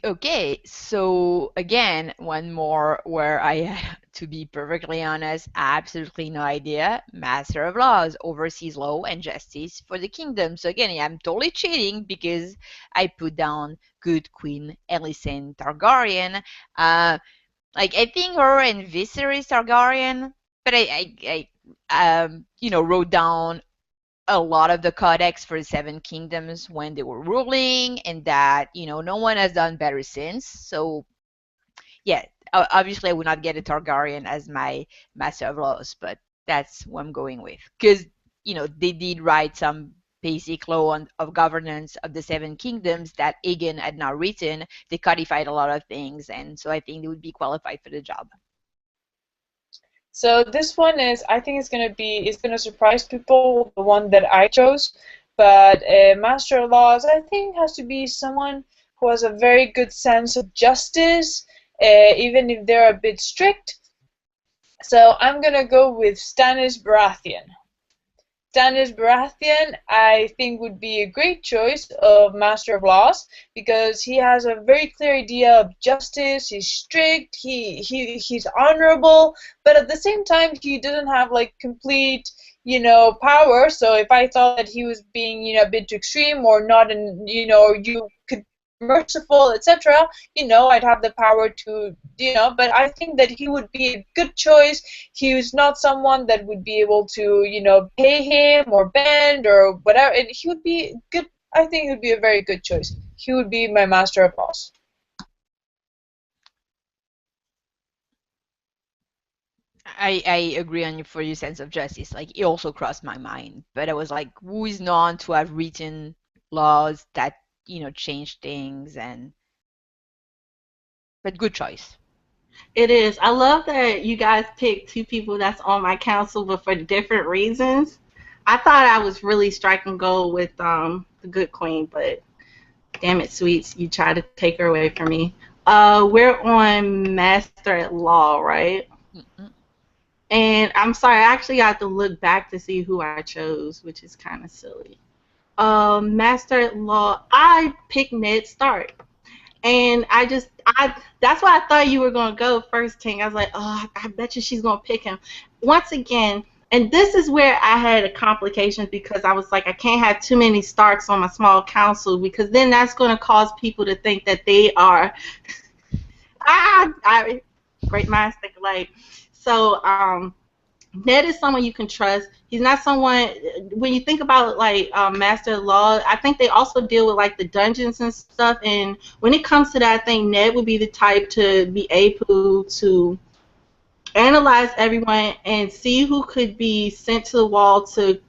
Okay, so again, one more where I, to be perfectly honest, absolutely no idea. Master of Laws oversees law and justice for the kingdom. So again, I'm totally cheating because I put down good Queen Alicent Targaryen. Like, I think her and Viserys Targaryen, but I you know, wrote down a lot of the codex for the Seven Kingdoms when they were ruling, and that, you know, no one has done better since. So yeah, obviously I would not get a Targaryen as my Master of Laws, but that's what I'm going with, because, you know, they did write some basic law of governance of the Seven Kingdoms that Aegon had not written. They codified a lot of things, and so I think they would be qualified for the job. So this one is, I think it's gonna surprise people, the one that I chose. But Master of Laws, I think, has to be someone who has a very good sense of justice, even if they're a bit strict. So I'm gonna go with Stannis Baratheon. Stannis Baratheon, I think, would be a great choice of Master of Laws because he has a very clear idea of justice. He's strict. He's honorable, but at the same time, he doesn't have like complete, you know, power. So if I thought that he was being, you know, a bit too extreme or not, and you know, you could merciful, etc., you know, I'd have the power to, you know, but I think that he would be a good choice. He was not someone that would be able to, you know, pay him or bend or whatever, and he would be good. I think he would be a very good choice. He would be my Master of Laws. I agree on you for your sense of justice. Like, it also crossed my mind, but I was like, who is known to have written laws that, you know, change things? And but good choice. It is. I love that you guys picked two people that's on my council, but for different reasons. I thought I was really striking gold with the good queen, but damn it, Sweets, you tried to take her away from me. We're on Master at Law, right? Mm-mm. And I'm sorry, I actually got to look back to see who I chose, which is kind of silly. Master at Law, I picked Ned Stark. And that's why I thought you were going to go first, Ting. I was like, oh, I bet you she's going to pick him. Once again, and this is where I had a complication because I was like, I can't have too many Starks on my small council because then that's going to cause people to think that they are, great minds think alike. So, Ned is someone you can trust. He's not someone, when you think about like Master of Law, I think they also deal with like the dungeons and stuff. And when it comes to that, I think Ned would be the type to be able to analyze everyone and see who could be sent to the wall to.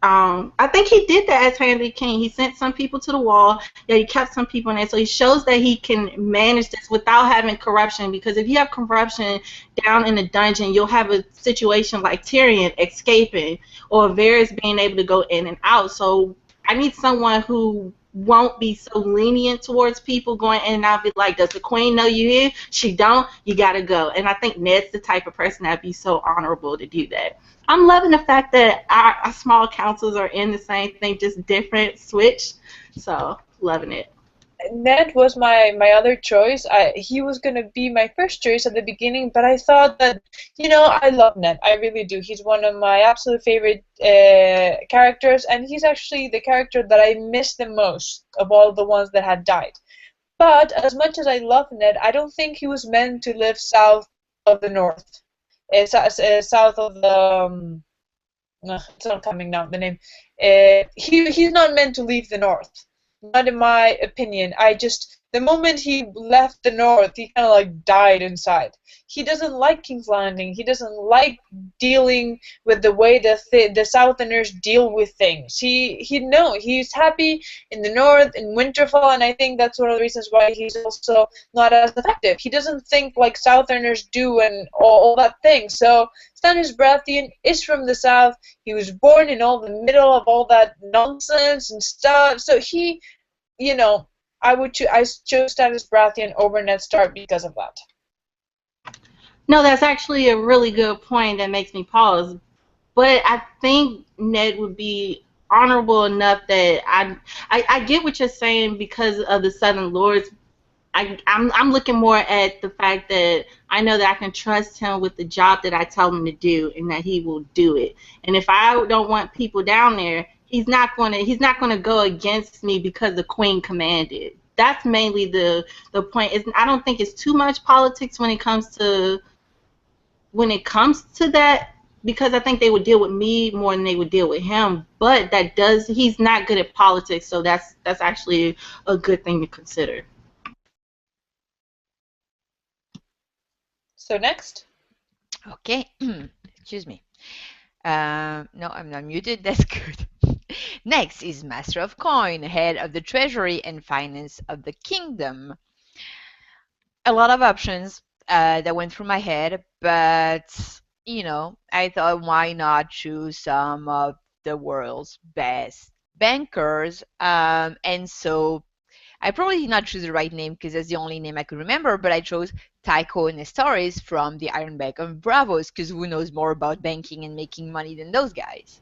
I think he did that as Henry King. He sent some people to the wall. Yeah, he kept some people in there. So he shows that he can manage this without having corruption. Because if you have corruption down in the dungeon, you'll have a situation like Tyrion escaping or Varys being able to go in and out. So I need someone who won't be so lenient towards people going in and out. Be like, does the queen know you here? She don't. You gotta go. And I think Ned's the type of person that'd be so honorable to do that. I'm loving the fact that our small councils are in the same thing, just different switch. So, loving it. Ned was my other choice. He was gonna be my first choice at the beginning, but I thought that, I love Ned. I really do. He's one of my absolute favorite characters, and he's actually the character that I miss the most of all the ones that had died. But as much as I love Ned, I don't think he was meant to live south of the north, south of the. It's not coming now. The name. He's not meant to leave the north. Not in my opinion. The moment he left the north, he kind of like died inside. He doesn't like King's Landing. He doesn't like dealing with the way the Southerners deal with things. He's happy in the north, in Winterfell, and I think that's one of the reasons why he's also not as effective. He doesn't think like Southerners do and all that thing. So Stannis Baratheon is from the south. He was born in all the middle of all that nonsense and stuff. So he, I chose Stannis Baratheon over Ned Stark because of that. No, that's actually a really good point that makes me pause. But I think Ned would be honorable enough that I get what you're saying because of the Southern Lords. I'm looking more at the fact that I know that I can trust him with the job that I tell him to do, and that he will do it. And if I don't want people down there, he's not gonna go against me because the Queen commanded. That's mainly the point. I don't think it's too much politics when it comes to that, because I think they would deal with me more than they would deal with him. But he's not good at politics, so that's actually a good thing to consider. So next. Okay. Excuse me. No, I'm not muted. That's good. Next is Master of Coin, head of the Treasury and Finance of the Kingdom. A lot of options that went through my head, but I thought, why not choose some of the world's best bankers? And so I probably did not choose the right name because that's the only name I could remember, but I chose Tycho Nestoris from the Iron Bank of Bravos, because who knows more about banking and making money than those guys?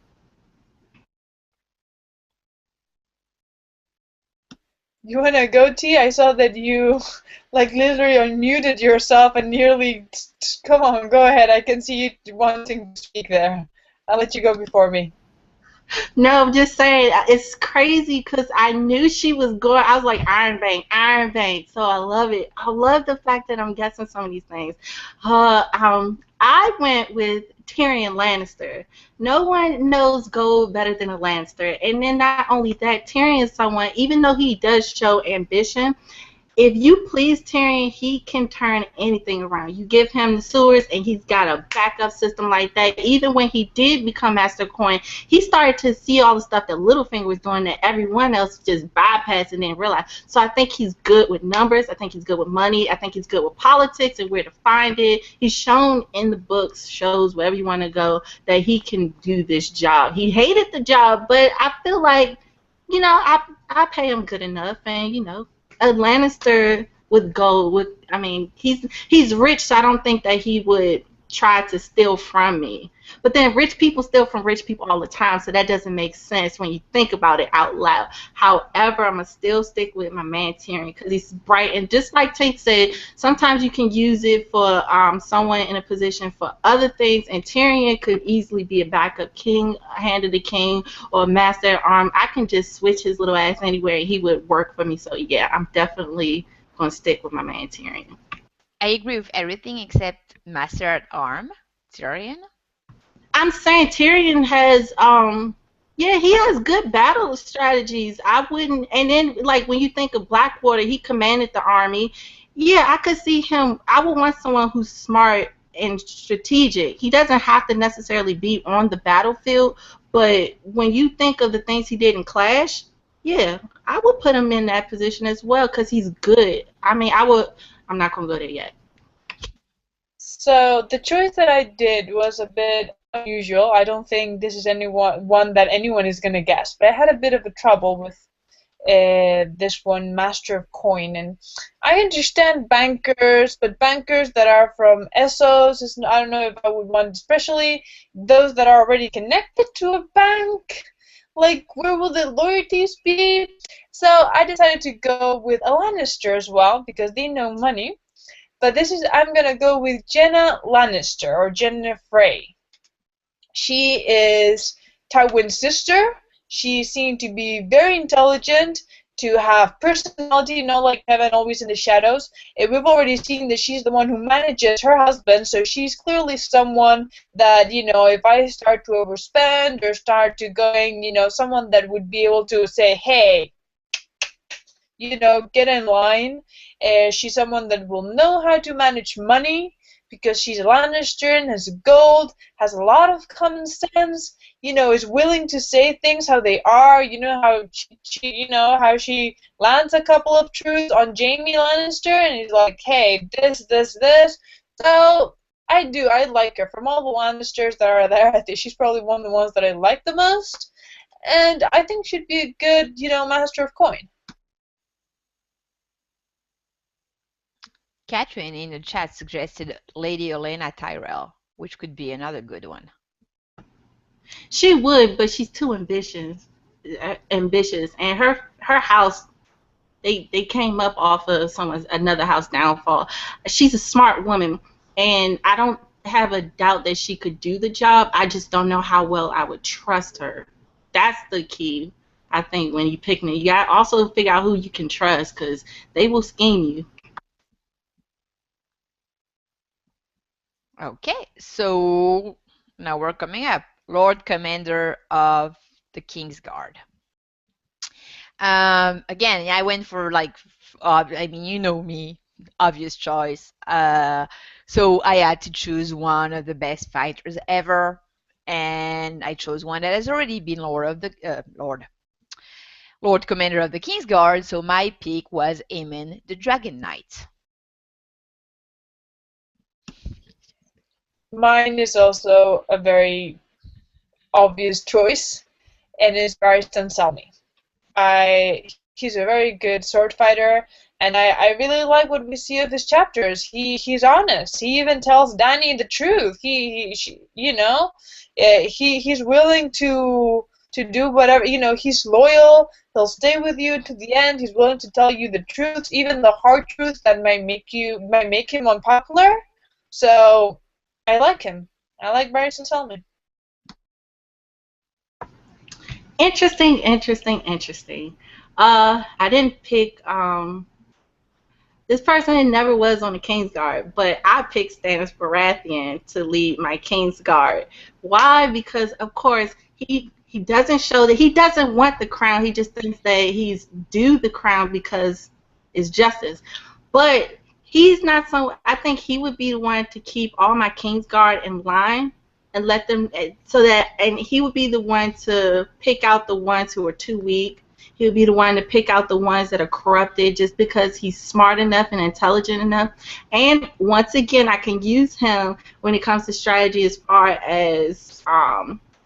You want to go, T? I saw that you, literally unmuted yourself and nearly... Come on, go ahead. I can see you wanting to speak there. I'll let you go before me. No, I'm just saying, it's crazy because I knew she was going. I was like, Iron Bank. So I love it. I love the fact that I'm guessing some of these things. I went with Tyrion Lannister. No one knows gold better than a Lannister. And then not only that, Tyrion is someone, even though he does show ambition, if you please Tyrion, he can turn anything around. You give him the sewers, and he's got a backup system like that. Even when he did become Master Coin, he started to see all the stuff that Littlefinger was doing that everyone else just bypassed and didn't realize. So I think he's good with numbers. I think he's good with money. I think he's good with politics and where to find it. He's shown in the books, shows, wherever you want to go, that he can do this job. He hated the job, but I feel like, I pay him good enough, and, a Lannister with gold he's rich, so I don't think that he would try to steal from me. But then rich people steal from rich people all the time, so that doesn't make sense when you think about it out loud. However, I'm going to still stick with my man Tyrion because he's bright, and just like Tate said, sometimes you can use it for someone in a position for other things, and Tyrion could easily be a backup king, hand of the king, or master at arm. I can just switch his little ass anywhere, and he would work for me. So yeah, I'm definitely going to stick with my man Tyrion. I agree with everything except Master at Arm, Tyrion. I'm saying Tyrion has, he has good battle strategies. I wouldn't, and then when you think of Blackwater, he commanded the army. Yeah, I could see him. I would want someone who's smart and strategic. He doesn't have to necessarily be on the battlefield, but when you think of the things he did in Clash, yeah, I would put him in that position as well because he's good. I'm not gonna go there yet. So the choice that I did was a bit unusual. I don't think this is one that anyone is going to guess, but I had a bit of a trouble with this one, Master of Coin. And I understand bankers, but bankers that are from Essos, I don't know if I would want, especially those that are already connected to a bank. Like, where will the loyalties be? So I decided to go with a Lannister as well because they know money. But I'm gonna go with Jenna Lannister or Jenna Frey. She is Tywin's sister. She seemed to be very intelligent, to have personality, not like Kevin, always in the shadows. And we've already seen that she's the one who manages her husband, so she's clearly someone that, if I start to overspend or start to going, someone that would be able to say, hey, get in line. She's someone that will know how to manage money because she's a Lannister and has gold, has a lot of common sense, is willing to say things how they are. How she lands a couple of truths on Jaime Lannister and he's like, hey, this. So I like her. From all the Lannisters that are there, I think she's probably one of the ones that I like the most. And I think she'd be a good, master of coin. Catherine in the chat suggested Lady Olenna Tyrell, which could be another good one. She would, but she's too ambitious, and her house, they came up off of another house downfall. She's a smart woman, and I don't have a doubt that she could do the job. I just don't know how well I would trust her. That's the key, I think, when you pick me. You got to also figure out who you can trust, because they will scheme you. Okay, so now we're coming up. Lord Commander of the Kingsguard. Again, I went for you know me, obvious choice. So I had to choose one of the best fighters ever, and I chose one that has already been Lord Commander of the Kingsguard. So my pick was Aemon the Dragon Knight. Mine is also a very obvious choice, and it's Varys and Illyrio. He's a very good sword fighter, and I really like what we see of his chapters. He's honest. He even tells Dany the truth. He's willing to do whatever. He's loyal. He'll stay with you to the end. He's willing to tell you the truth, even the hard truth that might make him unpopular. So I like him. I like Varys and Illyrio. Interesting. I didn't pick this person never was on the Kingsguard, but I picked Stannis Baratheon to lead my Kingsguard. Why? Because of course he doesn't show that he doesn't want the crown. He just thinks that he's due the crown because it's justice. But he's not so. I think he would be the one to keep all my Kingsguard in line and let them and he would be the one to pick out the ones who are too weak. He would be the one to pick out the ones that are corrupted just because he's smart enough and intelligent enough. And once again, I can use him when it comes to strategy as far as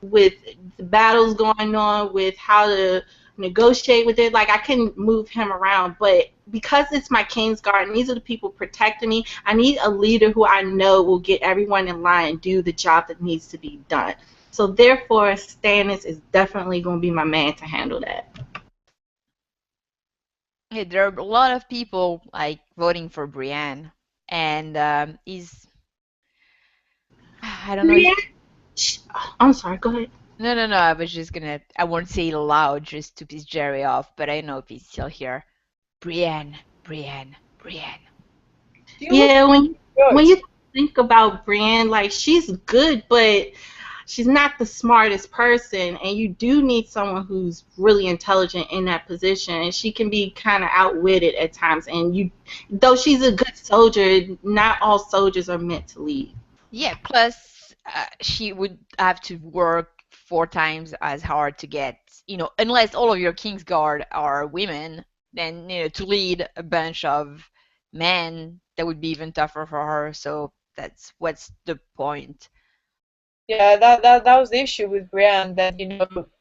with the battles going on, with how to negotiate with it. Like, I can move him around, but because it's my Kingsguard and these are the people protecting me, I need a leader who I know will get everyone in line and do the job that needs to be done. So therefore, Stannis is definitely going to be my man to handle that. Yeah, there are a lot of people voting for Brienne, and I don't know. I'm sorry. Go ahead. No. I was just I won't say it aloud just to piss Jerry off, but I know if he's still here. Brienne. Yeah, when you think about Brienne, she's good, but she's not the smartest person, and you do need someone who's really intelligent in that position. And she can be kind of outwitted at times. And though she's a good soldier, not all soldiers are meant to lead. Yeah. Plus, she would have to work 4 times as hard to get, unless all of your Kingsguard are women, then to lead a bunch of men, that would be even tougher for her. So what's the point? Yeah, that was the issue with Brienne, that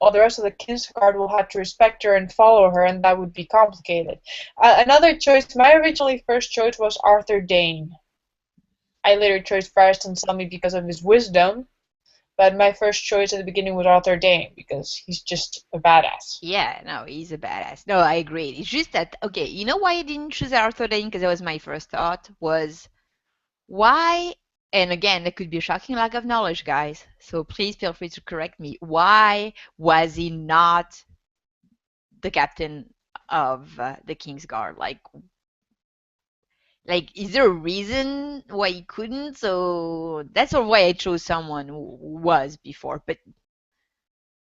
all the rest of the Kingsguard will have to respect her and follow her, and that would be complicated. Another choice, my first choice was Arthur Dayne. I later chose Varys and Illyrio because of his wisdom, But my first choice at the beginning was Arthur Dayne because he's just a badass. Yeah, no, he's a badass. No, I agree. It's just that, okay, you know why I didn't choose Arthur Dayne? Because that was my first thought, was why, and again, that could be a shocking lack of knowledge, guys, so please feel free to correct me. Why was he not the captain of the King's Guard? Like, is there a reason why he couldn't? So that's why I chose someone who was before. But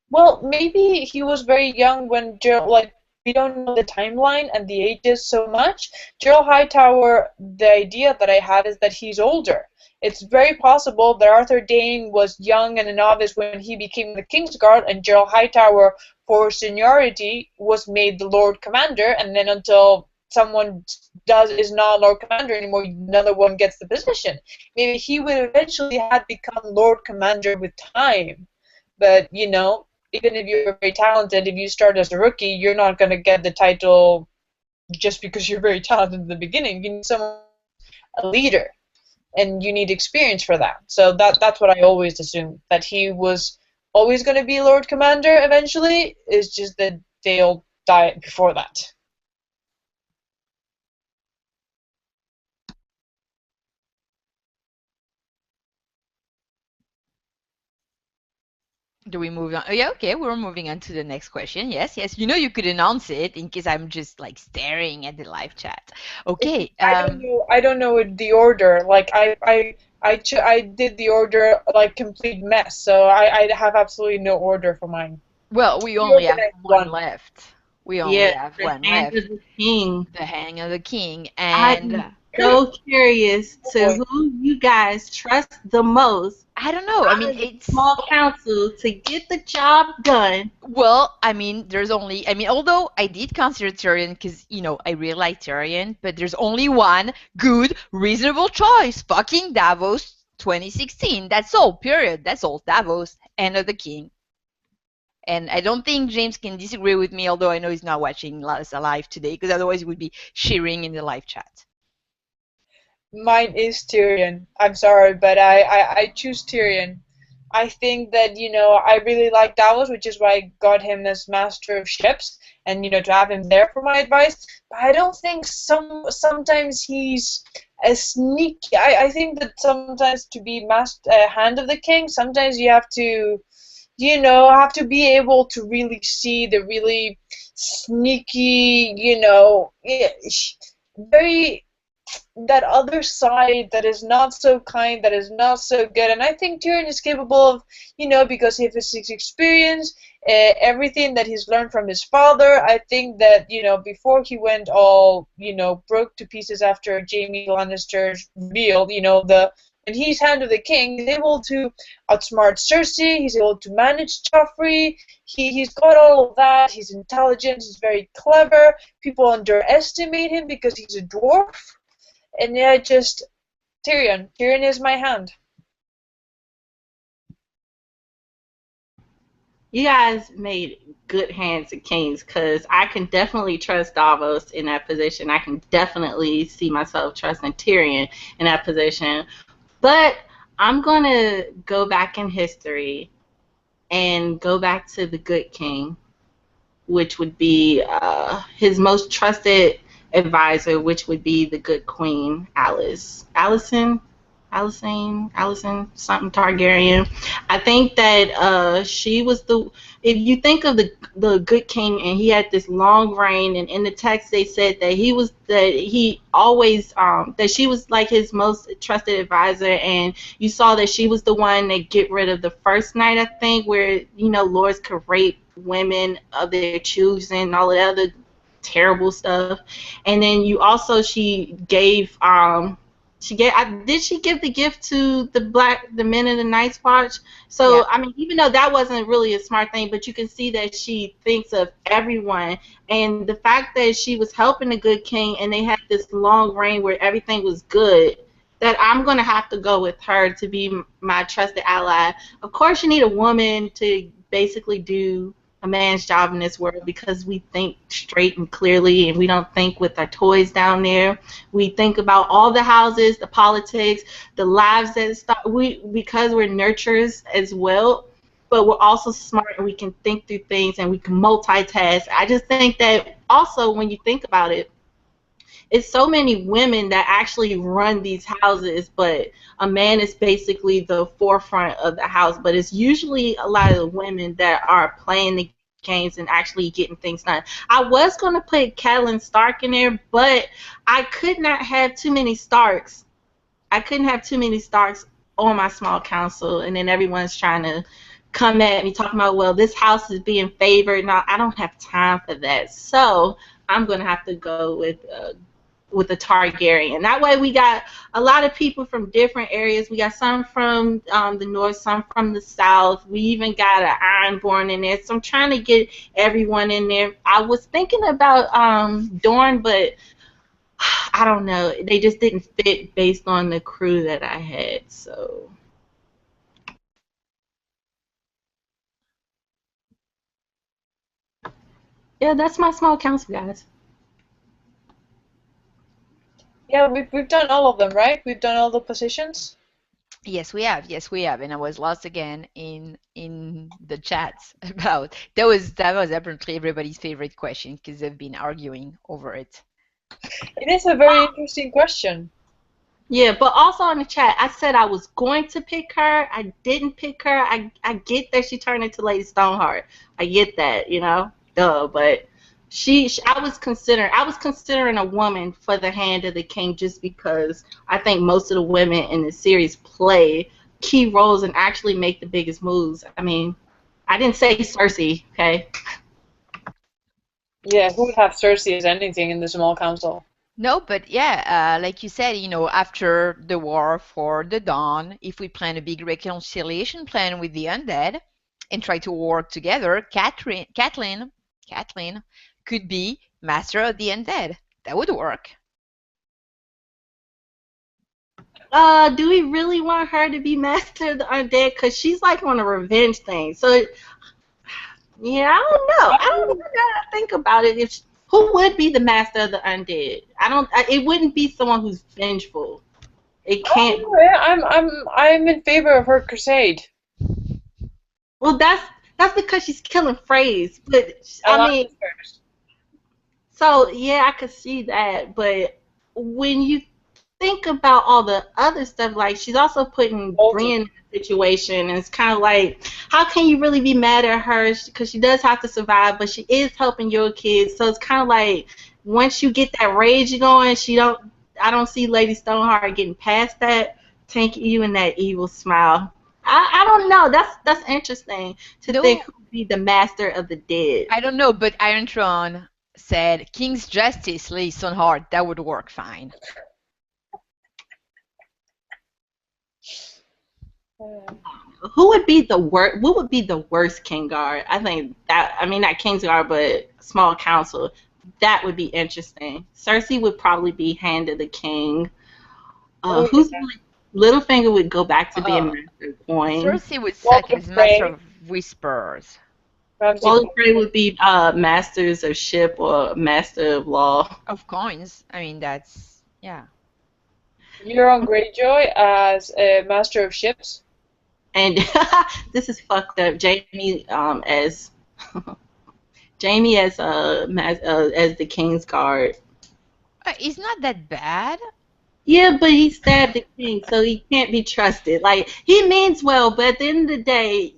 Well, maybe he was very young when Gerald, like, we don't know the timeline and the ages so much. Gerald Hightower, the idea that I have is that he's older. It's very possible that Arthur Dayne was young and a novice when he became the Kingsguard, and Gerald Hightower, for seniority, was made the Lord Commander, and then until someone is not Lord Commander anymore, another one gets the position. Maybe he would eventually have become Lord Commander with time. But, you know, even if you're very talented, if you start as a rookie, you're not going to get the title just because you're very talented in the beginning. You need someone, a leader, and you need experience for that. So that's what I always assumed, that he was always going to be Lord Commander eventually. It's just that they'll die before that. do we move on? Oh, yeah, okay, we're moving on to the next question. Yes, yes. You know you could announce it in case I'm just like staring at the live chat. Okay. I don't know the order. Like I did the order like complete mess. So I have absolutely no order for mine. Well, we You only have organize one one. left. We only Yeah, have the one hand left. of the king. The Hang of the King. I'm And so curious Oh to boy. who you guys trust the most I don't know. I out mean, of the it's small council to get the job done. well, I mean, there's only, I mean, although I did consider Tyrion because, you know, I really like Tyrion, but there's only one good, reasonable choice. Fucking Davos 2016. That's all, period. That's all. Davos, Hand of the King. And I don't think James can disagree with me, although I know he's not watching us live today, because otherwise he would be cheering in the live chat. Mine is Tyrion. I'm sorry, but I choose Tyrion. I think that, you know, I really like Davos, which is why I got him as Master of Ships, and, you know, to have him there for my advice. But I don't think sometimes he's a sneaky. I think that sometimes to be Hand of the King, sometimes you have to, you know, have to be able to really see the really sneaky, you know, very that other side that is not so kind, that is not so good. And I think Tyrion is capable of, you know, because of his experience, everything that he's learned from his father. I think that, you know, before he went all, you know, broke to pieces after Jaime Lannister's reveal, you know, when he's Hand of the King, he's able to outsmart Cersei, he's able to manage Joffrey, he's got all of that, he's intelligent, he's very clever, people underestimate him because he's a dwarf. And yeah, just Tyrion. Tyrion is my hand. You guys made good hands at kings because I can definitely trust Davos in that position. I can definitely see myself trusting Tyrion in that position. But I'm going to go back in history and go back to the good king, which would be his most trusted advisor, which would be the good queen, Allison, something Targaryen. I think that she was the. If you think of the good king, and he had this long reign, and in the text they said that he always that she was like his most trusted advisor, and you saw that she was the one that get rid of the first night, I think, where lords could rape women of their choosing, and all the other terrible stuff. And then you also did she give the gift to the men in the Night's Watch? So Yeah. I mean, even though that wasn't really a smart thing, but you can see that she thinks of everyone, and the fact that she was helping the good king, and they had this long reign where everything was good. That I'm gonna have to go with her to be my trusted ally. Of course, you need a woman to basically do a man's job in this world because we think straight and clearly, and we don't think with our toys down there. We think about all the houses, the politics, the lives that start. Because we're nurturers as well, but we're also smart and we can think through things and we can multitask. I just think that also when you think about it, it's so many women that actually run these houses, but a man is basically the forefront of the house. But it's usually a lot of the women that are playing the games and actually getting things done. I was going to put Catelyn Stark in there, but I could not have too many Starks. I couldn't have too many Starks on my small council, and then everyone's trying to come at me talking about, well, this house is being favored. No, I don't have time for that. So I'm going to have to go with the Targaryen. That way we got a lot of people from different areas. We got some from the north, some from the south. We even got an Ironborn in there. So I'm trying to get everyone in there. I was thinking about Dorne, but I don't know. They just didn't fit based on the crew that I had. So yeah, that's my small council, guys. Yeah, we've done all of them, right? We've done all the positions. Yes, we have. Yes, we have. And I was lost again in the chats about that was apparently everybody's favorite question because they've been arguing over it. It is a very interesting question. Yeah, but also in the chat, I said I was going to pick her. I didn't pick her. I get that she turned into Lady Stoneheart. I get that, you know, duh. But I was considering a woman for the Hand of the King just because I think most of the women in the series play key roles and actually make the biggest moves. I mean, I didn't say Cersei, okay? Yeah, who would have Cersei as anything in the small council? No, but yeah, like you said, you know, after the war for the Dawn, if we plan a big reconciliation plan with the undead and try to work together, Catelyn could be master of the undead. That would work. Do we really want her to be master of the undead? Because she's like on a revenge thing. So, yeah, I don't know. I don't know how to think about it. Who would be the master of the undead? It wouldn't be someone who's vengeful. It can't. Oh, yeah, I'm in favor of her crusade. Well, that's because she's killing Freys. But I mean, so yeah, I could see that. But when you think about all the other stuff, like she's also putting Brienne in a situation, and it's kind of like, how can you really be mad at her? Because she does have to survive, but she is helping your kids. So it's kind of like once you get that rage going, I don't see Lady Stoneheart getting past that, taking you in that evil smile. I don't know. That's interesting to think who would be the master of the dead. I don't know, but Iontrone said King's Justice, Lady Stoneheart. That would work fine. Who would be the worst? What would be the worst Kingsguard? I think that. I mean, not Kingsguard, but small council. That would be interesting. Cersei would probably be Hand of the King. Littlefinger would go back to being Master of Coin. Cersei would suck as Master of Whispers. Walter Frey would be Masters of Ship or Master of Law. Of Coins. I mean, that's yeah. Euron Greyjoy as Master of Ships. And this is fucked up. Jamie as Jamie as the Kingsguard. He's not that bad. Yeah, but he stabbed the king, so he can't be trusted. Like, he means well, but at the end of the day,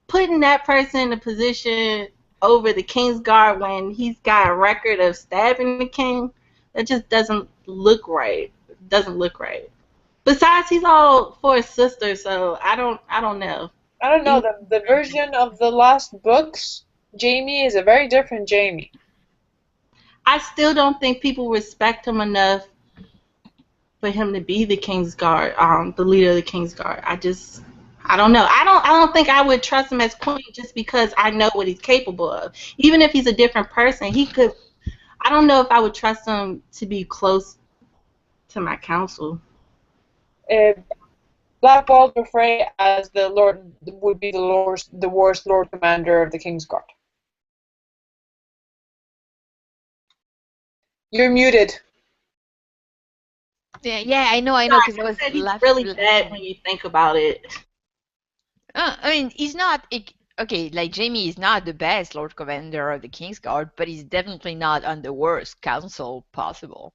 putting that person in a position over the Kingsguard when he's got a record of stabbing the king, that just doesn't look right. It doesn't look right. Besides, he's all for his sister, so I don't know. I don't know. The version of the last books, Jamie is a very different Jamie. I still don't think people respect him enough for him to be the Kingsguard, the leader of the Kingsguard. I don't know. I don't think I would trust him as queen just because I know what he's capable of. Even if he's a different person, he could. I don't know if I would trust him to be close to my council. Black Walter Frey as the Lord would be the worst Lord Commander of the Kingsguard. You're muted. Yeah, I know, because I was He's laughing. really bad when you think about it. I mean, he's not okay. Like Jaime is not the best Lord Commander of the Kingsguard, but he's definitely not on the worst council possible.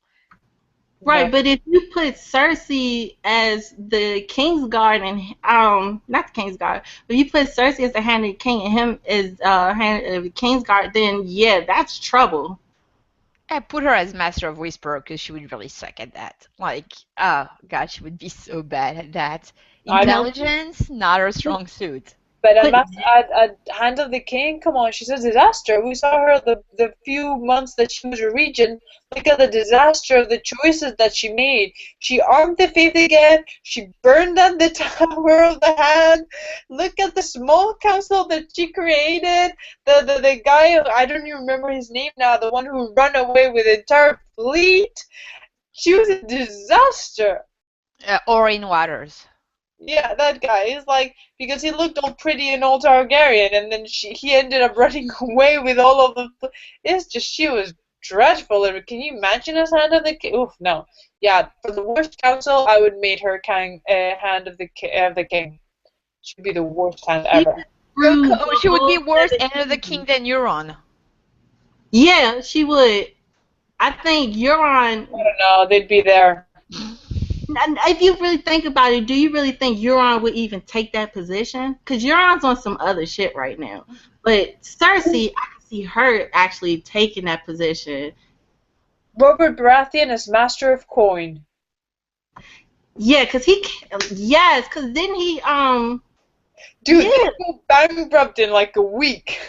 Right, No. but if you put Cersei as the Kingsguard and not the Kingsguard, but you put Cersei as the Hand of the King and him as Hand of the Kingsguard, then yeah, that's trouble. I put her as Master of Whisper because she would really suck at that. Like, oh god, she would be so bad at that. I don't. Intelligence, not her strong suit. But Put at Hand of the King, come on, she's a disaster. We saw her the few months that she was a regent. Look at the disaster of the choices that she made. She armed the faith again. She burned down the Tower of the Hand. Look at the small council that she created. The guy, I don't even remember his name now, the one who ran away with the entire fleet. She was a disaster. Orin Waters. Yeah, that guy. He's like, because he looked all pretty and all Targaryen, and then he ended up running away with all of the. It's just, she was dreadful. Can you imagine us Hand of the King? Oof, no. Yeah, for the worst council, I would make her Hand of the King. She'd be the worst hand ever. She would be worse Hand of the King than Euron. Yeah, she would. I think Euron. I don't know. They'd be there. If you really think about it, do you really think Euron would even take that position? Because Euron's on some other shit right now. But Cersei, I can see her actually taking that position. Robert Baratheon as Master of Coin. Yeah, because then he Dude, yeah. they go bankrupt in like a week.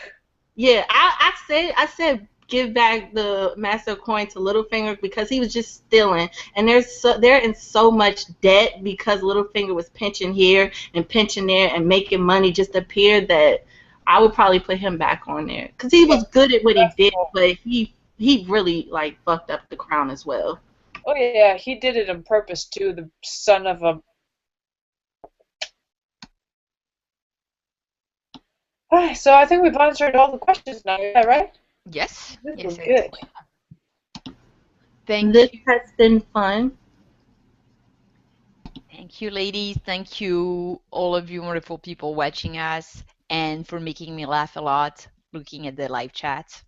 Yeah, I said give back the Master of Coin to Littlefinger because he was just stealing, and they're in so much debt because Littlefinger was pinching here and pinching there and making money just appear that I would probably put him back on there because he was good at what he did, but he really like fucked up the crown as well. Oh yeah, he did it on purpose too. The son of a. So I think we've answered all the questions now, yeah, right? Yes. This Yes. was good. This has been fun. Thank you, ladies. Thank you, all of you wonderful people watching us, and for making me laugh a lot looking at the live chat.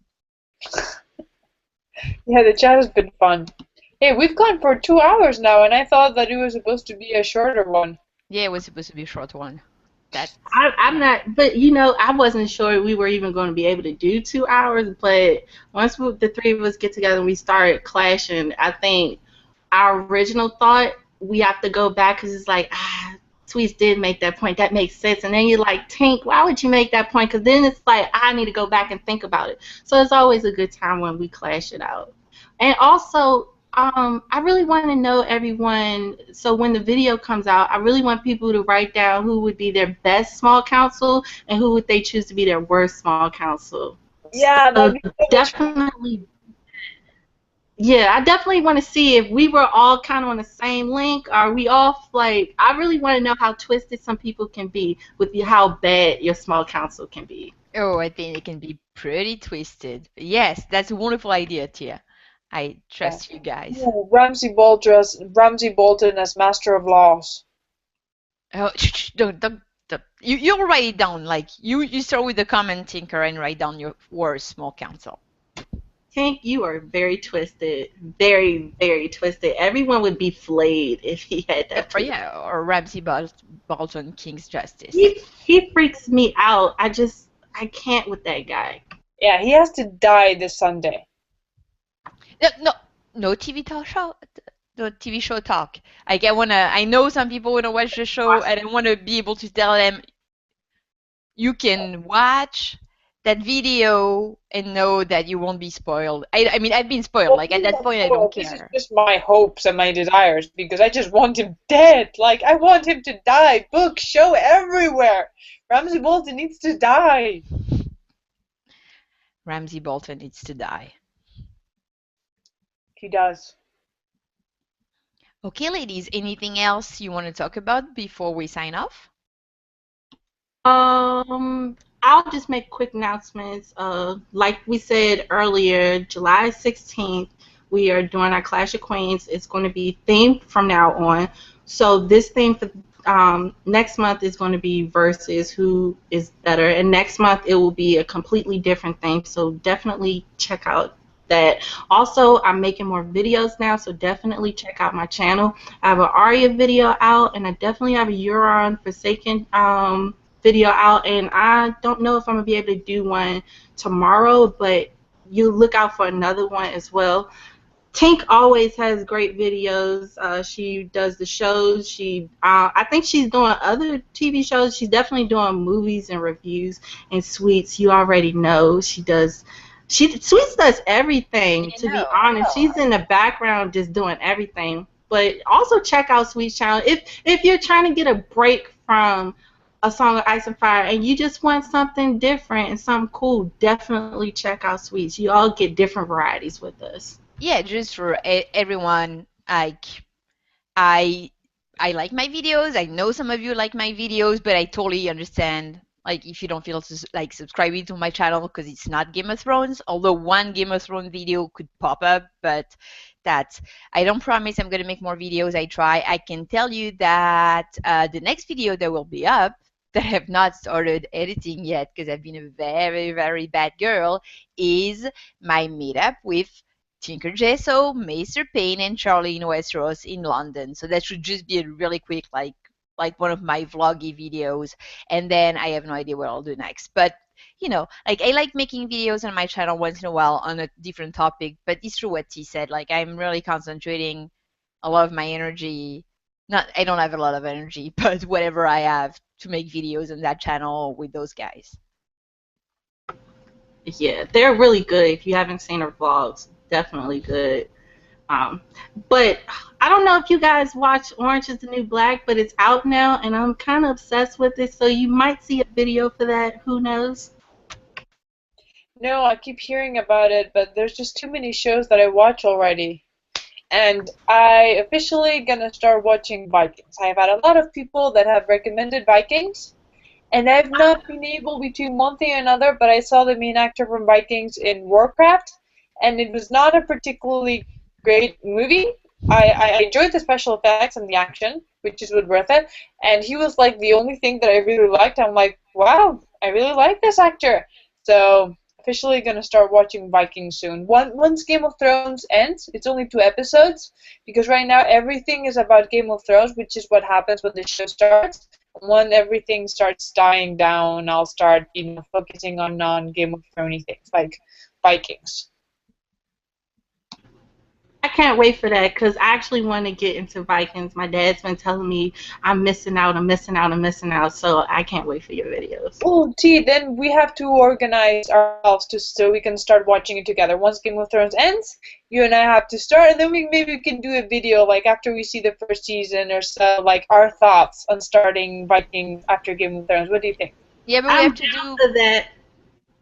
Yeah, the chat has been fun. Hey, we've gone for 2 hours now, and I thought that it was supposed to be a shorter one. Yeah, it was supposed to be a short one. I'm not, but I wasn't sure we were even going to be able to do 2 hours. But once the three of us get together and we start clashing, I think our original thought we have to go back because it's like, Tweets did make that point. That makes sense. And then you're like, Tink, why would you make that point? Because then it's like, I need to go back and think about it. So it's always a good time when we clash it out. And also, I really want to know everyone. So when the video comes out, I really want people to write down who would be their best small council and who would they choose to be their worst small council. Yeah, so definitely. Yeah, I definitely want to see if we were all kind of on the same link. Are we off? Like, I really want to know how twisted some people can be with how bad your small council can be. Oh, I think it can be pretty twisted. Yes, that's a wonderful idea, Tia. I trust you guys. Ooh, Ramsay Bolton as Master of Laws. Oh, don't. You'll write it down. Like you start with the comment, Tinker, and write down your worst small council. Tink, you are very twisted. Very, very twisted. Everyone would be flayed if he had that. Yeah, or Ramsay Bolton, King's Justice. He freaks me out. I can't with that guy. Yeah, he has to die this Sunday. No TV talk show. The TV show talk. Like I know some people wanna watch the show, and I wanna be able to tell them, you can watch that video and know that you won't be spoiled. I mean, I've been spoiled. Like at that point, I don't care. This is just my hopes and my desires because I just want him dead. Like I want him to die. Book, show, everywhere. Ramsay Bolton needs to die. Ramsay Bolton needs to die. He does. Okay, ladies, anything else you want to talk about before we sign off? I'll just make quick announcements. Like we said earlier, July 16th, we are doing our Clash of Queens. It's going to be themed from now on. So this theme for next month is going to be versus who is better, and next month it will be a completely different thing. So definitely check out that. Also, I'm making more videos now, so definitely check out my channel. I have an Arya video out, and I definitely have a Euron Forsaken video out, and I don't know if I'm gonna be able to do one tomorrow, but you look out for another one as well. Tink always has great videos. She does the shows. I think she's doing other TV shows. She's definitely doing movies and reviews. And Sweets, you already know she does. Sweets does everything. To be honest, she's in the background just doing everything. But also check out Sweet's channel if you're trying to get a break from A Song of Ice and Fire and you just want something different and something cool. Definitely check out Sweets. You all get different varieties with us. Yeah, just for everyone, like I like my videos. I know some of you like my videos, but I totally understand like if you don't feel like subscribing to my channel because it's not Game of Thrones. Although one Game of Thrones video could pop up, but I don't promise I'm gonna make more videos. I try. I can tell you that the next video that will be up that I have not started editing yet because I've been a very, very bad girl is my meetup with Tinker Jesso, Maester Payne, and Charlie in Westeros in London. So that should just be a really quick, like one of my vloggy videos. And then I have no idea what I'll do next. But you know, like I like making videos on my channel once in a while on a different topic. But it's true what T said. Like I'm really concentrating a lot of my energy. Not, I don't have a lot of energy, but whatever I have to make videos on that channel with those guys. Yeah, they're really good. If you haven't seen her vlogs, definitely good. But I don't know if you guys watch Orange is the New Black, but it's out now, and I'm kind of obsessed with it, so you might see a video for that. Who knows? No, I keep hearing about it, but there's just too many shows that I watch already. And I officially gonna start watching Vikings. I've had a lot of people that have recommended Vikings, and I've not been able between one thing and another, but I saw the main actor from Vikings in Warcraft, and it was not a particularly great movie. I enjoyed the special effects and the action, which is worth it, and he was like the only thing that I really liked. I'm like, wow, I really like this actor. So officially gonna start watching Vikings soon. Once Game of Thrones ends, it's only 2 episodes, because right now everything is about Game of Thrones, which is what happens when the show starts. When everything starts dying down, I'll start, focusing on non-Game of Thrones things like Vikings. I can't wait for that because I actually want to get into Vikings. My dad's been telling me I'm missing out, so I can't wait for your videos. Oh, T, then we have to organize ourselves so we can start watching it together. Once Game of Thrones ends, you and I have to start, and then maybe we can do a video like after we see the first season or so, like our thoughts on starting Vikings after Game of Thrones. What do you think? Yeah, but we have to do that.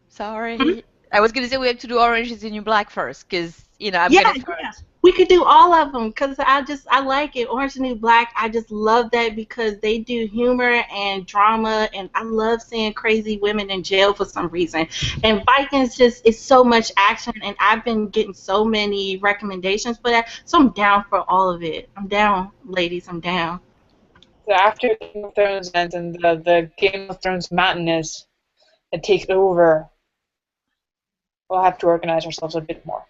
Sorry. I was going to say we have to do Orange is the New Black first, because, I'm going to start. Yeah. We could do all of them because I like it. Orange is the New Black, I just love that because they do humor and drama, and I love seeing crazy women in jail for some reason. And Vikings is so much action, and I've been getting so many recommendations for that, so I'm down for all of it. I'm down, ladies, I'm down. So after Game of Thrones ends and the Game of Thrones madness that takes over, we'll have to organize ourselves a bit more.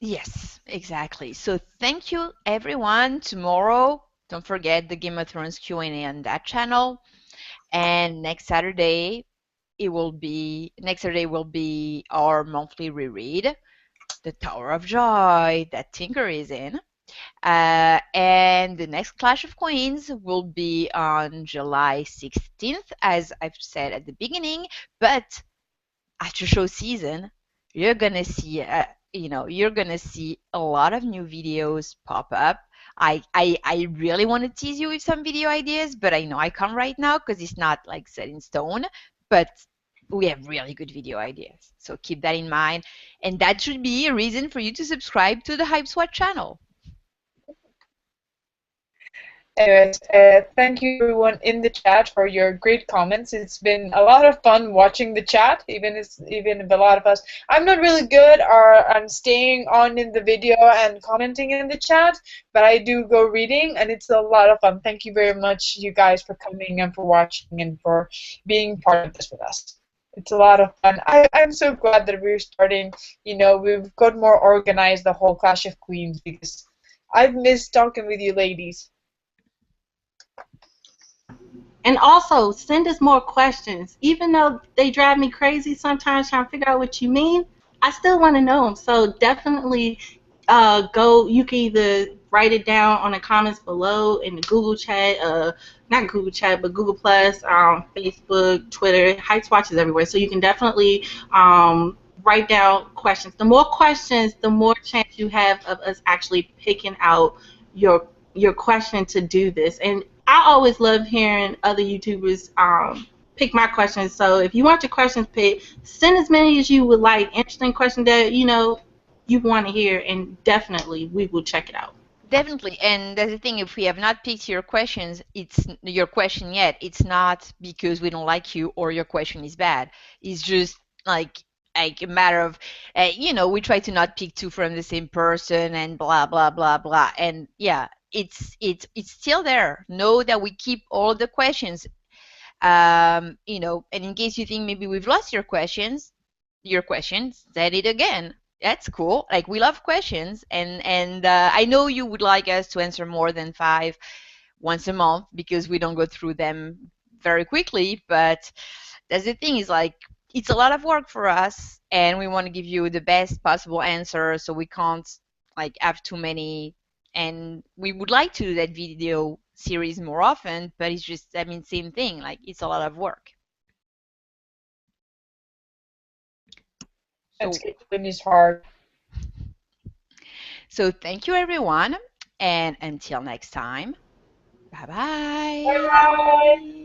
Yes, exactly. So thank you, everyone. Tomorrow, don't forget the Game of Thrones Q&A on that channel. And next Saturday will be our monthly reread, The Tower of Joy, that Tinker is in. And the next Clash of Queens will be on July 16th, as I've said at the beginning. But after show season, you're gonna see you're gonna see a lot of new videos pop up. I really want to tease you with some video ideas, but I know I can't right now because it's not like set in stone. But we have really good video ideas, so keep that in mind, and that should be a reason for you to subscribe to the Hype Swat channel. Anyways, thank you everyone in the chat for your great comments. It's been a lot of fun watching the chat, even if a lot of us. I'm not really good on staying on in the video and commenting in the chat, but I do go reading, and it's a lot of fun. Thank you very much, you guys, for coming and for watching and for being part of this with us. It's a lot of fun. I'm so glad that we're starting. We've got more organized, the whole Clash of Queens, because I've missed talking with you ladies. And also, send us more questions. Even though they drive me crazy sometimes trying to figure out what you mean, I still want to know them. So definitely you can either write it down on the comments below in the Google chat, not Google chat, but Google Plus, Facebook, Twitter. Heights Watch is everywhere. So you can definitely write down questions. The more questions, the more chance you have of us actually picking out your question to do this. And I always love hearing other YouTubers pick my questions. So if you want your questions picked, send as many as you would like. Interesting question that you want to hear, and definitely we will check it out. Definitely, and that's the thing. If we have not picked your questions, it's your question yet. It's not because we don't like you or your question is bad. It's just like a matter of, we try to not pick two from the same person and blah blah blah blah. And yeah, it's still there. Know that we keep all the questions. And in case you think maybe we've lost your questions, said it again. That's cool. Like, we love questions, and I know you would like us to answer more than 5 once a month because we don't go through them very quickly. But that's the thing, is like, it's a lot of work for us, and we want to give you the best possible answer, so we can't like have too many. And we would like to do that video series more often, but it's just, same thing. Like, it's a lot of work. Scheduling is hard. So thank you, everyone, and until next time, bye-bye. Bye.